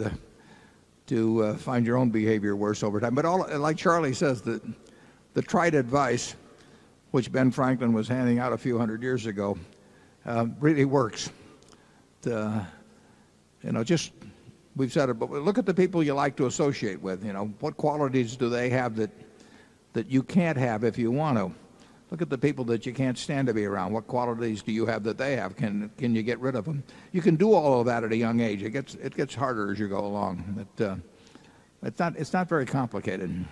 to find your own behavior worse over time. But like Charlie says, the trite advice, which Ben Franklin was handing out a few hundred years ago, really works. We've said it, but look at the people you like to associate with. What qualities do they have that you can't have if you want to? Look at the people that you can't stand to be around. What qualities do you have that they have? Can you get rid of them? You can do all of that at a young age. It gets harder as you go along. But it's not very complicated.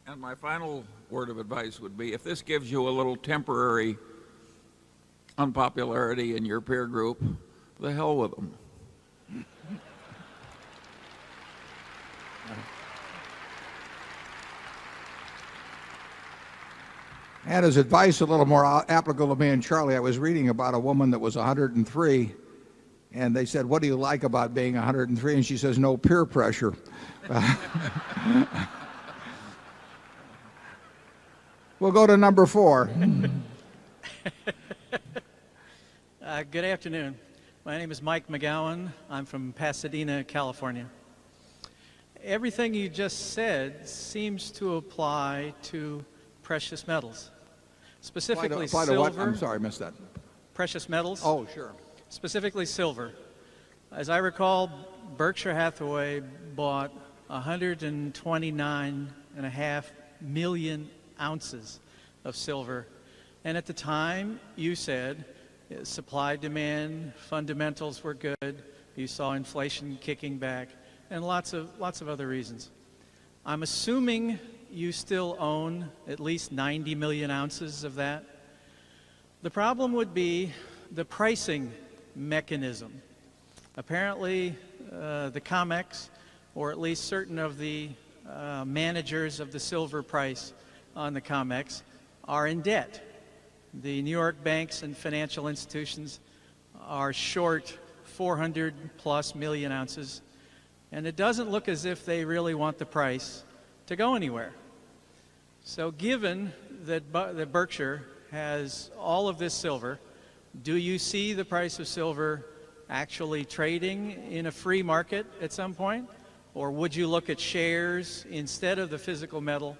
And my final word of advice would be, if this gives you a little temporary unpopularity in your peer group, the hell with them. And as advice, a little more applicable to me and Charlie, I was reading about a woman that was 103, and they said, "What do you like about being 103?" And she says, "No peer pressure." We'll go to number 4. Good afternoon. My name is Mike McGowan. I'm from Pasadena, California. Everything you just said seems to apply to precious metals. Specifically apply to silver. what? I'm sorry, I missed that. Precious metals. Oh, sure. Specifically silver. As I recall, Berkshire Hathaway bought 129.5 million ounces of silver. And at the time, you said supply demand fundamentals were good. You saw inflation kicking back and lots of other reasons. I'm assuming you still own at least 90 million ounces of that. The problem would be the pricing mechanism. Apparently, the COMEX, or at least certain of the managers of the silver price on the COMEX, are in debt. The New York banks and financial institutions are short 400 plus million ounces, and it doesn't look as if they really want the price to go anywhere. So given that Berkshire has all of this silver, do you see the price of silver actually trading in a free market at some point? Or would you look at shares instead of the physical metal?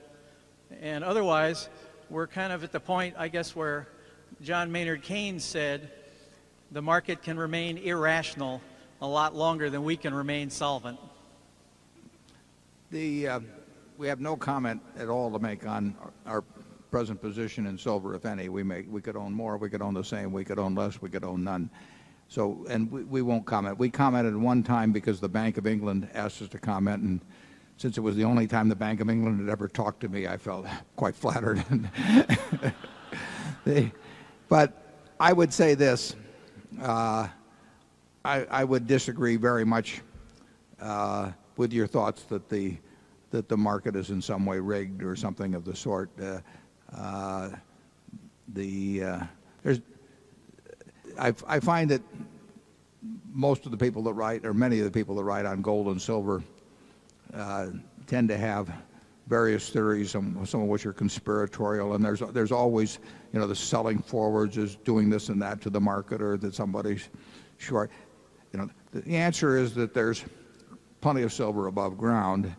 And otherwise, we're kind of at the point, I guess, where John Maynard Keynes said the market can remain irrational a lot longer than we can remain solvent. We have no comment at all to make on our present position in silver, if any. We could own more, we could own the same, we could own less, we could own none. So, and we won't comment. We commented one time because the Bank of England asked us to comment, and since it was the only time the Bank of England had ever talked to me, I felt quite flattered. But I would say this. I would disagree very much with your thoughts that the market is in some way rigged or something of the sort. I find that most of the people that write, or many of the people that write on gold and silver, tend to have various theories, some of which are conspiratorial, and there's always, the selling forwards is doing this and that to the market, or that somebody's short. The answer is that there's plenty of silver above ground,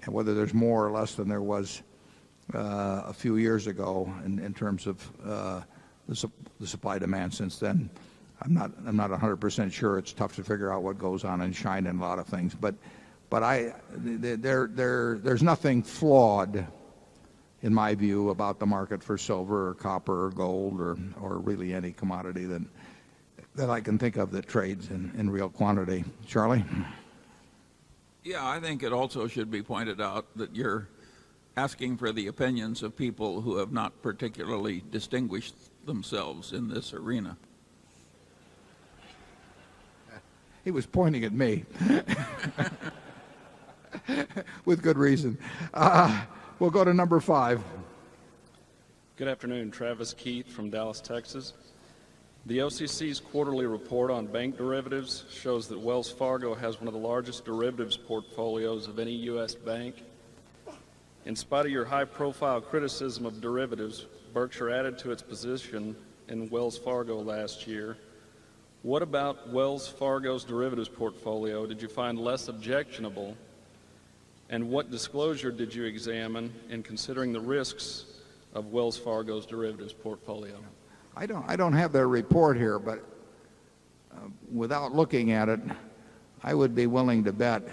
and whether there's more or less than there was a few years ago in terms of the supply-demand. Since then, I'm not 100% sure. It's tough to figure out what goes on in China and a lot of things. But there's nothing flawed, in my view, about the market for silver or copper or gold or really any commodity that I can think of that trades in real quantity. Charlie? Yeah, I think it also should be pointed out that you're asking for the opinions of people who have not particularly distinguished themselves in this arena. He was pointing at me. With good reason. We'll go to number 5. Good afternoon. Travis Keith from Dallas, Texas. The OCC's quarterly report on bank derivatives shows that Wells Fargo has one of the largest derivatives portfolios of any U.S. bank. In spite of your high-profile criticism of derivatives, Berkshire added to its position in Wells Fargo last year. What about Wells Fargo's derivatives portfolio did you find less objectionable? And what disclosure did you examine in considering the risks of Wells Fargo's derivatives portfolio? I don't have their report here, but without looking at it, I would be willing to bet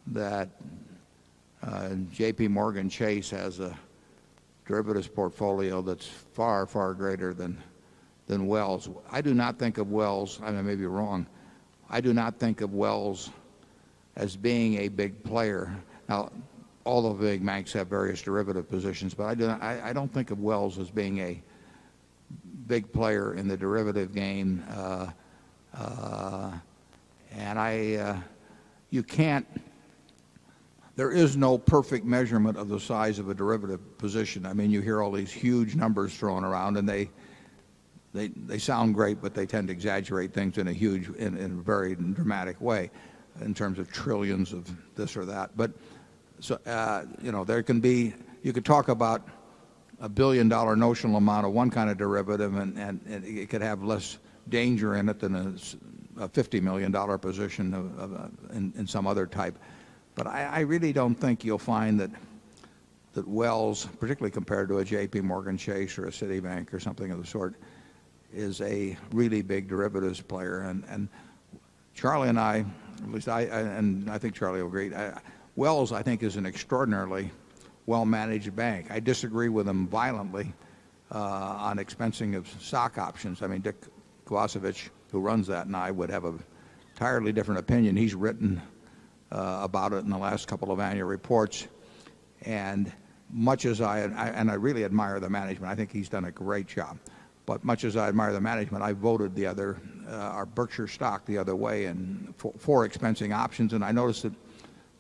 that J.P. Morgan Chase has a derivatives portfolio that's far, far greater than Wells. I do not think of Wells, I may be wrong, I do not think of Wells as being a big player. Now, all the big banks have various derivative positions, but I don't think of Wells as being a big player in the derivative game. You can't, there is no perfect measurement of the size of a derivative position. I mean, you hear all these huge numbers thrown around, and they sound great, but they tend to exaggerate things in a very dramatic way in terms of trillions of this or that. But so there can be, you could talk about $1 billion notional amount of one kind of derivative, and it could have less danger in it than a $50 million position in some other type. But I really don't think you'll find that Wells, particularly compared to a J.P. Morgan Chase or a Citibank or something of the sort, is a really big derivatives player. And Charlie and I, at least and I think Charlie will agree, Wells, I think, is an extraordinarily well-managed bank. I disagree with him violently on expensing of stock options. I mean, Dick Kovacevic, who runs that, and I would have an entirely different opinion. He's written about it in the last couple of annual reports. And much as I really admire the management, I think he's done a great job. But much as I admire the management, I voted our Berkshire stock the other way and for expensing options. And I noticed that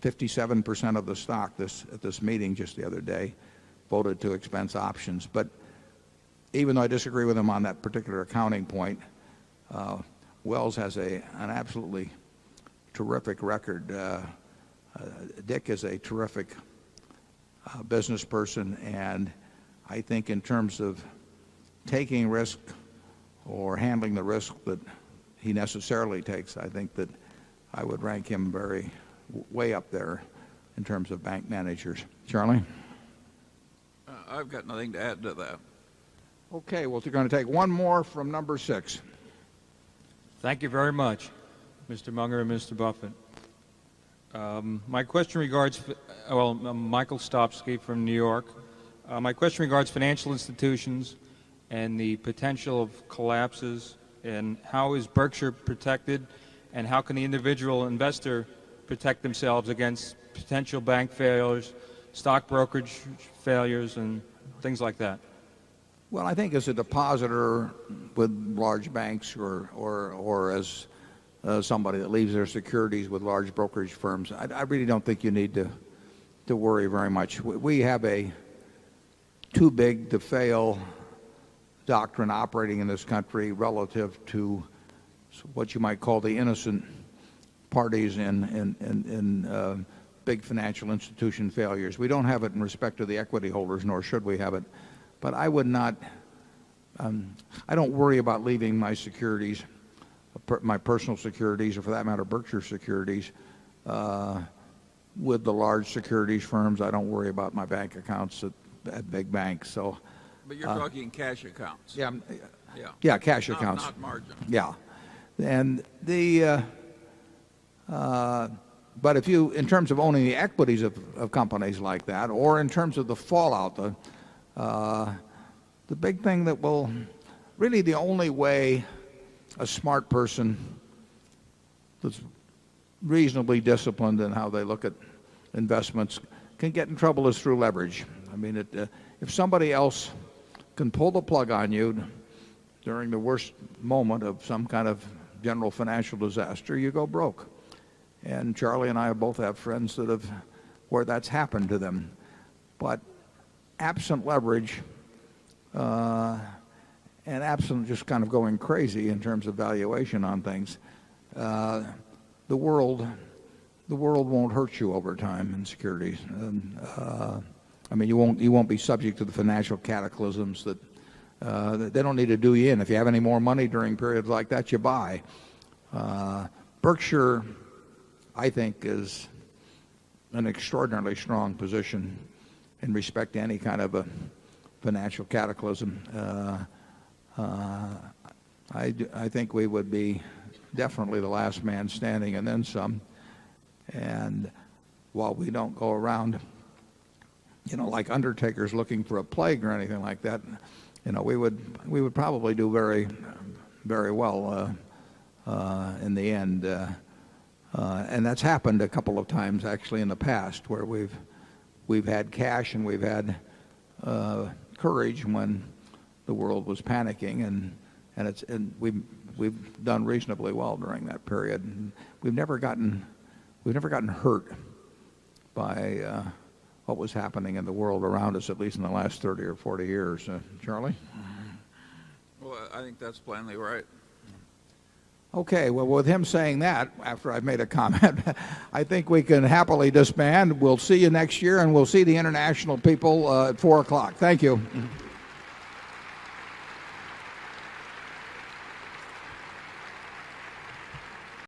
57% of the stock at this meeting just the other day voted to expense options. But even though I disagree with him on that particular accounting point, Wells has an absolutely terrific record. Dick is a terrific business person, and I think in terms of taking risk or handling the risk that he necessarily takes, I think that I would rank him way up there in terms of bank managers. Charlie? I've got nothing to add to that. Okay, well, we're going to take one more from number 6. Thank you very much, Mr. Munger and Mr. Buffett. My question regards, Michael Stopsky from New York. My question regards financial institutions and the potential of collapses, and how is Berkshire protected, and how can the individual investor protect themselves against potential bank failures, stock brokerage failures, and things like that? Well, I think as a depositor with large banks or as somebody that leaves their securities with large brokerage firms, I really don't think you need to worry very much. We have a too big to fail doctrine operating in this country relative to what you might call the innocent parties in big financial institution failures. We don't have it in respect to the equity holders, nor should we have it. But I would not, I don't worry about leaving my securities, my personal securities, or for that matter, Berkshire securities, with the large securities firms. I don't worry about my bank accounts at big banks. So, But you're talking cash accounts. Yeah, Yeah. yeah, cash Not- accounts. Not margin. Yeah, and but if you, in terms of owning the equities of companies like that, or in terms of the fallout, the big thing that will really, the only way a smart person that's reasonably disciplined in how they look at investments can get in trouble is through leverage. I mean, if somebody else can pull the plug on you during the worst moment of some kind of general financial disaster, you go broke. And Charlie and I both have friends that have, where that's happened to them. But absent leverage, and absent just kind of going crazy in terms of valuation on things, the world won't hurt you over time in securities. I mean, you won't be subject to the financial cataclysms that they don't need to do you in. If you have any more money during periods like that, you buy. Berkshire, I think, is an extraordinarily strong position in respect to any kind of a financial cataclysm. I think we would be definitely the last man standing and then some. And while we don't go around, like undertakers looking for a plague or anything like that, we would probably do very, very well in the end. And that's happened a couple of times actually in the past, where we've had cash and we've had courage when the world was panicking, and we've done reasonably well during that period. And we've never gotten hurt by what was happening in the world around us, at least in the last 30 or 40 years. Charlie? Well, I think that's plainly right. Okay, well, with him saying that, after I've made a comment, I think we can happily disband. We'll see you next year, and we'll see the international people at 4 o'clock. Thank you.